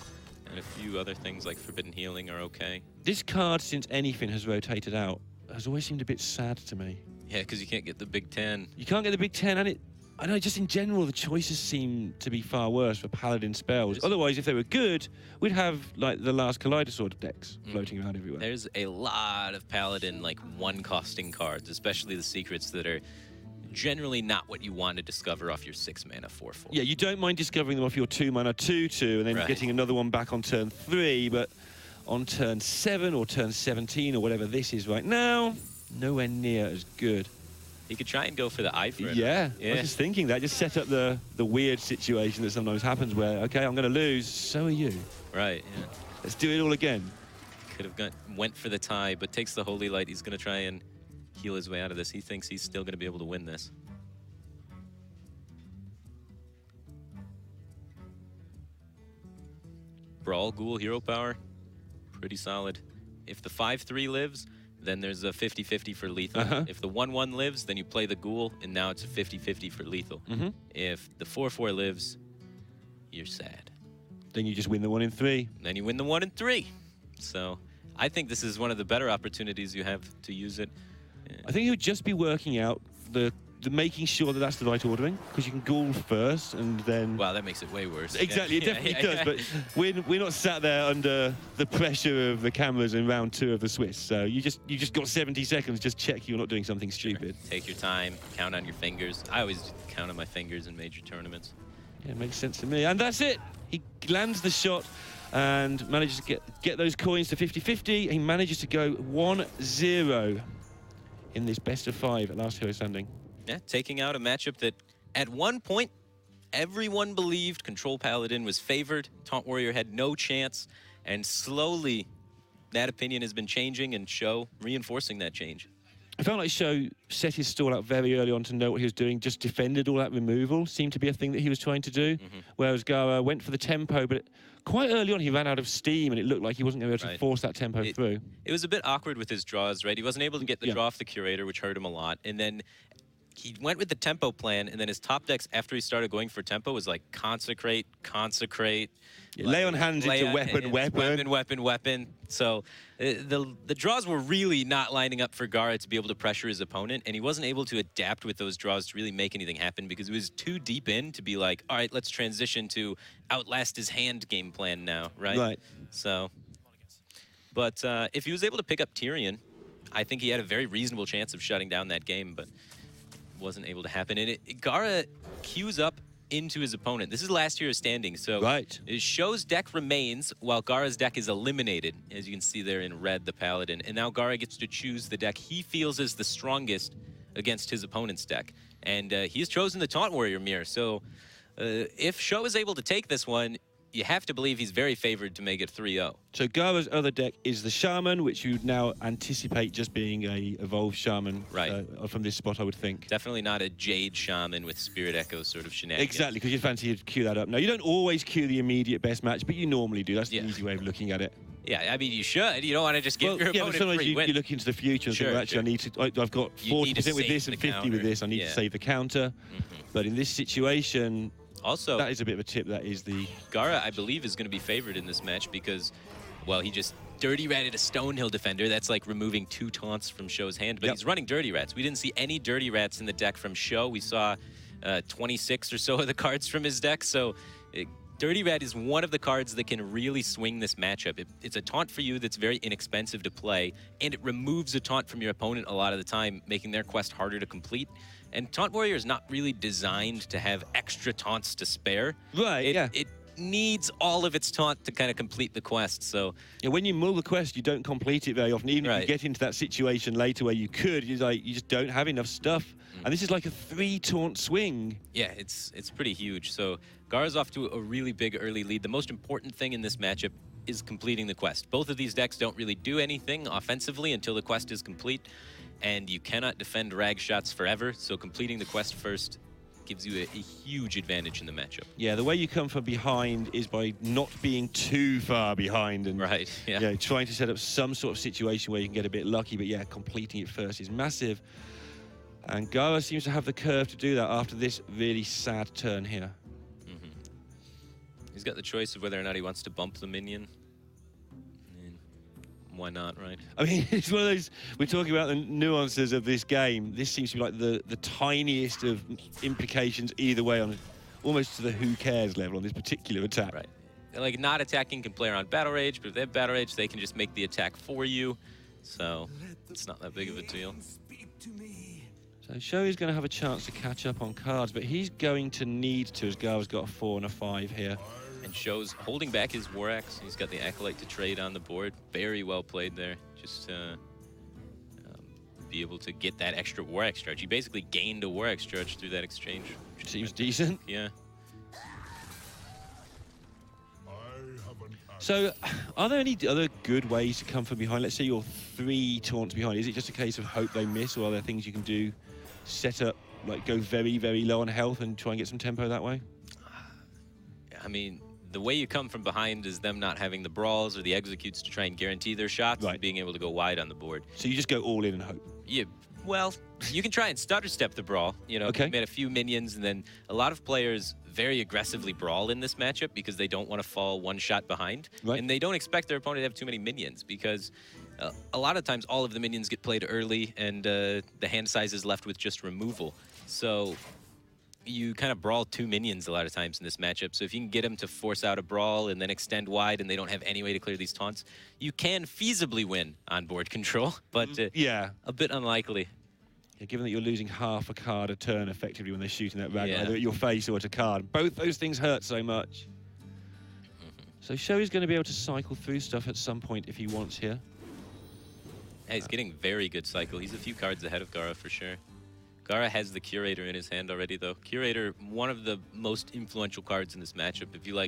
And a few other things like Forbidden Healing are okay. This card, since anything has rotated out, has always seemed a bit sad to me. Yeah, because you can't get the Big 10. You can't get the Big 10, and I know, just in general, the choices seem to be far worse for Paladin spells. Otherwise, if they were good, we'd have, like, the last Kaleidosaur decks floating around everywhere. There's a lot of Paladin, like, one-costing cards, especially the secrets that are generally not what you want to discover off your 6-mana 4/4. Yeah, you don't mind discovering them off your 2-mana 2/2, and then getting another one back on turn 3, but on turn 7 or turn 17 or whatever this is right now, nowhere near as good. He could try and go for the eye for it. Yeah, I was just thinking that. Just set up the weird situation that sometimes happens where, okay, I'm going to lose, so are you. Right, yeah. Let's do it all again. Could have went for the tie, but takes the Holy Light. He's going to try and heal his way out of this. He thinks he's still going to be able to win this. Brawl, Ghoul, Hero Power, pretty solid. If the 5/3 lives, then there's a 50-50 for lethal. If the 1/1 lives, then you play the Ghoul, and now it's a 50-50 for lethal. If the 4/4 lives, you're sad. Then you just win the 1 in 3. Then you win the 1 in 3. So I think this is one of the better opportunities you have to use it. I think it would just be working out the making sure that that's the right ordering, because you can Ghoul first and then... Wow, that makes it way worse. Exactly, it definitely does, but we're not sat there under the pressure of the cameras in round 2 of the Swiss, so you just got 70 seconds, just check you're not doing something stupid. Take your time, count on your fingers. I always count on my fingers in major tournaments. Yeah, it makes sense to me, and that's it. He lands the shot and manages to get those coins to 50-50. He manages to go 1-0 in this best of 5 at Last Hero Standing. Yeah, taking out a matchup that at one point everyone believed Control Paladin was favored. Taunt Warrior had no chance, and slowly that opinion has been changing, and Sho reinforcing that change. I felt like Sho set his stall out very early on to know what he was doing, just defended all that removal, seemed to be a thing that he was trying to do, whereas Gara went for the tempo, but quite early on he ran out of steam, and it looked like he wasn't going to be able to force that tempo through. It was a bit awkward with his draws, right? He wasn't able to get the draw off the Curator, which hurt him a lot, and then he went with the tempo plan, and then his top decks, after he started going for tempo, was like Consecrate. Yeah, lay on hands into weapon. So the draws were really not lining up for Gara to be able to pressure his opponent, and he wasn't able to adapt with those draws to really make anything happen because it was too deep in to be like, all right, let's transition to outlast his hand game plan now, right? Right. So, but if he was able to pick up Tyrion, I think he had a very reasonable chance of shutting down that game, but wasn't able to happen. And Gara queues up into his opponent. This is Last Hero Standing, so Sho's deck remains while Gara's deck is eliminated, as you can see there in red, the Paladin. And now Gara gets to choose the deck he feels is the strongest against his opponent's deck. And he's chosen the Taunt Warrior mirror, so if Sho is able to take this one, you have to believe he's very favored to make it 3-0. So Gara's other deck is the Shaman, which you would now anticipate just being a evolved Shaman from this spot, I would think. Definitely not a Jade Shaman with Spirit Echo sort of shenanigans. Exactly, because you'd fancy you'd queue that up. Now, you don't always queue the immediate best match, but you normally do. That's the easy way of looking at it. Yeah, I mean, you should. You don't want to just give your opponent but sometimes free win. you look into the future and think, well, actually, I've got 40% with this and 50 with this. I need to save the counter. But in this situation... Also, that is a bit of a tip. That is the... Gara, I believe, is going to be favored in this match because, well, he just Dirty Ratted a Stonehill Defender. That's like removing 2 taunts from Sho's hand, but he's running Dirty Rats. We didn't see any Dirty Rats in the deck from Sho. We saw 26 or so of the cards from his deck, so Dirty Rat is one of the cards that can really swing this matchup. It's a taunt for you that's very inexpensive to play, and it removes a taunt from your opponent a lot of the time, making their quest harder to complete. And Taunt Warrior is not really designed to have extra taunts to spare. Right, needs all of its taunt to kind of complete the quest. So yeah, when you mull the quest, you don't complete it very often. Even if Right. you get into that situation later where you could, you just don't have enough stuff. And this is like a 3 taunt swing. yeah, it's pretty huge. So Gara's off to a really big early lead. The most important thing in this matchup is completing the quest. Both of these decks don't really do anything offensively until the quest is complete, and you cannot defend rag shots forever. So completing the quest first gives you a huge advantage in the matchup. Yeah, the way you come from behind is by not being too far behind and Right, yeah. trying to set up some sort of situation where you can get a bit lucky, but yeah, completing it first is massive. And Gara seems to have the curve to do that after this really sad turn here. He's got the choice of whether or not he wants to bump the minion. And why not, right? I mean, it's one of those, we're talking about the nuances of this game. This seems to be like the tiniest of implications either way, on almost to the who cares level on this particular attack. Right. Like, not attacking can play around Battle Rage, but if they have Battle Rage, they can just make the attack for you. So it's not that big of a deal. So Shoei's going to have a chance to catch up on cards, but he's going to need to, as Gara's got a 4 and a 5 here. And Sho's holding back his War Axe. He's got the Acolyte to trade on the board. Very well played there. Just be able to get that extra War Axe charge. He basically gained a War Axe charge through that exchange. Seems decent. Yeah. So, are there any other good ways to come from behind? Let's say you're 3 taunts behind. Is it just a case of hope they miss, or are there things you can do, set up, like go very, very low on health and try and get some tempo that way? I mean, the way you come from behind is them not having the brawls or the executes to try and guarantee their shots and being able to go wide on the board. So you just go all in and hope? Yeah, well, you can try and stutter step the brawl. You know, commit a few minions, and then a lot of players very aggressively brawl in this matchup because they don't want to fall one shot behind. And they don't expect their opponent to have too many minions because a lot of times all of the minions get played early and the hand size is left with just removal. So you kind of brawl 2 minions a lot of times in this matchup. So if you can get them to force out a brawl and then extend wide and they don't have any way to clear these taunts, you can feasibly win on board control, but yeah, a bit unlikely. Yeah, given that you're losing half a card a turn effectively when they're shooting that rag either at your face or at a card. Both those things hurt so much. So Shoei's going to be able to cycle through stuff at some point if he wants here. Yeah, he's getting very good cycle. He's a few cards ahead of Gara for sure. Gara has the Curator in his hand already, though. Curator, one of the most influential cards in this matchup. If you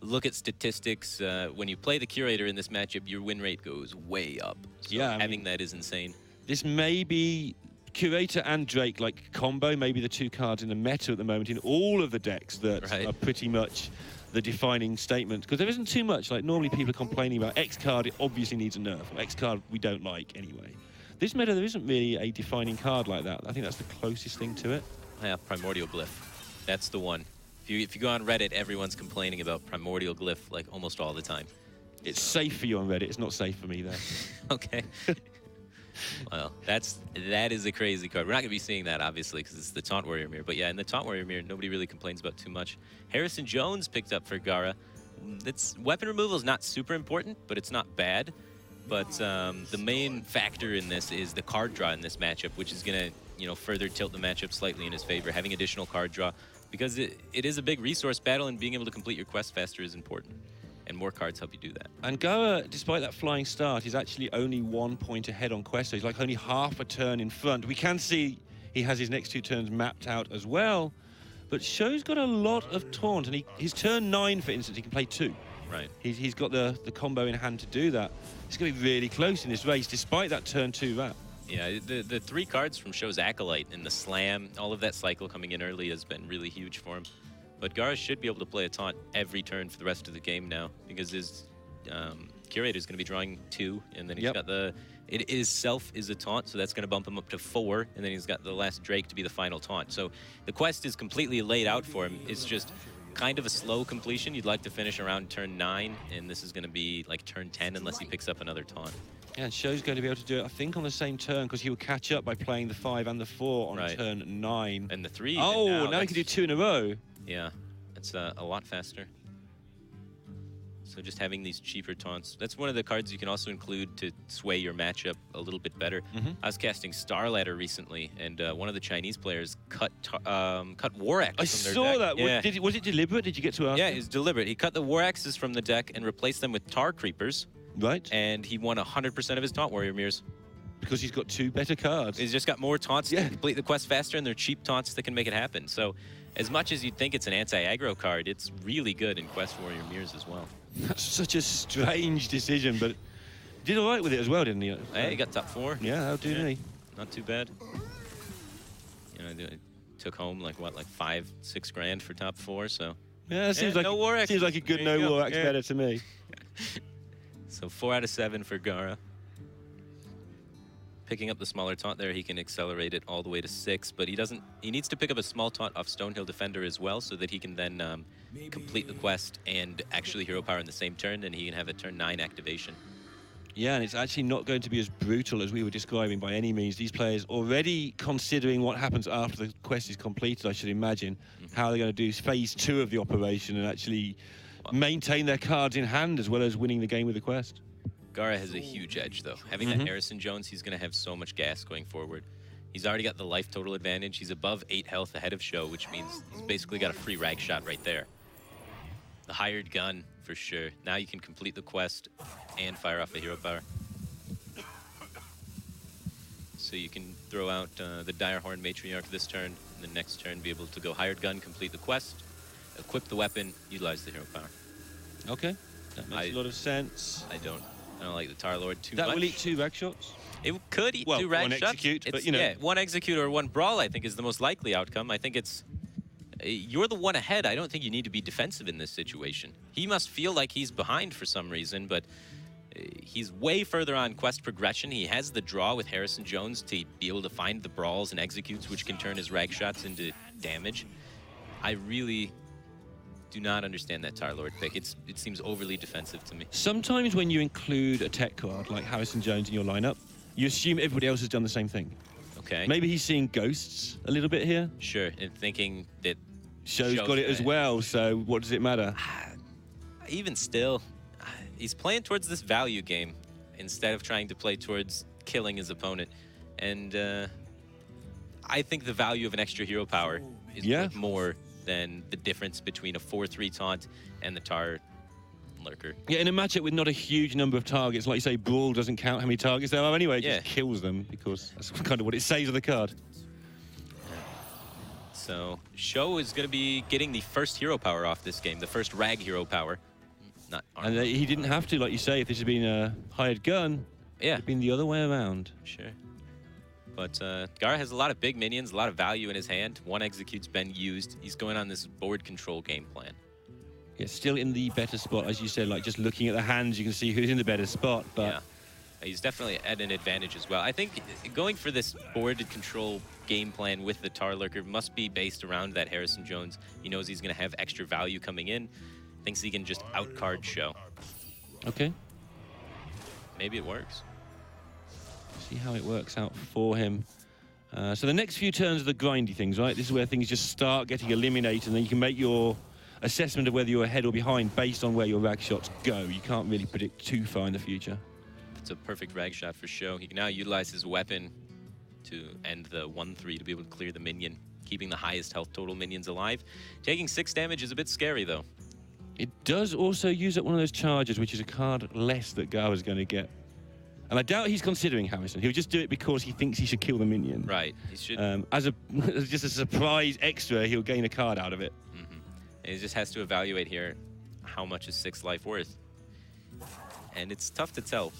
look at statistics, when you play the Curator in this matchup, your win rate goes way up. So having that is insane. This may be Curator and Drake like combo, maybe the 2 cards in the meta at the moment in all of the decks that are pretty much the defining statement. Because there isn't too much. Like normally people are complaining about X card, it obviously needs a nerf. X card we don't like anyway. This meta, there isn't really a defining card like that. I think that's the closest thing to it. Yeah, Primordial Glyph. That's the one. If you go on Reddit, everyone's complaining about Primordial Glyph like almost all the time. It's safe for you on Reddit. It's not safe for me, though. Okay. Well, that is a crazy card. We're not going to be seeing that, obviously, because it's the Taunt Warrior Mirror. But yeah, in the Taunt Warrior Mirror, nobody really complains about too much. Harrison Jones picked up for Gara. Weapon removal is not super important, but it's not bad. But the main factor in this is the card draw in this matchup, which is going to, further tilt the matchup slightly in his favor. Having additional card draw, because it is a big resource battle, and being able to complete your quest faster is important. And more cards help you do that. And Gara, despite that flying start, is actually only 1 point ahead on quest. So he's like only half a turn in front. We can see he has his next 2 turns mapped out as well. But Sho's got a lot of taunt, and his turn 9, for instance, he can play 2. Right. He's got the combo in hand to do that. It's going to be really close in this race, despite that turn 2 wrap. Yeah, the 3 cards from Sho's Acolyte and the Slam, all of that cycle coming in early has been really huge for him. But Gara should be able to play a taunt every turn for the rest of the game now, because his Curator is going to be drawing 2, and then he's got it is self is a taunt, so that's going to bump him up to 4, and then he's got the last Drake to be the final taunt. So the quest is completely laid out for him. It's just kind of a slow completion. You'd like to finish around turn 9, and this is going to be like turn 10 unless he picks up another taunt. Yeah, and Sho's going to be able to do it, I think, on the same turn, because he will catch up by playing the 5 and the 4 on turn 9. And the 3. Oh, now he can do 2 in a row. Yeah, it's a lot faster. So just having these cheaper taunts. That's one of the cards you can also include to sway your matchup a little bit better. I was casting Star Ladder recently, and one of the Chinese players cut War Axe I from their saw deck. that. Yeah. Was it deliberate? Did you get to ask? Yeah, it was deliberate. He cut the War Axes from the deck and replaced them with Tar Creepers, Right. and he won 100% of his Taunt Warrior mirrors. Because he's got 2 better cards. He's just got more taunts Yeah. to complete the quest faster, and they're cheap taunts that can make it happen. So as much as you'd think it's an anti-aggro card, it's really good in Quest Warrior mirrors as well. That's such a strange decision, but did all right with it as well, didn't he? Hey, he got top 4. Yeah, how do he? Not too bad. You know, I took home like 5-6 grand for top 4. So Yeah, it seems like no War Axe. seems like a good There you no go. War Axe Yeah. better to me. So 4 out of 7 for Gara. Picking up the smaller taunt there, he can accelerate it all the way to 6, but he needs to pick up a small taunt off Stonehill Defender as well, so that he can then complete the quest and actually hero power in the same turn, and he can have a turn 9 activation. Yeah, and it's actually not going to be as brutal as we were describing by any means. These players already considering what happens after the quest is completed, I should imagine, how they're going to do phase 2 of the operation and actually maintain their cards in hand as well as winning the game with the quest. Gara has a huge edge, though. Having that Harrison Jones, he's going to have so much gas going forward. He's already got the life total advantage. He's above 8 health ahead of Show, which means he's basically got a free rag shot right there. The hired gun, for sure. Now you can complete the quest and fire off a hero power. So you can throw out the Direhorn Matriarch this turn, and the next turn be able to go hired gun, complete the quest, equip the weapon, utilize the hero power. Okay, that makes a lot of sense. I don't like the Tar Lord too That much. will eat 2 rag shots? It could eat Well, 2 rag one shots. execute, but, It's- you know. Yeah, 1 execute or 1 brawl, I think, is the most likely outcome. I think it's... You're the one ahead. I don't think you need to be defensive in this situation. He must feel like he's behind for some reason, but he's way further on quest progression. He has the draw with Harrison Jones to be able to find the brawls and executes, which can turn his rag shots into damage. I really do not understand that Tar Lord pick. It seems overly defensive to me. Sometimes when you include a tech card like Harrison Jones in your lineup, you assume everybody else has done the same thing. Okay. Maybe he's seeing ghosts a little bit here. Sure, and thinking that Show's got it as well, so what does it matter? even still, he's playing towards this value game instead of trying to play towards killing his opponent. And I think the value of an extra hero power is worth more than the difference between a 4-3 taunt and the Tar Lurker. Yeah, in a matchup with not a huge number of targets, like you say, Brawl doesn't count how many targets there are anyway, it just kills them because that's kind of what it says on the card. So Show is going to be getting the first hero power off this game, the first rag hero power. Not armor. And he didn't have to, like you say, if this had been a hired gun, it'd been the other way around. Sure. But Gara has a lot of big minions, a lot of value in his hand. 1 execute's been used. He's going on this board control game plan. Yeah, still in the better spot, as you said, like just looking at the hands, you can see who's in the better spot. But yeah, he's definitely at an advantage as well. I think going for this board control game plan with the Tar Lurker must be based around that Harrison Jones. He knows he's going to have extra value coming in. Thinks he can just outcard Show. Okay. Maybe it works. See how it works out for him. So the next few turns are the grindy things, right? This is where things just start getting eliminated, and then you can make your assessment of whether you're ahead or behind based on where your rag shots go. You can't really predict too far in the future. It's a perfect rag shot for Show. He can now utilize his weapon to end the 1-3 to be able to clear the minion, keeping the highest health total minions alive. Taking 6 damage is a bit scary, though. It does also use up one of those charges, which is a card less that Gara's going to get. And I doubt he's considering Harrison. He'll just do it because he thinks he should kill the minion. Right. He should. As just a surprise extra, he'll gain a card out of it. And he just has to evaluate here how much is 6 life worth. And it's tough to tell,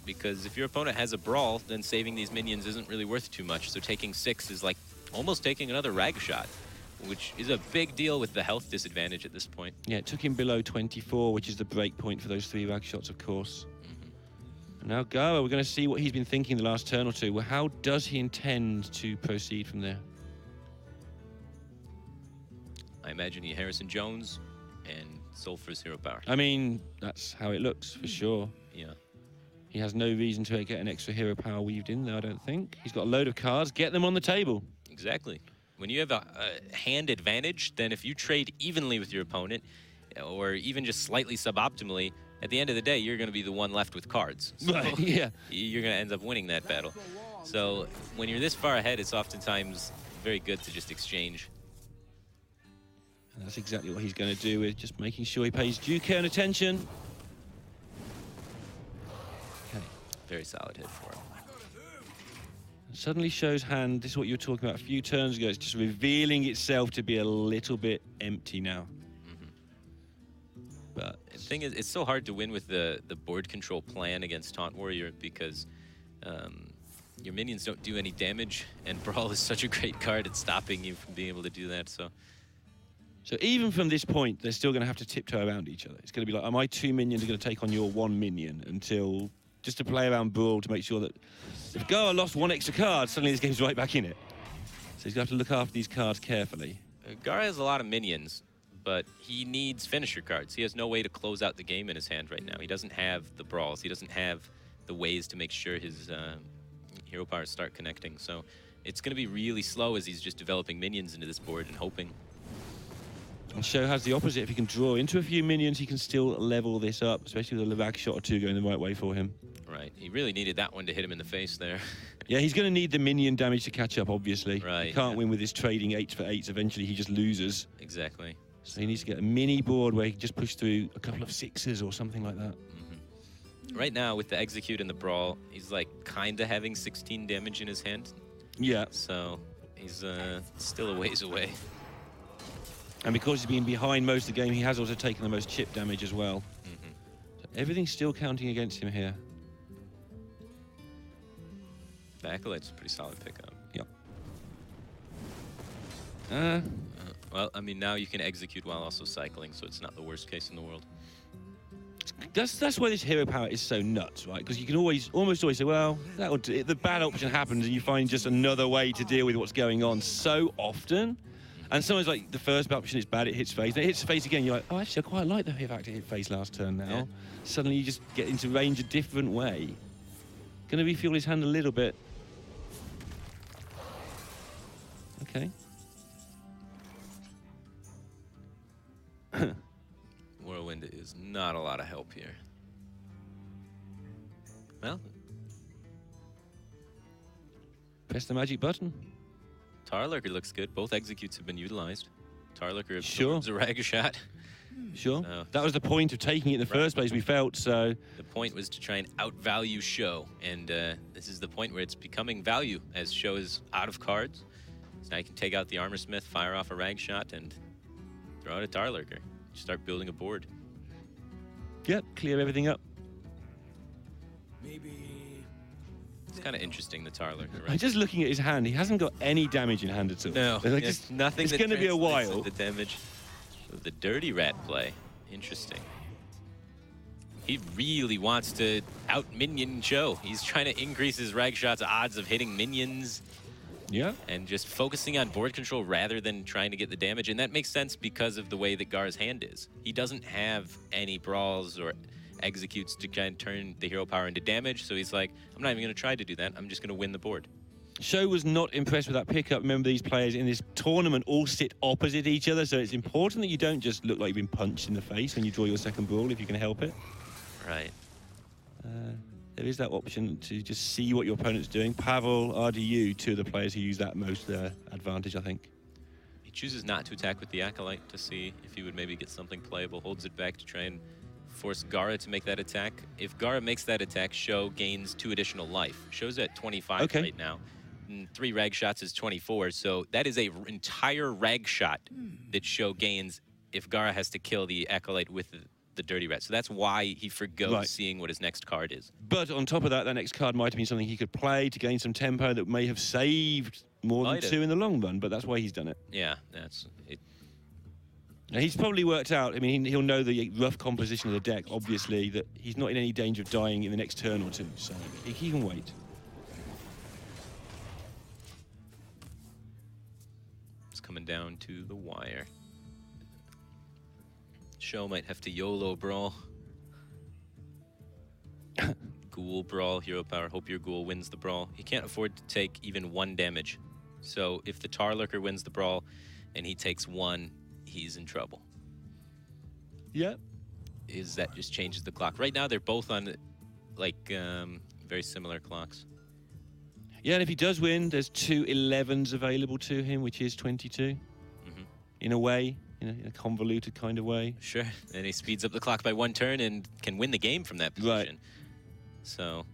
because if your opponent has a brawl, then saving these minions isn't really worth too much. So taking 6 is like almost taking another rag shot, which is a big deal with the health disadvantage at this point. Yeah, it took him below 24, which is the break point for those 3 rag shots, of course. And now Gara, we're going to see what he's been thinking the last turn or two. Well, how does he intend to proceed from there? I imagine he Harrison Jones and Sulfur's hero power. I mean, that's how it looks, for sure. Yeah. He has no reason to get an extra hero power weaved in there, I don't think. He's got a load of cards. Get them on the table. Exactly. When you have a hand advantage, then if you trade evenly with your opponent, or even just slightly suboptimally, at the end of the day, you're going to be the one left with cards. So Right, yeah. you're going to end up winning that battle. So when you're this far ahead, it's oftentimes very good to just exchange. And that's exactly what he's going to do, with just making sure he pays due care and attention. Okay. Very solid hit for him. Suddenly shows hand, this is what you were talking about a few turns ago, it's just revealing itself to be a little bit empty now. But the thing is, it's so hard to win with the board control plan against Taunt Warrior because your minions don't do any damage, and Brawl is such a great card at stopping you from being able to do that. So even from this point, they're still going to have to tiptoe around each other. It's going to be like, my 2 minions are going to take on your 1 minion until, just to play around Brawl to make sure that if Gara lost 1 extra card, suddenly this game's right back in it. So he's going to have to look after these cards carefully. Gara has a lot of minions, but he needs finisher cards. He has no way to close out the game in his hand right now. He doesn't have the brawls. He doesn't have the ways to make sure his hero powers start connecting. So it's going to be really slow as he's just developing minions into this board and hoping. And Sho has the opposite. If he can draw into a few minions, he can still level this up, especially with a Lag shot or 2 going the right way for him. Right. He really needed that one to hit him in the face there. Yeah, he's going to need the minion damage to catch up, obviously. Right. He can't win with his trading 8s for 8s. Eventually, he just loses. Exactly. So he needs to get a mini board where he can just push through a couple of 6s or something like that. Right now, with the execute and the brawl, he's like kind of having 16 damage in his hand. Yeah. So he's still a ways away. And because he's been behind most of the game, he has also taken the most chip damage as well. So everything's still counting against him here. The Acolyte's a pretty solid pickup. Yep. Well, I mean, now you can execute while also cycling, so it's not the worst case in the world. That's why this hero power is so nuts, right? Because you can almost always say, well, that would the bad option happens, and you find just another way to deal with what's going on so often. And sometimes, like, the first option is bad, it hits face, then it hits face again, you're like, oh, actually, I quite like the fact it hit face last turn now. Yeah. Suddenly you just get into range a different way. Gonna refuel his hand a little bit. Okay. Whirlwind is not a lot of help here. Well, Press the magic button. Tarlurker looks good. Both executes have been utilized. Tarlurker Sure. absorbs a rag shot. Sure. So- That was the point of taking it in the first place, we felt, so... The point was to try and outvalue Sho, and this is the point where it's becoming value as Sho is out of cards. So now you can take out the Armorsmith, fire off a rag shot, and throw out a Tarlurker. Start building a board. Yep, clear everything up. It's kind of interesting, the Tarlurker, I'm right? just looking at his hand, he hasn't got any damage in hand at all. No, Like, it's nothing. it's that gonna be a translates while. into damage. So the Dirty Rat play, interesting. He really wants to out-minion Sho. He's trying to increase his rag shot's odds of hitting minions. Yeah. And just focusing on board control rather than trying to get the damage. And that makes sense because of the way that Gar's hand is. He doesn't have any brawls or executes to kind of turn the hero power into damage. So he's like, I'm not even going to try to do that. I'm just going to win the board. Sho was not impressed with that pickup. Remember, these players in this tournament all sit opposite each other, so it's important that you don't just look like you've been punched in the face when you draw your second brawl, if you can help it. Right. There is that option to just see what your opponent's doing. Pavel, RDU, two of the players who use that most advantage, I think. He chooses not to attack with the Acolyte to see if he would maybe get something playable, holds it back to try and force Gara to make that attack. If Gara makes that attack, Sho gains 2 additional life. Sho's at 25 right now. And 3 rag shots is 24, so that is a entire rag shot that Sho gains if Gara has to kill the Acolyte with the Dirty Rat. So that's why he forgoes seeing what his next card is. But on top of that, that next card might have been something he could play to gain some tempo that may have saved more than 2 in the long run, but that's why he's done it. Yeah, that's it. Now, he's probably worked out, I mean, he'll know the rough composition of the deck, obviously, that he's not in any danger of dying in the next turn or 2, so he can wait. It's coming down to the wire. Sho might have to YOLO brawl. Ghoul brawl, hero power. Hope your Ghoul wins the brawl. He can't afford to take even 1 damage. So if the Tarlurker wins the brawl and he takes 1, he's in trouble. Yeah. is that just changes the clock. Right now, they're both on like very similar clocks. Yeah, and if he does win, there's 2 11s available to him, which is 22. In a way, in a convoluted kind of way. Sure. And he speeds up the clock by 1 turn and can win the game from that position. Right. So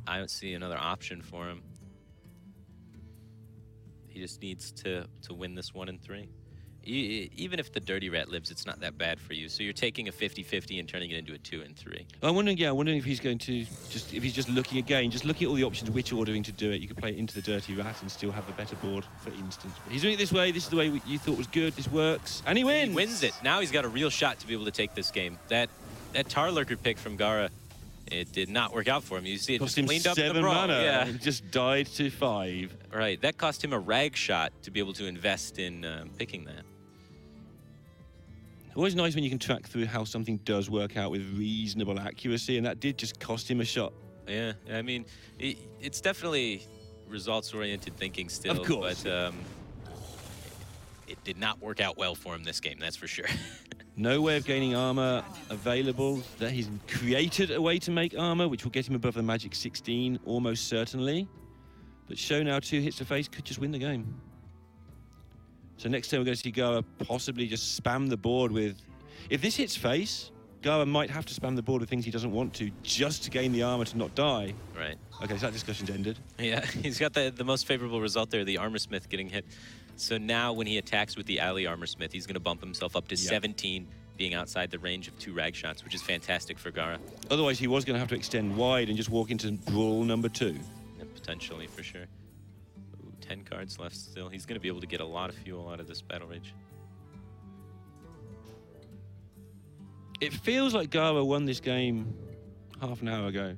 I don't see another option for him. He just needs to win this 1 and 3. Even if the Dirty Rat lives, it's not that bad for you. So you're taking a 50-50 and turning it into a 2 and 3. I'm wondering if he's going to if he's just looking again, just looking at all the options, which ordering to do it. You could play it into the Dirty Rat and still have the better board, for instance. But he's doing it this way. This is the way you thought was good. This works, and he wins. He wins it. Now he's got a real shot to be able to take this game. That Tar Lurker pick from Gara, it did not work out for him. You see, it cost just him cleaned up the 7 brawl. mana. Yeah. It just died to 5. Right. That cost him a rag shot to be able to invest in picking that. Always nice when you can track through how something does work out with reasonable accuracy, and that did just cost him a shot. Yeah, I mean, it's definitely results-oriented thinking still. Of course. But it did not work out well for him this game, that's for sure. No way of gaining armor available. That he's created a way to make armor, which will get him above the magic 16, almost certainly. But show now 2 hits to face could just win the game. So next time we're going to see Gara possibly just spam the board with... If this hits face, Gara might have to spam the board with things he doesn't want to just to gain the armor to not die. Right. Okay, so that discussion's ended. Yeah, he's got the most favorable result there, the Armor Smith getting hit. So now when he attacks with the Alley Armor Smith, he's going to bump himself up to 17, being outside the range of 2 rag shots, which is fantastic for Gara. Otherwise, he was going to have to extend wide and just walk into Brawl number 2. Yeah, potentially, for sure. 10 cards left still. He's going to be able to get a lot of fuel out of this Battle Rage. It feels like Gara won this game half an hour ago.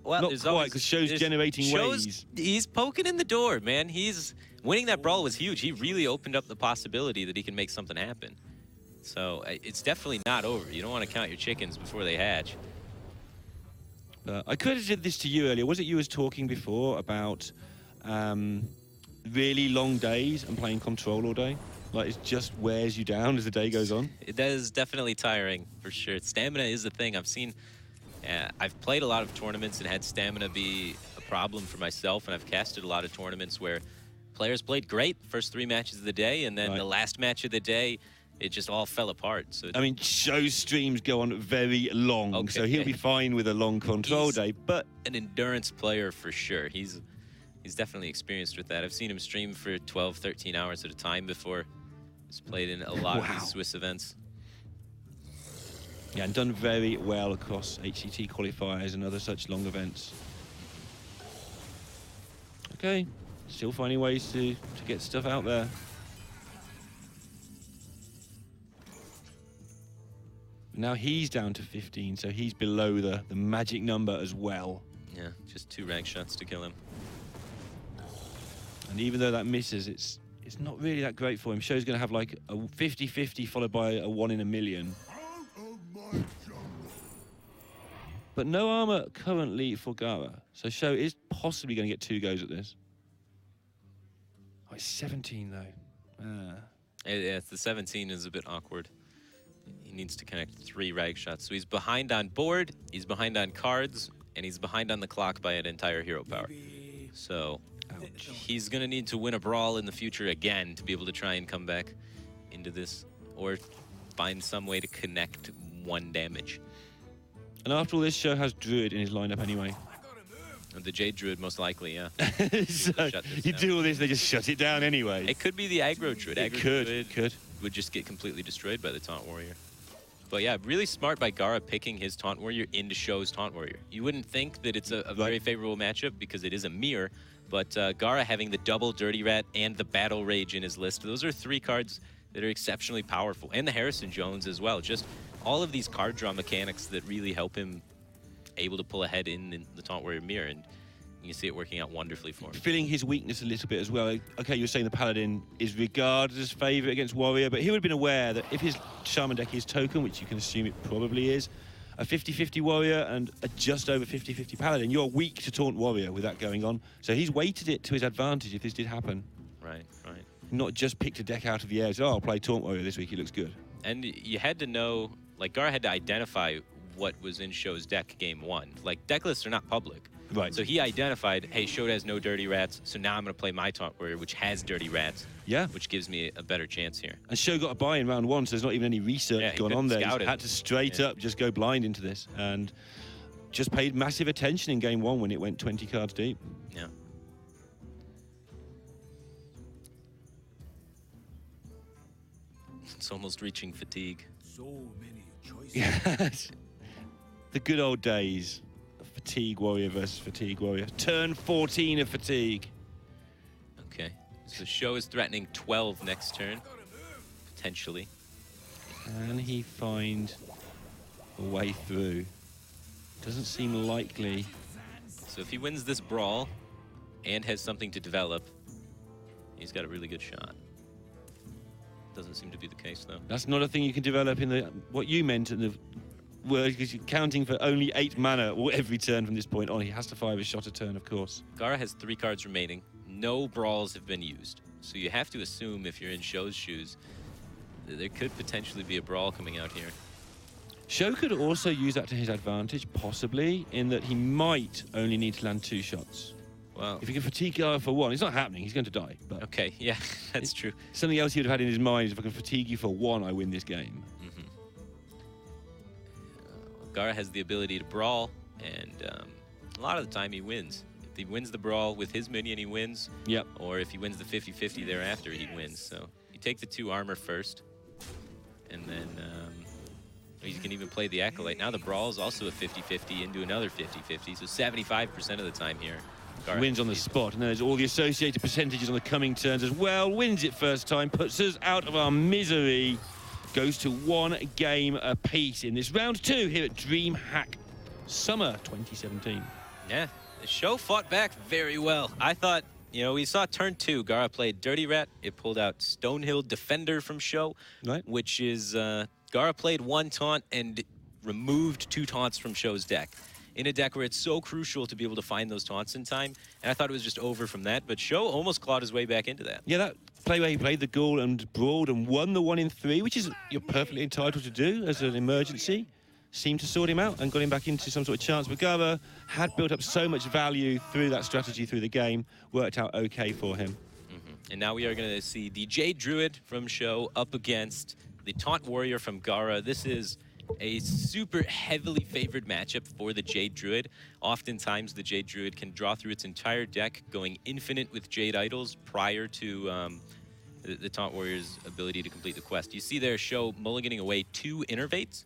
Well, not quite, because Show's generating ways. He's poking in the door, man. He's winning that brawl was huge. He really opened up the possibility that he can make something happen. So it's definitely not over. You don't want to count your chickens before they hatch. I credited this to you earlier. Was it you was talking before about really long days and playing Control all day? Like, it just wears you down as the day goes on? It is definitely tiring, for sure. Stamina is the thing. I've played a lot of tournaments and had stamina be a problem for myself, and I've casted a lot of tournaments where players played great first 3 matches of the day, and then the last match of the day, it just all fell apart. So I mean, Show's streams go on very long, so he'll be fine with a long Control day, but... an endurance player for sure. He's definitely experienced with that. I've seen him stream for 12, 13 hours at a time before. He's played in a lot of these Swiss events. Yeah, and done very well across HCT qualifiers and other such long events. Okay, still finding ways to get stuff out there. Now he's down to 15, so he's below the magic number as well. Yeah, just 2 rag shots to kill him. And even though that misses, it's not really that great for him. Show's going to have like a 50-50 followed by a 1 in a million. But no armor currently for Gara. So Show is possibly going to get 2 goes at this. Oh, it's 17 though. Yeah, the 17 is a bit awkward. He needs to connect 3 rag shots. So he's behind on board, he's behind on cards, and he's behind on the clock by an entire hero power. So he's going to need to win a brawl in the future again to be able to try and come back into this, or find some way to connect 1 damage. And after all this, Show has Druid in his lineup anyway. And the Jade Druid, most likely, yeah. So you do all this, they just shut it down anyway. It could be the aggro Druid. It could. Would just get completely destroyed by the Taunt Warrior. But yeah, really smart by Gara picking his Taunt Warrior into Show's Taunt Warrior. You wouldn't think that it's a very favorable matchup because it is a mirror, but Gara having the double Dirty Rat and the Battle Rage in his list, those are 3 cards that are exceptionally powerful. And the Harrison Jones as well. Just all of these card draw mechanics that really help him able to pull ahead in the Taunt Warrior mirror. And you see it working out wonderfully for him. Feeling his weakness a little bit as well. Okay, you're saying the Paladin is regarded as favourite against Warrior, but he would have been aware that if his Shaman deck is token, which you can assume it probably is, a 50-50 Warrior and a just over 50-50 Paladin, you're weak to Taunt Warrior with that going on. So he's weighted it to his advantage if this did happen. Right, right. Not just picked a deck out of the air and said, oh, I'll play Taunt Warrior this week, he looks good. And you had to know, like, Gara had to identify what was in Show's deck game 1. Like, deck lists are not public. Right. So he identified, hey, Show has no Dirty Rats, so now I'm going to play my Taunt Warrior, which has Dirty Rats. Yeah. Which gives me a better chance here. And Show got a buy in round 1, so there's not even any research Yeah, he going on couldn't there. scout He it. had to straight up just go blind into this. And just paid massive attention in game 1 when it went 20 cards deep. Yeah. It's almost reaching fatigue. So many choices. Yes. The good old days of Fatigue Warrior versus Fatigue Warrior. Turn 14 of Fatigue. Okay. So Show is threatening 12 next turn, potentially. Can he find a way through? Doesn't seem likely. So if he wins this brawl and has something to develop, he's got a really good shot. Doesn't seem to be the case, though. That's not a thing you can develop in the what you meant in the word, because you're counting for only 8 mana every turn from this point on. He has to fire a shot a turn, of course. Gara has 3 cards remaining. No brawls have been used. So you have to assume, if you're in Show's shoes, that there could potentially be a brawl coming out here. Show could also use that to his advantage, possibly, in that he might only need to land 2 shots. Well, If he can fatigue Gara for 1, it's not happening, he's going to die. But okay, yeah, that's true. something else he would have had in his mind is, if I can fatigue you for 1, I win this game. Gara has the ability to brawl, and a lot of the time he wins. If he wins the brawl with his minion, he wins. Yep. Or if he wins the 50-50 thereafter, he wins. So you take the 2 armor first, and then you can even play the Acolyte. Now the brawl is also a 50-50 into another 50-50, so 75% of the time here. Gara Wins on the spot, and then there's all the associated percentages on the coming turns as well. Wins it first time, puts us out of our misery. Goes to 1 game apiece in this round 2 here at DreamHack Summer 2017. Yeah, the Show fought back very well. I thought, you know, we saw turn 2. Gara played Dirty Rat. It pulled out Stonehill Defender from Show, Right. which is Gara played 1 taunt and removed 2 taunts from Show's deck. In a deck where it's so crucial to be able to find those taunts in time. And I thought it was just over from that, but Show almost clawed his way back into that. Yeah, that play where he played the Ghoul and brawled and won the 1 in 3, which is you're perfectly entitled to do as an emergency, seemed to sort him out and got him back into some sort of chance. But Gara had built up so much value through that strategy through the game, worked out okay for him. And now we are going to see the Jade Druid from Show up against the Taunt Warrior from Gara. This is a super heavily favored matchup for the Jade Druid. Oftentimes, the Jade Druid can draw through its entire deck, going infinite with Jade Idols prior to the Taunt Warrior's ability to complete the quest. You see there Show mulliganing away 2 Innervates,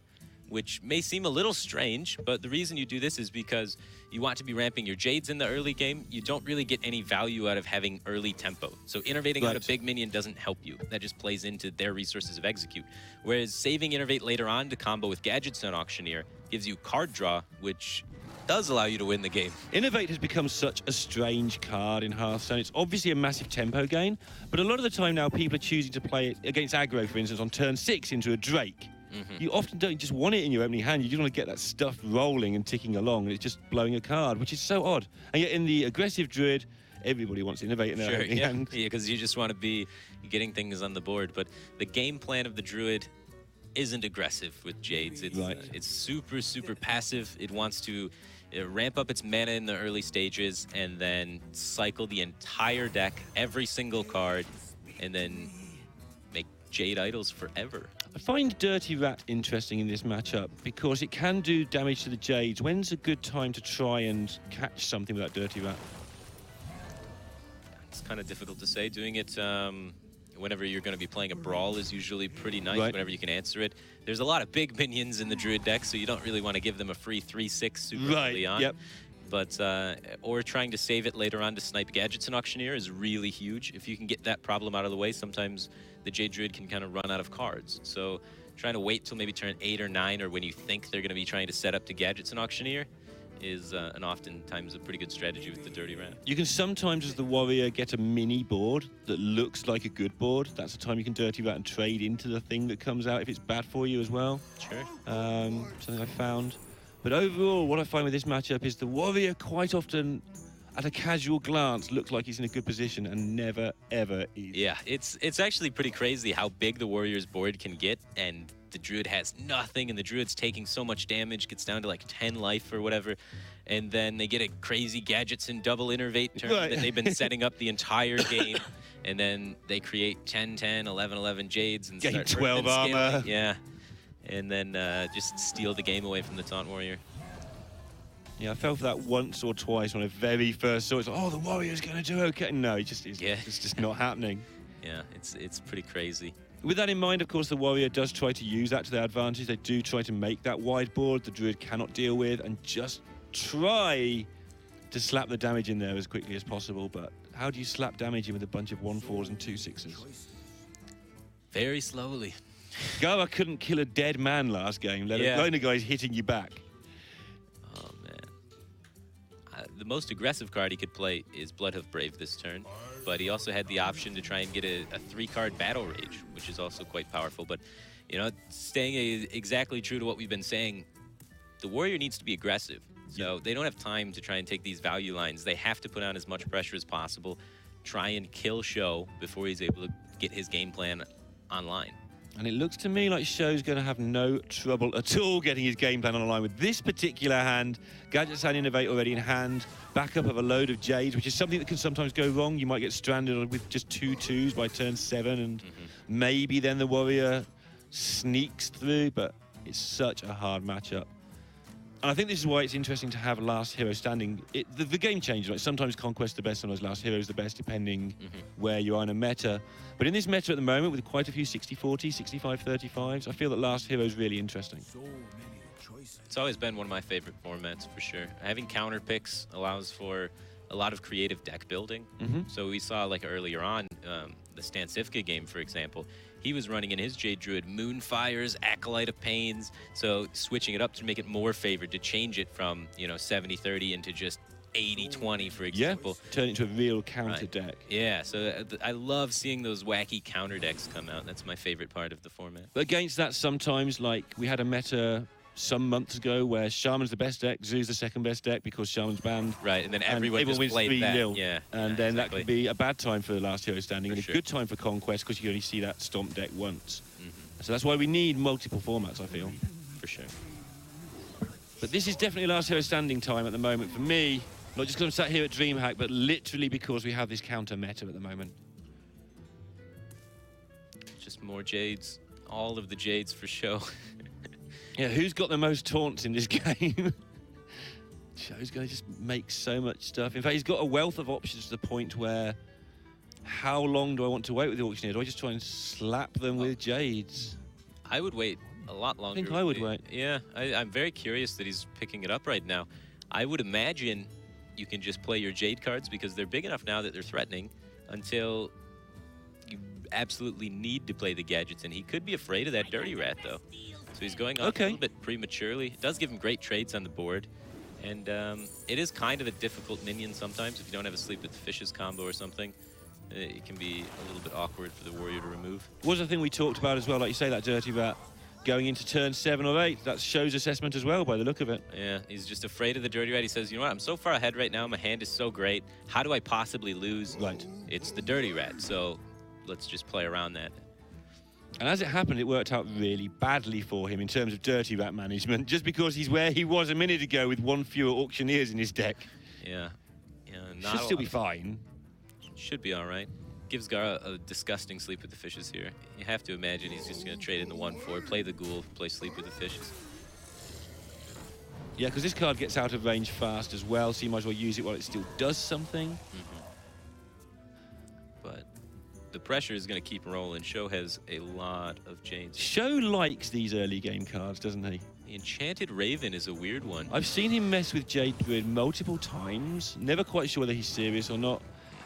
which may seem a little strange, but the reason you do this is because you want to be ramping your Jades in the early game. You don't really get any value out of having early tempo. So innervating out a big minion doesn't help you. That just plays into their resources of execute. Whereas saving innervate later on to combo with Gadgets on Auctioneer gives you card draw, which does allow you to win the game. Innovate has become such a strange card in Hearthstone. It's obviously a massive tempo gain, but a lot of the time now people are choosing to play it against aggro, for instance, on turn 6 into a Drake. You often don't just want it in your opening hand. You just want to get that stuff rolling and ticking along, and it's just blowing a card, which is so odd. And yet in the aggressive Druid, everybody wants to innovate in their opening hand. Yeah, because you just want to be getting things on the board. But the game plan of the Druid isn't aggressive with Jades. It's, it's super, super passive. It wants to ramp up its mana in the early stages and then cycle the entire deck, every single card, and then make Jade Idols forever. I find Dirty Rat interesting in this matchup because it can do damage to the Jades. When's a good time to try and catch something with that Dirty Rat? It's kind of difficult to say. Doing it whenever you're going to be playing a Brawl is usually pretty nice, whenever you can answer it. There's a lot of big minions in the Druid deck, so you don't really want to give them a free 3/6 super early on. But, or trying to save it later on to snipe Gadgets and Auctioneer is really huge. If you can get that problem out of the way, sometimes the Jade Druid can kind of run out of cards. So trying to wait till maybe turn 8 or 9, or when you think they're going to be trying to set up to Gadgets and Auctioneer, is an oftentimes a pretty good strategy with the Dirty Rat. You can sometimes, as the warrior, get a mini board that looks like a good board. That's the time you can Dirty Rat and trade into the thing that comes out if it's bad for you as well. Sure. Something I found. But overall, what I find with this matchup is the warrior quite often at a casual glance, looks like he's in a good position and never, ever is. Yeah, it's actually pretty crazy how big the Warriors board can get, and the Druid has nothing, and the Druid's taking so much damage, gets down to like 10 life or whatever, and then they get a crazy gadgets and double innervate turn that they've been setting up the entire game, and then they create 10, 10, 11, 11 Jades and Gain start 12 scaling. armor. Yeah, and then just steal the game away from the Taunt Warrior. Yeah, I fell for that once or twice when I very first saw it. It's like, oh, the Warrior's going to do okay. No, it just is. Yeah. It's just not happening. Yeah, it's pretty crazy. With that in mind, of course, the Warrior does try to use that to their advantage. They do try to make that wide board the Druid cannot deal with and just try to slap the damage in there as quickly as possible. But how do you slap damage in with a bunch of 1/4s and 2/6s? Very slowly. Gara couldn't kill a dead man last game, let alone a guy's hitting you back. Oh, man. The most aggressive card he could play is Bloodhoof Brave this turn, but he also had the option to try and get a 3-card Battle Rage, which is also quite powerful. But, you know, staying exactly true to what we've been saying, the Warrior needs to be aggressive. So they don't have time to try and take these value lines. They have to put on as much pressure as possible, try and kill Sho before he's able to get his game plan online. And it looks to me like Sho's going to have no trouble at all getting his game plan online with this particular hand. Gadgets and Innovate already in hand. Backup of a load of Jades, which is something that can sometimes go wrong. You might get stranded with just 2 2s by turn 7, and maybe then the Warrior sneaks through, but it's such a hard matchup. And I think this is why it's interesting to have last hero standing. The game changes. Like sometimes Conquest's the best, sometimes last hero's the best, depending where you are in a meta. But in this meta at the moment, with quite a few 60-40, 65-35s, I feel that last hero is really interesting. So many choices. It's always been one of my favorite formats, for sure. Having counter picks allows for a lot of creative deck building. So we saw, like, earlier on, the Stansifka game, for example, he was running in his Jade Druid Moonfires, Acolyte of Pains, so switching it up to make it more favored, to change it from, you know, 70-30 into just 80-20, for example. Yeah, turn it into a real counter deck. Yeah, so I love seeing those wacky counter decks come out. That's my favorite part of the format. But against that, sometimes, like, we had a meta some months ago where Shaman's the best deck, Zoo's the second best deck because Shaman's banned. Right, and then everyone just wins played that. 3-0. Yeah, and then that could be a bad time for the last hero standing and a sure. good time for Conquest because you only see that Stomp deck once. So that's why we need multiple formats, I feel. For sure. But this is definitely last hero standing time at the moment for me. Not just because I'm sat here at DreamHack, but literally because we have this counter meta at the moment. Just more Jades. All of the Jades for show. Yeah, who's got the most taunts in this game? Sho's going to just make so much stuff. In fact, he's got a wealth of options to the point where how long do I want to wait with the auctioneer? Do I just try and slap them with Jades? I would wait a lot longer. I think I would wait. Yeah, I'm very curious that he's picking it up right now. I would imagine you can just play your Jade cards because they're big enough now that they're threatening until you absolutely need to play the gadgets. And he could be afraid of that Dirty Rat, though. So he's going on a little bit prematurely. It does give him great trades on the board. And it is kind of a difficult minion sometimes if you don't have a Sleep with the Fishes combo or something. It can be a little bit awkward for the Warrior to remove. Was the thing we talked about as well, like you say, that Dirty Rat going into turn 7 or 8. That shows assessment as well by the look of it. Yeah, he's just afraid of the Dirty Rat. He says, you know what, I'm so far ahead right now. My hand is so great. How do I possibly lose? Right. It's the Dirty Rat, so let's just play around that. And as it happened, it worked out really badly for him in terms of Dirty Rat management, just because he's where he was a minute ago with one fewer auctioneers in his deck. Yeah. Should still be fine. Should be all right. Gives Gara a disgusting Sleep with the Fishes here. You have to imagine he's just going to trade in the 1/4, play the Ghoul, play Sleep with the Fishes. Yeah, because this card gets out of range fast as well, so you might as well use it while it still does something. But the pressure is going to keep rolling. Sho has a lot of Jades. Sho likes these early game cards, doesn't he? The Enchanted Raven is a weird one. I've seen him mess with Jade Druid multiple times. Never quite sure whether he's serious or not.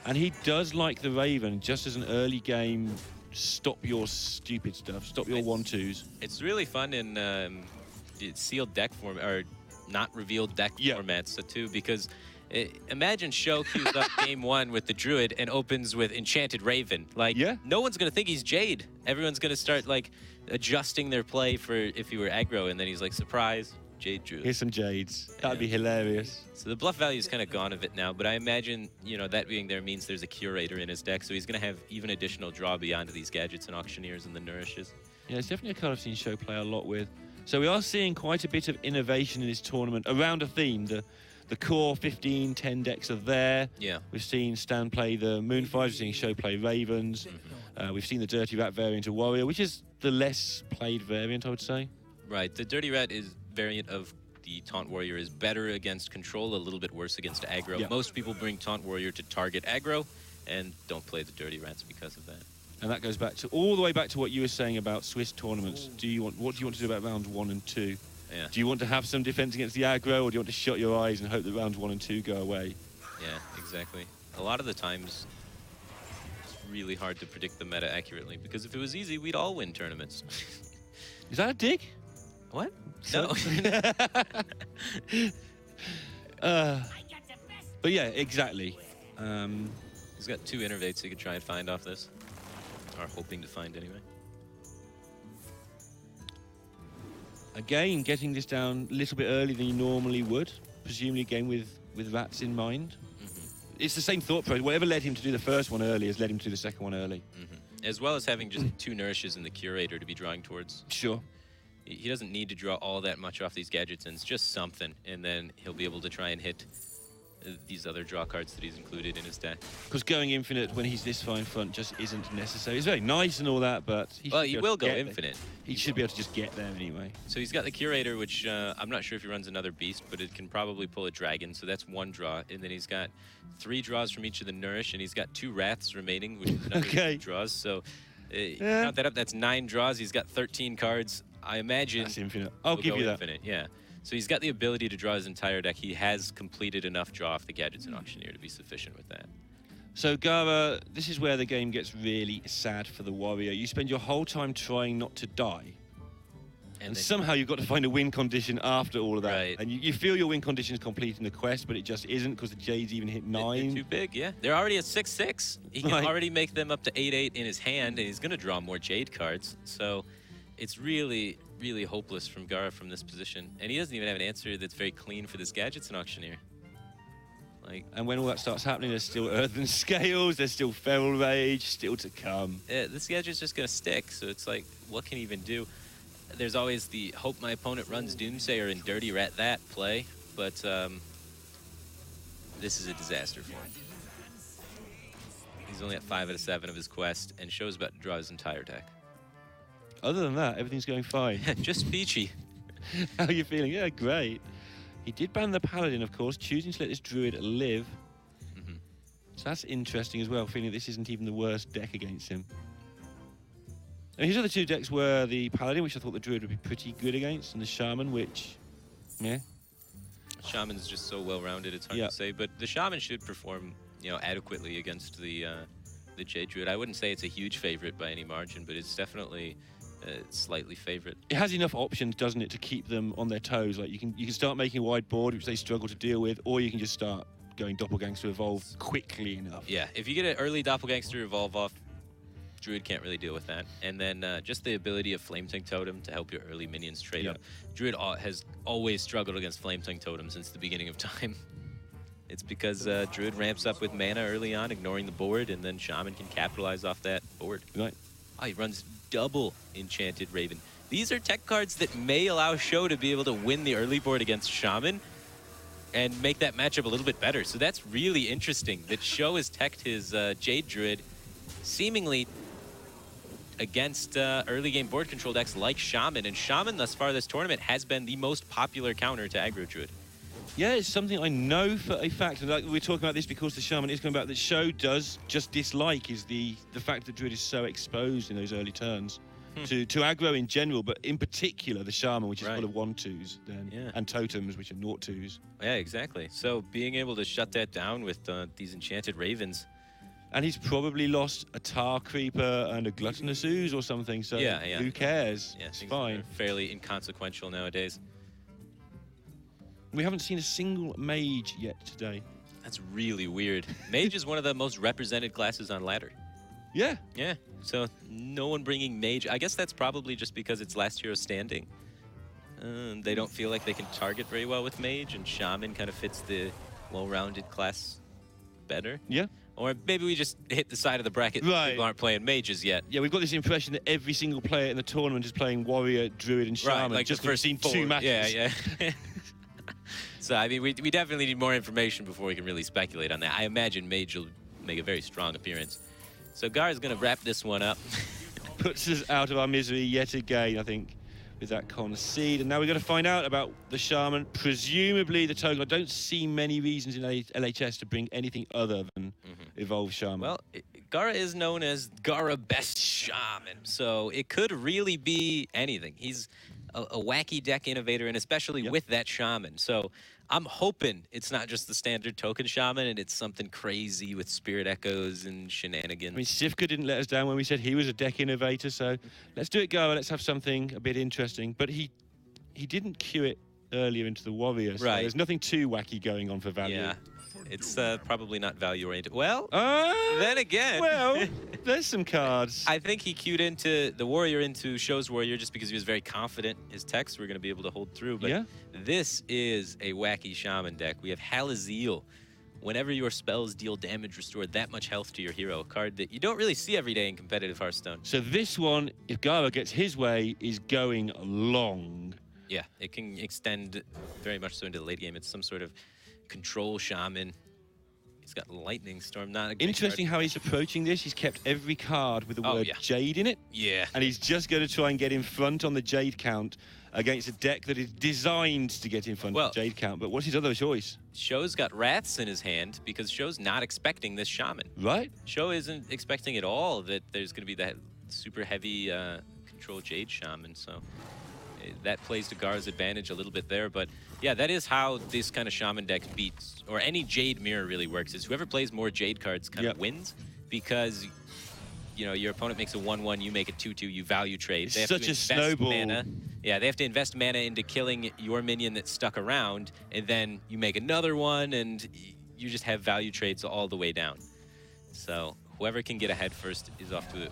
And he does like the Raven, just as an early game, stop your stupid stuff, stop your 1/2s. It's really fun in the sealed deck form, or not revealed deck formats too, because imagine Sho queues up game 1 with the Druid and opens with Enchanted Raven. Like, no one's going to think he's Jade. Everyone's going to start, like, adjusting their play for if he were aggro, and then he's like, surprise, Jade Druid. Here's some Jades. That'd be hilarious. So the bluff value is kind of gone of it now, but I imagine, you know, that being there means there's a Curator in his deck, so he's going to have even additional draw beyond these Gadgets and Auctioneers and the Nourishes. Yeah, it's definitely a card I've seen Show play a lot with. So we are seeing quite a bit of innovation in this tournament around a theme. The core 15, 10 decks are there. Yeah. We've seen Stan play the Moonfires, we've seen Show play Ravens. We've seen the Dirty Rat variant of Warrior, which is the less played variant, I would say. Right. The Dirty Rat is variant of the Taunt Warrior is better against control, a little bit worse against aggro. Yeah. Most people bring Taunt Warrior to target aggro and don't play the Dirty Rats because of that. And that goes back to all the way back to what you were saying about Swiss tournaments. What do you want to do about rounds 1 and 2? Yeah. Do you want to have some defense against the aggro, or do you want to shut your eyes and hope that rounds 1 and 2 go away? Yeah, exactly. A lot of the times, it's really hard to predict the meta accurately, because if it was easy, we'd all win tournaments. Is that a dig? What? So- No. But yeah, exactly. He's got 2 innervates he could try and find off this. Or hoping to find anyway. Again, getting this down a little bit earlier than you normally would, presumably again with rats in mind. It's the same thought process. Whatever led him to do the first one early has led him to do the second one early. As well as having just 2 Nourishes in the Curator to be drawing towards. Sure. He doesn't need to draw all that much off these Gadgets, and it's just something, and then he'll be able to try and hit these other draw cards that he's included in his deck. Because going infinite when he's this far in front just isn't necessary. It's very nice and all that, but He will go infinite. He should be able to just get there anyway. So he's got the Curator, which I'm not sure if he runs another Beast, but it can probably pull a Dragon, so that's 1 draw. And then he's got 3 draws from each of the Nourish, and he's got 2 Wraths remaining, which is another 2 draws. So count that up, that's 9 draws. He's got 13 cards. I imagine That's infinite. I'll give you that. Infinite, yeah. So he's got the ability to draw his entire deck. He has completed enough draw off the Gadgets and Auctioneer to be sufficient with that. So Gara, this is where the game gets really sad for the Warrior. You spend your whole time trying not to die. And somehow you've got to find a win condition after all of that. Right. And you feel your win condition is completing the quest, but it just isn't because the Jades even hit 9. They're too big, yeah. They're already at 6/6. He can already make them up to 8/8 in his hand, and he's going to draw more Jade cards. So it's really, really hopeless from Gara from this position. And he doesn't even have an answer that's very clean for this Gadgets and Auctioneer. And when all that starts happening, there's still Earthen Scales, there's still Feral Rage, still to come. This Gadget's just going to stick, so it's like, what can he even do? There's always the hope my opponent runs Doomsayer and Dirty Rat that play, but this is a disaster for him. He's only at 5 out of 7 of his quest, and Show's about to draw his entire deck. Other than that, everything's going fine. Just peachy. How are you feeling? Yeah, great. He did ban the Paladin, of course, choosing to let this Druid live. So that's interesting as well, feeling this isn't even the worst deck against him. And his other 2 decks were the Paladin, which I thought the Druid would be pretty good against, and the Shaman, which, yeah. Shaman's just so well-rounded, it's hard to say, but the Shaman should perform, you know, adequately against the Jade Druid. I wouldn't say it's a huge favorite by any margin, but it's definitely slightly favorite. It has enough options, doesn't it, to keep them on their toes? Like you can start making a wide board, which they struggle to deal with, or you can just start going Doppelgangster Evolve quickly enough. Yeah, if you get an early Doppelgangster Evolve off, Druid can't really deal with that. And then just the ability of Flametongue Totem to help your early minions trade up. Druid has always struggled against Flametongue Totem since the beginning of time. It's because Druid ramps up with mana early on, ignoring the board, and then Shaman can capitalize off that board. Right. Oh, he runs double Enchanted Raven. These are tech cards that may allow Show to be able to win the early board against Shaman and make that matchup a little bit better. So that's really interesting that Show has teched his Jade Druid seemingly against early game board control decks like Shaman. And Shaman thus far this tournament has been the most popular counter to aggro Druid. Yeah, it's something I know for a fact, and like we're talking about this because the Shaman is coming back, that Show does just dislike is the fact that Druid is so exposed in those early turns to aggro in general, but in particular the Shaman, which is full of 1/2s then, and Totems, which are 0/2s. Yeah, exactly. So being able to shut that down with these Enchanted Ravens. And he's probably lost a Tar Creeper and a Gluttonous Ooze or something, so who cares? Yeah, it's fine. Fairly inconsequential nowadays. We haven't seen a single Mage yet today. That's really weird. Mage is one of the most represented classes on Ladder. Yeah. Yeah, so no one bringing Mage. I guess that's probably just because it's last hero standing. They don't feel like they can target very well with Mage, and Shaman kind of fits the well-rounded class better. Yeah. Or maybe we just hit the side of the bracket. Right. People aren't playing Mages yet. Yeah, we've got this impression that every single player in the tournament is playing Warrior, Druid, and Shaman. Right, like just the first seen four. 2 matches. Yeah. So, I mean, we definitely need more information before we can really speculate on that. I imagine Mage will make a very strong appearance. So Gar's going to wrap this one up. Puts us out of our misery yet again, I think, with that concede. And now we've got to find out about the Shaman, presumably the token. I don't see many reasons in LHS to bring anything other than Evolve Shaman. Well, Gara is known as Gara Best Shaman, so it could really be anything. He's a wacky deck innovator, and especially with that Shaman. So I'm hoping it's not just the standard token Shaman, and it's something crazy with Spirit Echoes and shenanigans. I mean, Sivka didn't let us down when we said he was a deck innovator, so let's do it, Gara. Let's have something a bit interesting. But he didn't cue it earlier into the Warriors. So Right. there's nothing too wacky going on for value. Yeah, it's probably not value-oriented. Well, then again... Well, there's some cards. I think he queued into the Warrior into Show's Warrior just because he was very confident his techs were going to be able to hold through. But Yeah. this is a wacky Shaman deck. We have Halazeel. Whenever your spells deal damage, restore that much health to your hero. A card that you don't really see every day in competitive Hearthstone. So this one, if Gara gets his way, is going long. Yeah, it can extend very much so into the late game. It's some sort of control Shaman. He's got Lightning Storm. Not a great Interesting card. how he's approaching this. He's kept every card with the Oh, word yeah. Jade in it. Yeah. And he's just going to try and get in front on the Jade count against a deck that is designed to get in front Well- of the Jade count. But what's his other choice? Show's got Wraths in his hand because Show's not expecting this Shaman. Right? Show isn't expecting at all that there's going to be that super heavy control Jade Shaman, so that plays to Gar's advantage a little bit there. But yeah, that is how this kind of Shaman deck beats, or any Jade mirror really works, is whoever plays more Jade cards kind of wins, because you know your opponent makes a 1/1, you make a 2/2, you value trade. It's They have such to a invest snowball. Mana. Yeah, they have to invest mana into killing your minion that's stuck around, and then you make another one, and you just have value trades all the way down. So whoever can get ahead first is off to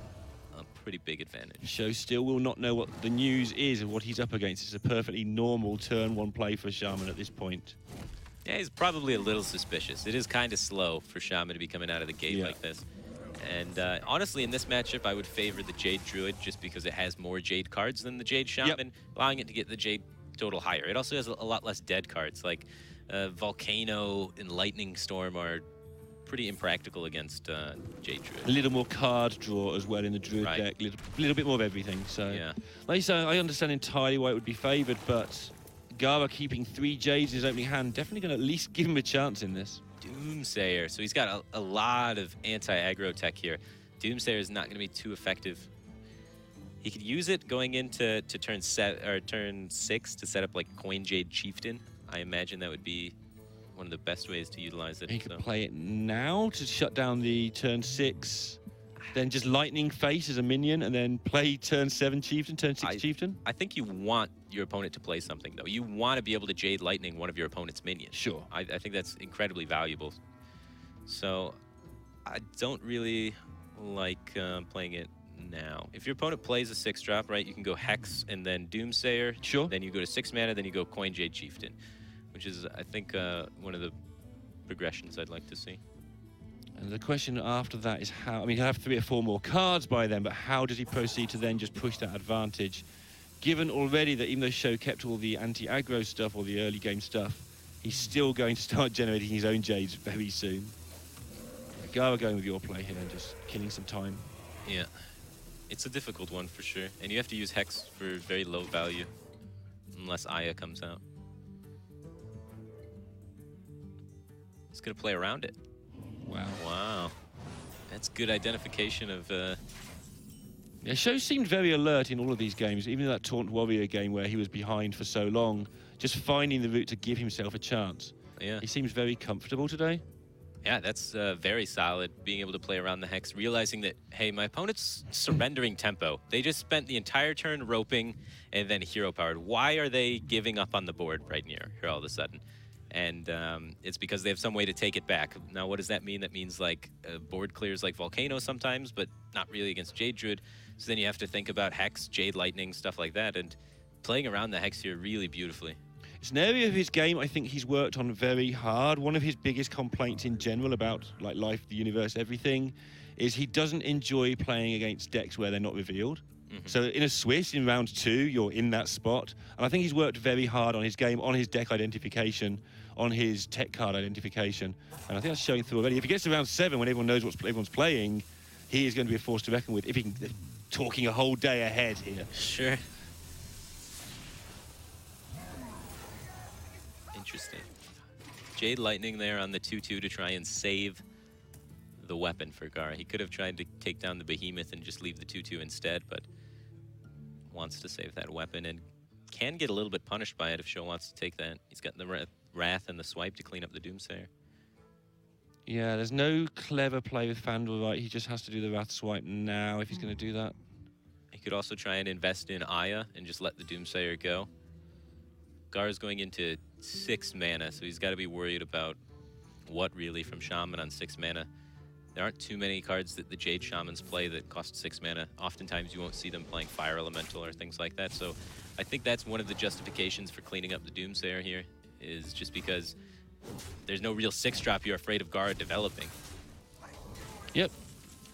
a pretty big advantage. Show still will not know what the news is of what he's up against. It's a perfectly normal turn 1 play for Shaman at this point. Yeah, he's probably a little suspicious. It is kind of slow for Shaman to be coming out of the gate like this. And honestly, in this matchup, I would favor the Jade Druid just because it has more Jade cards than the Jade Shaman, allowing it to get the Jade total higher. It also has a lot less dead cards, like Volcano and Lightning Storm are pretty impractical against Jade Druid. A little more card draw as well in the Druid Right. deck. Little bit more of everything. So, Yeah. like you say, I understand entirely why it would be favoured, but Gara keeping 3 Jades in his opening hand, definitely going to at least give him a chance in this. Doomsayer. So he's got a lot of anti-aggro tech here. Doomsayer is not going to be too effective. He could use it going into turn 6 to set up like Coin Jade Chieftain. I imagine that would be one of the best ways to utilize it. He could so. play it now to shut down the turn 6, then just Lightning Face as a minion, and then play turn 7 Chieftain, turn 6 Chieftain. I think you want your opponent to play something, though. You want to be able to Jade Lightning one of your opponent's minions. Sure. I think that's incredibly valuable. So I don't really like playing it now. If your opponent plays a 6-drop, right, you can go Hex and then Doomsayer. Sure. Then you go to 6 mana, then you go Coin Jade Chieftain, which is, I think, one of the progressions I'd like to see. And the question after that is how, I mean, he'll have 3 or 4 more cards by then, but how does he proceed to then just push that advantage? Given already that even though Show kept all the anti-aggro stuff or the early game stuff, he's still going to start generating his own Jades very soon. Gara going with your play here and just killing some time. Yeah. It's a difficult one for sure. And you have to use Hex for very low value, unless Aya comes out. He's going to play around it. Wow. Wow. That's good identification of... Yeah, Show seemed very alert in all of these games, even in that Taunt Warrior game where he was behind for so long, just finding the route to give himself a chance. Yeah. He seems very comfortable today. Yeah, that's very solid, being able to play around the Hex, realizing that, hey, my opponent's surrendering tempo. They just spent the entire turn roping and then hero-powered. Why are they giving up on the board right here all of a sudden? And it's because they have some way to take it back. Now, what does that mean? That means, like, board clears like Volcano sometimes, but not really against Jade Druid. So then you have to think about Hex, Jade Lightning, stuff like that. And playing around the Hex here really beautifully. It's an area of his game I think he's worked on very hard. One of his biggest complaints in general about like life, the universe, everything, is he doesn't enjoy playing against decks where they're not revealed. So in a Swiss, in round 2, you're in that spot. And I think he's worked very hard on his game, on his deck identification, on his tech card identification. And I think that's showing through already. If he gets to round 7, when everyone knows what everyone's playing, he is going to be a force to reckon with, if he can, talking a whole day ahead here. Sure. Interesting. Jade Lightning there on the 2-2 to try and save the weapon for Gara. He could have tried to take down the Behemoth and just leave the 2-2 instead, but wants to save that weapon and can get a little bit punished by it if Sho wants to take that. He's got the Wrath and the Swipe to clean up the Doomsayer. Yeah, there's no clever play with Fandral, right? He just has to do the Wrath Swipe now if he's going to do that. He could also try and invest in Aya and just let the Doomsayer go. Gara's going into 6 mana, so he's got to be worried about what really from Shaman on 6 mana. There aren't too many cards that the Jade Shamans play that cost 6 mana. Oftentimes you won't see them playing Fire Elemental or things like that. So I think that's one of the justifications for cleaning up the Doomsayer here, is just because there's no real 6-drop you're afraid of Gara developing. Yep,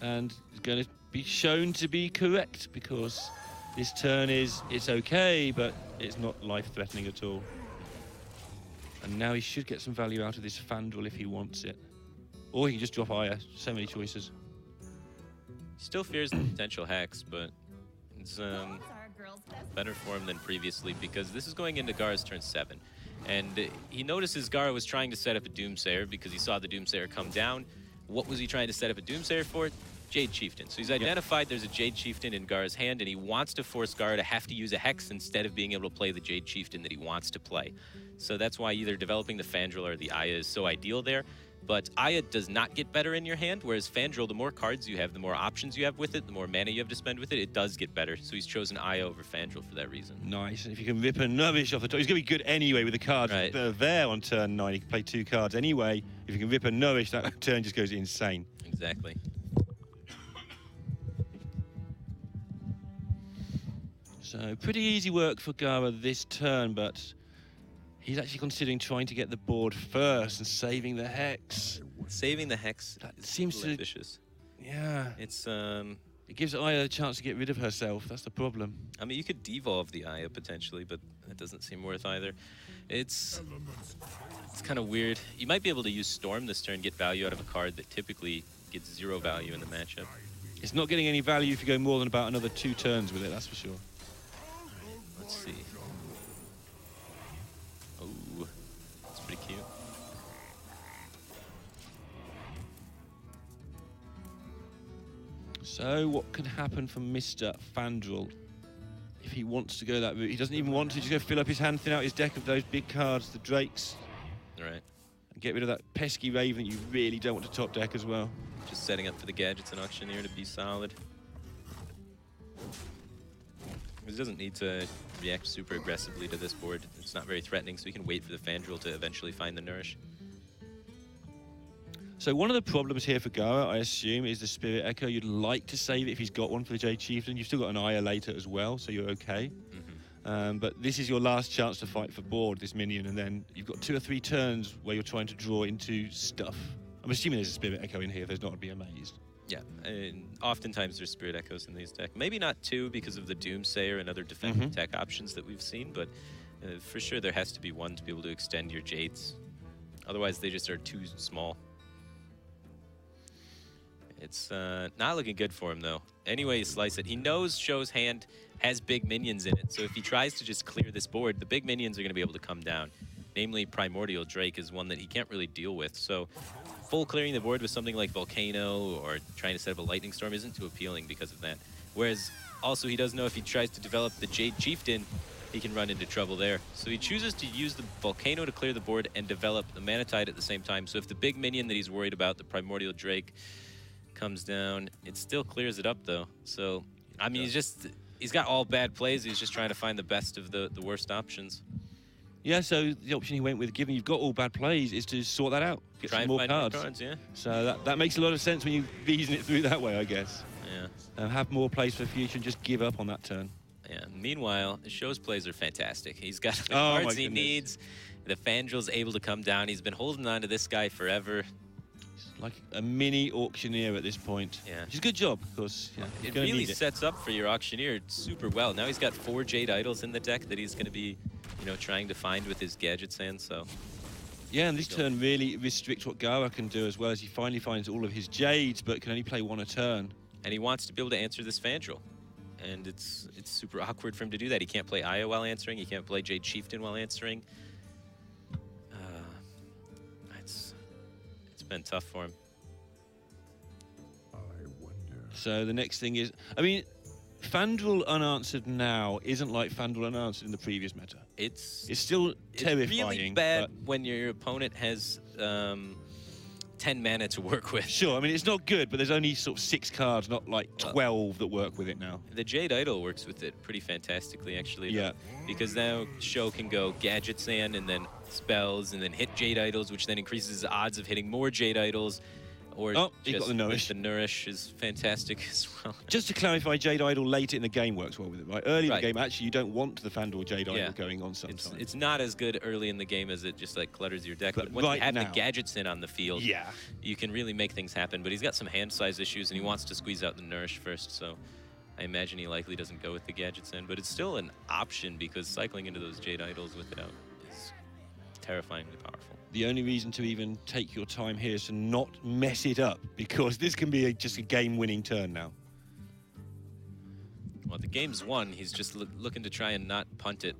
and it's going to be shown to be correct because this turn it's okay, but it's not life-threatening at all. And now he should get some value out of this Fandral if he wants it. Or he can just drop Aya. So many choices. Still fears the potential Hex, but it's better for him than previously because this is going into Gara's turn 7. And he notices Gara was trying to set up a Doomsayer because he saw the Doomsayer come down. What was he trying to set up a Doomsayer for? Jade Chieftain. So he's identified there's a Jade Chieftain in Gara's hand, and he wants to force Gara to have to use a Hex instead of being able to play the Jade Chieftain that he wants to play. So that's why either developing the Fandral or the Aya is so ideal there. But Aya does not get better in your hand, whereas Fandral, the more cards you have, the more options you have with it, the more mana you have to spend with it, it does get better. So he's chosen Aya over Fandral for that reason. Nice. And if you can rip a Nourish off the top, he's going to be good anyway with the cards that are there on turn 9. He can play 2 cards anyway. If you can rip a Nourish, that turn just goes insane. Exactly. So pretty easy work for Gara this turn, but he's actually considering trying to get the board first and saving the Hex. Saving the Hex seems to ambitious. Yeah. It's it gives Aya a chance to get rid of herself. That's the problem. I mean, you could devolve the Aya potentially, but that doesn't seem worth either. It's kind of weird. You might be able to use Storm this turn, get value out of a card that typically gets 0 value in the matchup. It's not getting any value if you go more than about another 2 turns with it, that's for sure. Let's see. Oh, that's pretty cute. So what can happen from Mr. Fandral if he wants to go that route? He doesn't even want to, just go fill up his hand, thin out his deck of those big cards, the Drakes. Right. And get rid of that pesky Raven that you really don't want to top deck as well. Just setting up for the Gadgets and Auctioneer to be solid. He doesn't need to react super aggressively to this board. It's not very threatening, so he can wait for the Fandral to eventually find the Nourish. So one of the problems here for Gara, I assume, is the Spirit Echo. You'd like to save it if he's got one for the Jade Chieftain. You've still got an Aya later as well, so you're okay. But this is your last chance to fight for board, this minion, and then you've got 2 or 3 turns where you're trying to draw into stuff. I'm assuming there's a Spirit Echo in here. If there's not, I'd be amazed. Yeah, and oftentimes there's Spirit Echoes in these decks. Maybe not 2 because of the Doomsayer and other defensive tech options that we've seen, but for sure there has to be 1 to be able to extend your Jades. Otherwise, they just are too small. It's not looking good for him, though. Anyway, you slice it. He knows Sho's hand has big minions in it, so if he tries to just clear this board, the big minions are going to be able to come down. Namely, Primordial Drake is one that he can't really deal with, so full clearing the board with something like Volcano or trying to set up a Lightning Storm isn't too appealing because of that. Whereas, also, he does know if he tries to develop the Jade Chieftain, he can run into trouble there. So he chooses to use the Volcano to clear the board and develop the Mana Tide at the same time. So if the big minion that he's worried about, the Primordial Drake, comes down, it still clears it up, though. So, I mean, he's got all bad plays. He's just trying to find the best of the worst options. Yeah, so the option he went with, given you've got all bad plays, is to sort that out. Get Try some and more find cards. Yeah. So that makes a lot of sense when you reason it through that way, I guess. Yeah. Have more plays for the future and just give up on that turn. Yeah. Meanwhile, Show's plays are fantastic. He's got the Oh, my cards he goodness. needs. The Fandrel's able to come down. He's been holding on to this guy forever. Like a mini auctioneer at this point. Yeah. Which is a good job, because It really sets up for your auctioneer super well. Now he's got 4 Jade Idols in the deck that he's going to be, trying to find with his Gadget Sand. So Yeah, and this turn really restricts what Gawa can do, as well as he finally finds all of his Jades, but can only play 1 a turn. and he wants to be able to answer this Fandrel. And it's super awkward for him to do that. He can't play Aya while answering. He can't play Jade Chieftain while answering. It's been tough for him. So the next thing is, I mean, Fandrel unanswered now isn't like Fandrel unanswered in the previous meta. It's still terrifying. It's really bad but- when your opponent has 10 mana to work with. Sure, I mean, it's not good, but there's only sort of 6 cards, not like 12 that work with it now. The Jade Idol works with it pretty fantastically, actually. Yeah. Because now Show can go Gadget Sand and then spells and then hit Jade Idols, which then increases the odds of hitting more Jade Idols. Or Oh, he got just the Nourish. The Nourish is fantastic as well. Just to clarify, Jade Idol later in the game works well with it, right? Early in Right. the game, actually, you don't want the Fandrel Jade Idol Yeah. going on sometimes. It's not as good early in the game as it just like clutters your deck. But But once right you have now- the Gadgets in on the field, Yeah. you can really make things happen. But he's got some hand size issues, and he wants to squeeze out the Nourish first. So I imagine he likely doesn't go with the Gadgets in. But it's still an option, because cycling into those Jade Idols with it out is terrifyingly powerful. The only reason to even take your time here is to not mess it up, because this can be just a game-winning turn now. Well, the game's won. He's just looking to try and not punt it.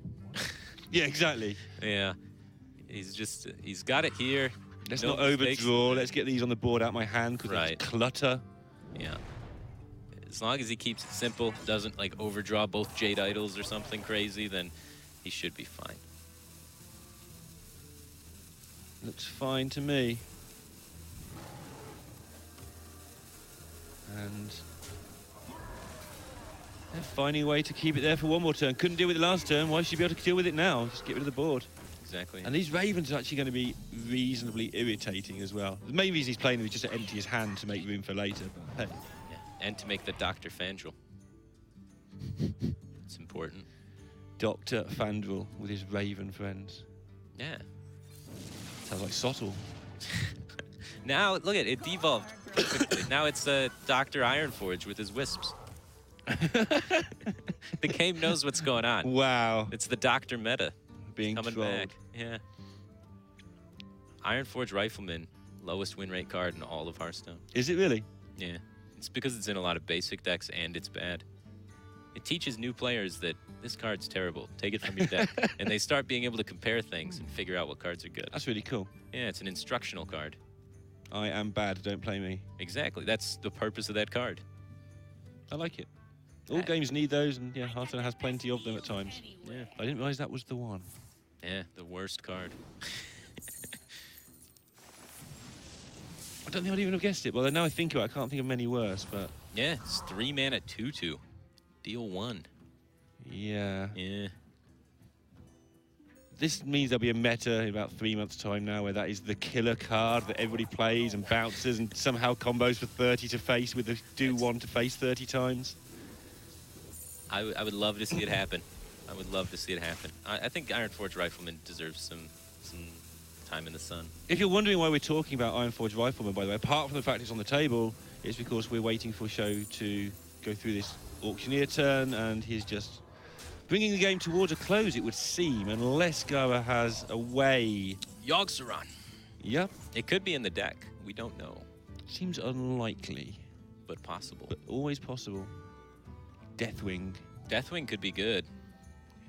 Yeah, exactly. Yeah. He's got it here. Let's No not mistakes. overdraw. Let's get these on the board out of my hand, because Right. it's clutter. Yeah. As long as he keeps it simple, doesn't like overdraw both Jade Idols or something crazy, then he should be fine. Looks fine to me. And they're finding a way to keep it there for one more turn. Couldn't deal with it last turn. Why should you be able to deal with it now? Just get rid of the board. Exactly. And these Ravens are actually going to be reasonably irritating as well. The main reason he's playing them is just to empty his hand to make room for later. But hey, Yeah. And to make the Dr. Fandrel. It's important. Dr. Fandrel with his Raven friends. Yeah. Sounds like Sottle. Now, look at it, devolved perfectly. Now it's Dr. Ironforge with his wisps. The game knows what's going on. Wow. It's the Doctor meta. Being Coming trolled. back. Yeah. Ironforge Rifleman, lowest win rate card in all of Hearthstone. Is it really? Yeah. It's because it's in a lot of basic decks and it's bad. It teaches new players that this card's terrible. Take it from your deck. And they start being able to compare things and figure out what cards are good. That's really cool. Yeah, it's an instructional card. I am bad, don't play me. Exactly. That's the purpose of that card. I like it. All games need those, and yeah, Hearthstone has plenty of them at times. Yeah. I didn't realize that was the one. Yeah, the worst card. I don't think I'd even have guessed it. Well, now I think about it, I can't think of many worse, but Yeah, it's 3 mana 2/2. Deal 1. yeah. Yeah. This means there'll be a meta in about 3 months' time now where that is the killer card that everybody plays and bounces and somehow combos for 30 to face with the do one to face 30 times. I would love to see it happen. I would love to see it happen. I think Ironforge Rifleman deserves some time in the sun. If you're wondering why we're talking about Ironforge Rifleman, by the way, apart from the fact it's on the table, it's because we're waiting for Show to go through this auctioneer turn, and he's just bringing the game towards a close, it would seem, unless Gara has a way. Yogg-Saron. Yep. It could be in the deck. We don't know, Seems unlikely, but possible. but always possible. Deathwing Deathwing could be good.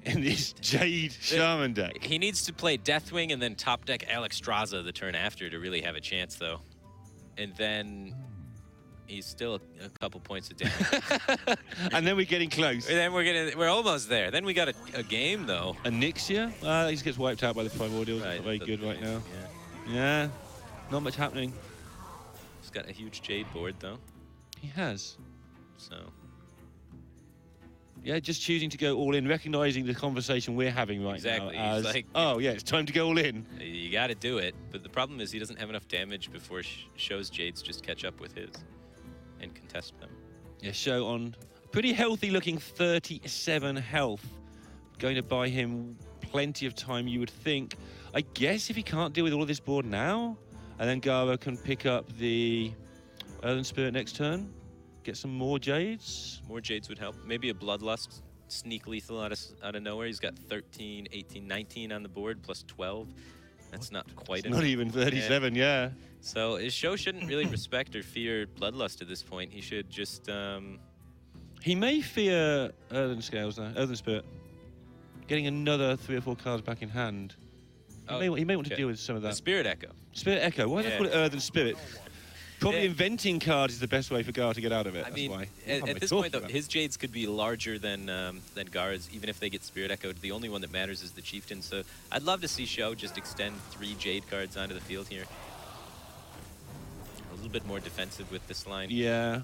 in this Jade Shaman deck. He needs to play Deathwing and then top deck Alexstrasza the turn after to really have a chance, though. And then he's still a couple points of damage. And then we're getting close. And then we're almost there. Then we got a game, though. Anixia? He just gets wiped out by the Primordials. Right, Not very doesn't good right matter. now. Yeah. Yeah. Not much happening. He's got a huge Jade board, though. He has. So Yeah, just choosing to go all in, recognizing the conversation we're having right Exactly. now He's as, like- oh yeah, it's time to go all in. you got to do it. But the problem is he doesn't have enough damage before Show's Jades just catch up with his and contest them. Yeah, Show on Pretty healthy looking 37 health. Going to buy him plenty of time, you would think. I guess if he can't deal with all of this board now, and then Gara can pick up the Earthen Spirit next turn, get some more Jades. More Jades would help. Maybe a Bloodlust, sneak lethal out of nowhere. He's got 13, 18, 19 on the board, plus 12. That's not quite enough. Not even 37, yeah. So his show shouldn't really respect or fear Bloodlust at this point. He should just... He may fear Earthen Scales though, Earthen Spirit. Getting another 3 or 4 cards back in hand. He may want to deal with some of that. The Spirit Echo. Spirit Echo. Why do they call it Earthen Spirit? Probably inventing cards is the best way for Gara to get out of it. I mean, why. at this point, though, his Jades could be larger than Gara's, even if they get Spirit Echoed. The only one that matters is the Chieftain. So I'd love to see Sho just extend 3 Jade cards onto the field here. A little bit more defensive with this line. Yeah.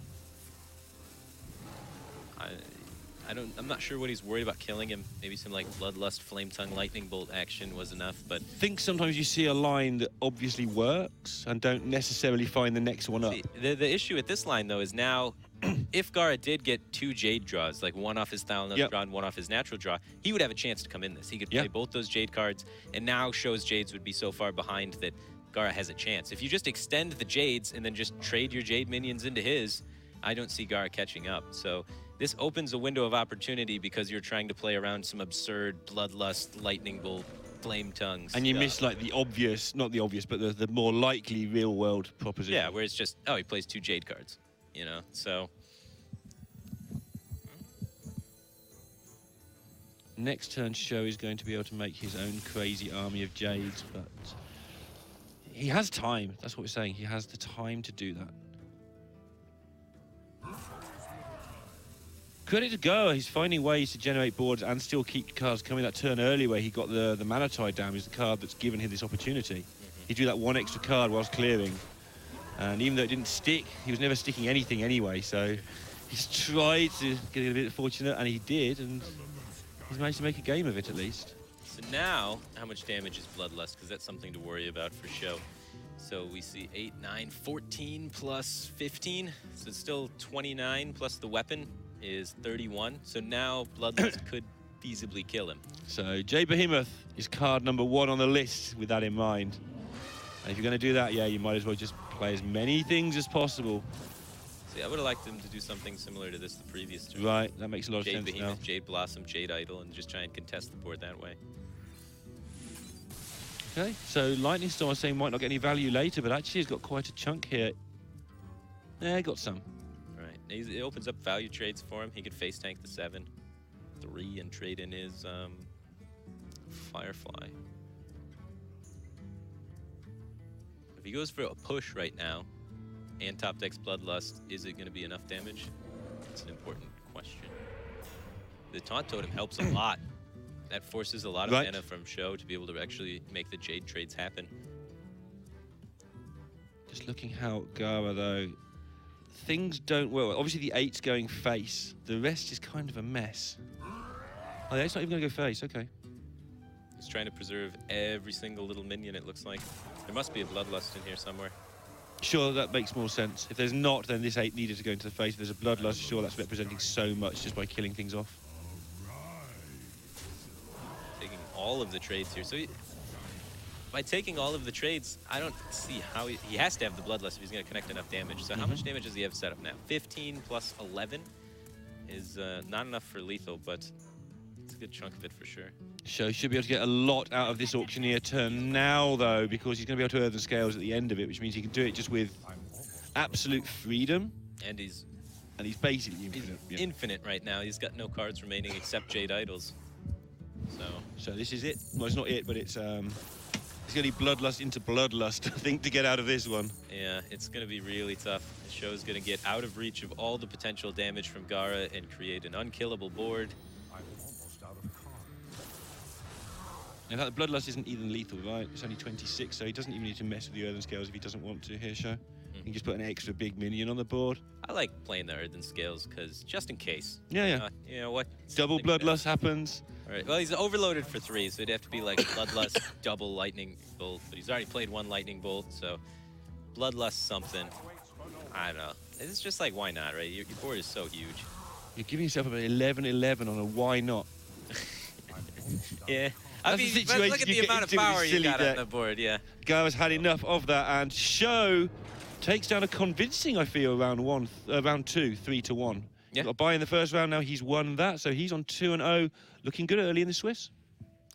I'm not sure what he's worried about killing him. Maybe some like Bloodlust, Flame Tongue, Lightning Bolt action was enough, but... I think sometimes you see a line that obviously works and don't necessarily find the next one up. The issue with this line, though, is now, if Gara did get 2 Jade draws, like one off his Thalanos draw and one off his natural draw, he would have a chance to come in this. He could play both those Jade cards, and now Sho's Jades would be so far behind that Gara has a chance. If you just extend the Jades and then just trade your Jade minions into his, I don't see Gara catching up. So this opens a window of opportunity because you're trying to play around some absurd Bloodlust, Lightning Bolt, Flame Tongues. And you miss like the obvious, not the obvious, but the more likely real world proposition. Yeah, where it's just, oh, he plays 2 Jade cards, you know, so. Next turn, Sho is going to be able to make his own crazy army of Jades, but he has time. That's what we're saying. He has the time to do that. Credit to Gara, he's finding ways to generate boards and still keep cards coming. That turn early where he got the Mana Tide down is the card that's given him this opportunity. He drew that 1 extra card whilst clearing. And even though it didn't stick, he was never sticking anything anyway. So he's tried to get a bit fortunate, and he did. And he's managed to make a game of it at least. So now, how much damage is Bloodlust? Because that's something to worry about for Sho. So we see 8, 9, 14 plus 15. So it's still 29 plus the weapon is 31. So now Bloodlust could feasibly kill him. So Jade Behemoth is card number 1 on the list with that in mind. And if you're going to do that, yeah, you might as well just play as many things as possible. See, I would have liked them to do something similar to this the previous turn. Right, that makes a lot of Jade sense Behemoth, now. Jade Blossom, Jade Idol, and just try and contest the board that way. Okay, so Lightning Storm, I was saying, might not get any value later, but actually he's got quite a chunk here. Yeah, got some. Right, it opens up value trades for him. He could face tank the 7, 3, and trade in his Firefly. If he goes for a push right now, and top decks Bloodlust, is it going to be enough damage? That's an important question. The Taunt Totem helps a lot. That forces a lot of mana from Sho to be able to actually make the Jade trades happen. Just looking how Gara, though, things don't well. Obviously, the 8's going face. The rest is kind of a mess. Oh, the 8's not even going to go face. Okay. He's trying to preserve every single little minion, it looks like. There must be a Bloodlust in here somewhere. Sure, that makes more sense. If there's not, then this 8 needed to go into the face. If there's a Bloodlust, sure, that's representing so much just by killing things off. Taking all of the trades here. So by taking all of the trades, I don't see how he has to have the Bloodlust if he's going to connect enough damage. So how much damage does he have set up now? 15 plus 11 is not enough for lethal, but it's a good chunk of it for sure. Sho should be able to get a lot out of this Auctioneer turn now, though, because he's going to be able to Earthen Scales at the end of it, which means he can do it just with absolute freedom. And he's basically infinite. He's infinite right now. He's got no cards remaining except Jade Idols. So this is it. Well, it's not it, but it's going to be Bloodlust into Bloodlust, I think, to get out of this one. Yeah, it's going to be really tough. The Sho's going to get out of reach of all the potential damage from Gara and create an unkillable board. In fact, the Bloodlust isn't even lethal, right? It's only 26, so he doesn't even need to mess with the Earthen Scales if he doesn't want to here, Sho. You can just put an extra big minion on the board. I like playing the Earthen Scales because just in case. Yeah. You know what? Double Bloodlust happens. All right. Well, he's overloaded for 3, so it'd have to be like Bloodlust, double Lightning Bolt. But he's already played 1 Lightning Bolt, so Bloodlust something. I don't know. It's just like, why not, right? Your board is so huge. You're giving yourself about 11-11 on a why not. Yeah. I That's the mean, but situation look at you the get amount of into with power this you silly got on deck. the board, yeah. Gara's had enough of that, and Show takes down a convincing, I feel, round 2, 3-1. Yeah. Got a bye in the first round, now he's won that, so he's on 2-0, looking good early in the Swiss.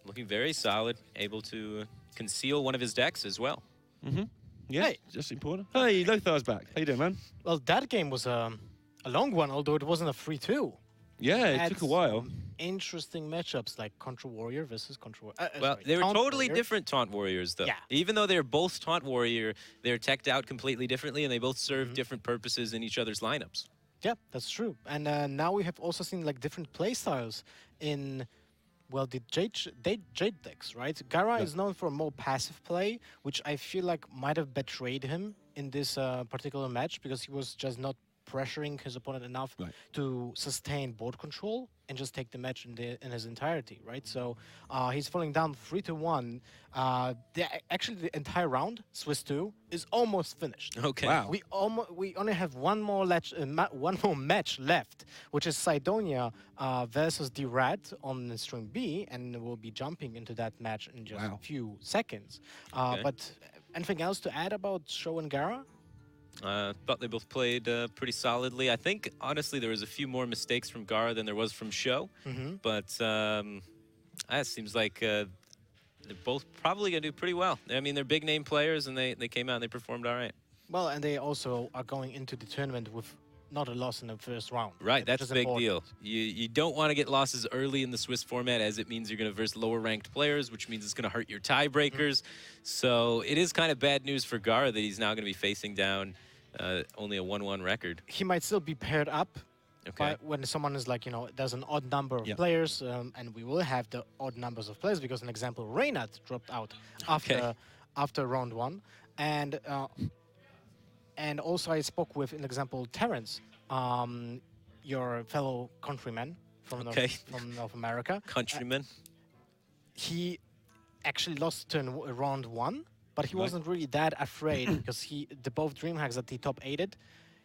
Looking very solid, able to conceal one of his decks as well. Yeah, Hey. just important. Hey, Lothar's back. How you doing, man? Well, that game was a long one, although it wasn't a 3-2. Yeah, it Had took a while. some interesting matchups like Contra Warrior versus Contra Warrior. Well, they were totally different Taunt Warriors, though. Yeah. Even though they're both Taunt Warrior, they're teched out completely differently, and they both serve different purposes in each other's lineups. Yeah, that's true. And now we have also seen like different playstyles in, well, the Jade decks, right? Gara is known for more passive play, which I feel like might have betrayed him in this particular match because he was just not pressuring his opponent enough to sustain board control and just take the match in his entirety, right? So he's falling down 3-1. Actually, the entire round, Swiss 2, is almost finished. Okay. Wow. We only have one more match left, which is Sidonia versus D-Rat on stream B, and we'll be jumping into that match in just a few seconds. But anything else to add about Show and Gara? Thought they both played pretty solidly. I think, honestly, there was a few more mistakes from Gara than there was from Show. But it seems like they're both probably going to do pretty well. I mean, they're big-name players, and they came out and they performed all right. Well, and they also are going into the tournament with not a loss in the first round. Right, that's which a is big important. deal. You don't want to get losses early in the Swiss format, as it means you're going to verse lower-ranked players, which means it's going to hurt your tiebreakers. So it is kind of bad news for Gara that he's now going to be facing down only a 1-1 record. He might still be paired up when someone is like, there's an odd number of players, and we will have the odd numbers of players because, an example, Reynard dropped out after round 1. And also I spoke with, an example, Terrence, your fellow countryman from North America. Countryman. He actually lost to round 1, but he wasn't really that afraid because both DreamHacks that he top 8'd,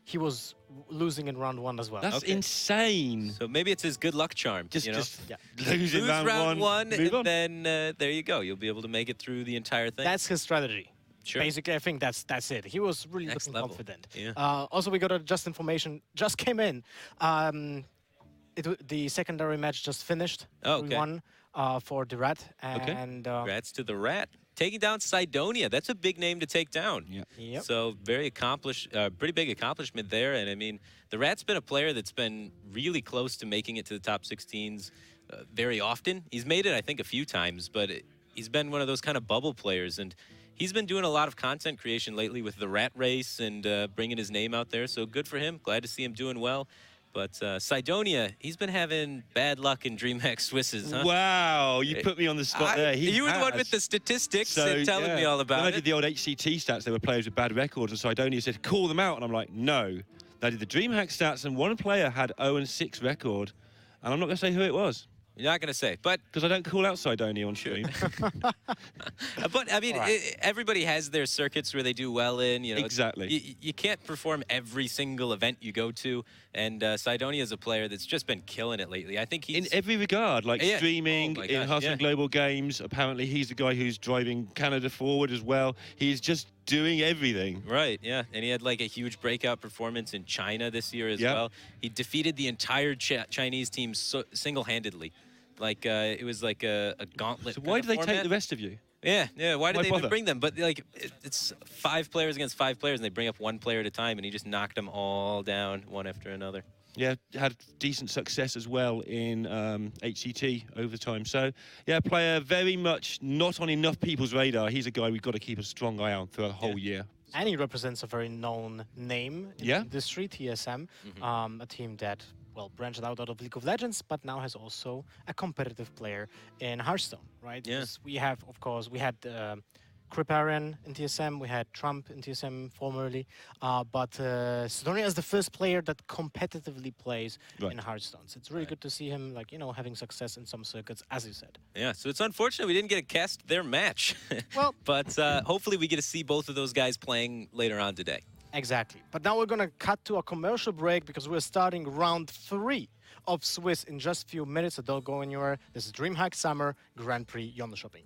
he was losing in round 1 as well. That's insane. So maybe it's his good luck charm. Just lose losing round 1 move on. and then there you go. You'll be able to make it through the entire thing. That's his strategy. Sure. Basically, I think that's it. He was really Next looking level. confident. Yeah. Also, we got just information just came in. The secondary match just finished. Okay. 3-1 for the Rat. And Congrats to the Rat. Taking down Sidonia. That's a big name to take down. Yep. So very accomplished, pretty big accomplishment there. And I mean, the Rat's been a player that's been really close to making it to the top 16s very often. He's made it, I think, a few times, but he's been one of those kind of bubble players. And he's been doing a lot of content creation lately with the Rat Race and bringing his name out there. So good for him. Glad to see him doing well. But Sidonia, he's been having bad luck in DreamHack Swisses, huh? Wow, you put me on the spot there. You were the one with the statistics and telling me all about when I it. did the old HCT stats, there were players with bad records, and Sidonia said, call them out. And I'm like, no. I did the DreamHack stats, and one player had 0-6 record, and I'm not going to say who it was. You're not going to say, but... Because I don't call out Sidonia on stream. But, I mean, everybody has their circuits where they do well in. Exactly. You can't perform every single event you go to, and Sidonia is a player that's just been killing it lately. I think he's... In every regard, like streaming, Oh my in gosh, Hearthstone Global Games, apparently he's the guy who's driving Canada forward as well. He's just doing everything. Right, yeah. And he had like a huge breakout performance in China this year as well. He defeated the entire Chinese team single-handedly. Like, it was like a gauntlet. So why do they take the rest of you? Yeah. Why did they bother? even bring them? But like, it's 5 players against 5 players, and they bring up 1 player at a time, and he just knocked them all down one after another. Yeah, had decent success as well in HCT over time. So, yeah, player very much not on enough people's radar. He's a guy we've got to keep a strong eye on throughout the whole year. And he represents a very known name in the industry, TSM, a team that, well, branched out of League of Legends, but now has also a competitive player in Hearthstone, right? Yeah. We have, of course, we had Kriparian in TSM, we had Trump in TSM formerly, but Sidonia is the first player that competitively plays in Hearthstone. So it's really good to see him, like, having success in some circuits, as you said. Yeah, so it's unfortunate we didn't get to cast their match. Well, but hopefully we get to see both of those guys playing later on today. Exactly. But now we're going to cut to a commercial break because we're starting round 3 of Swiss in just a few minutes, so don't go anywhere. This is DreamHack Summer Grand Prix Shopping.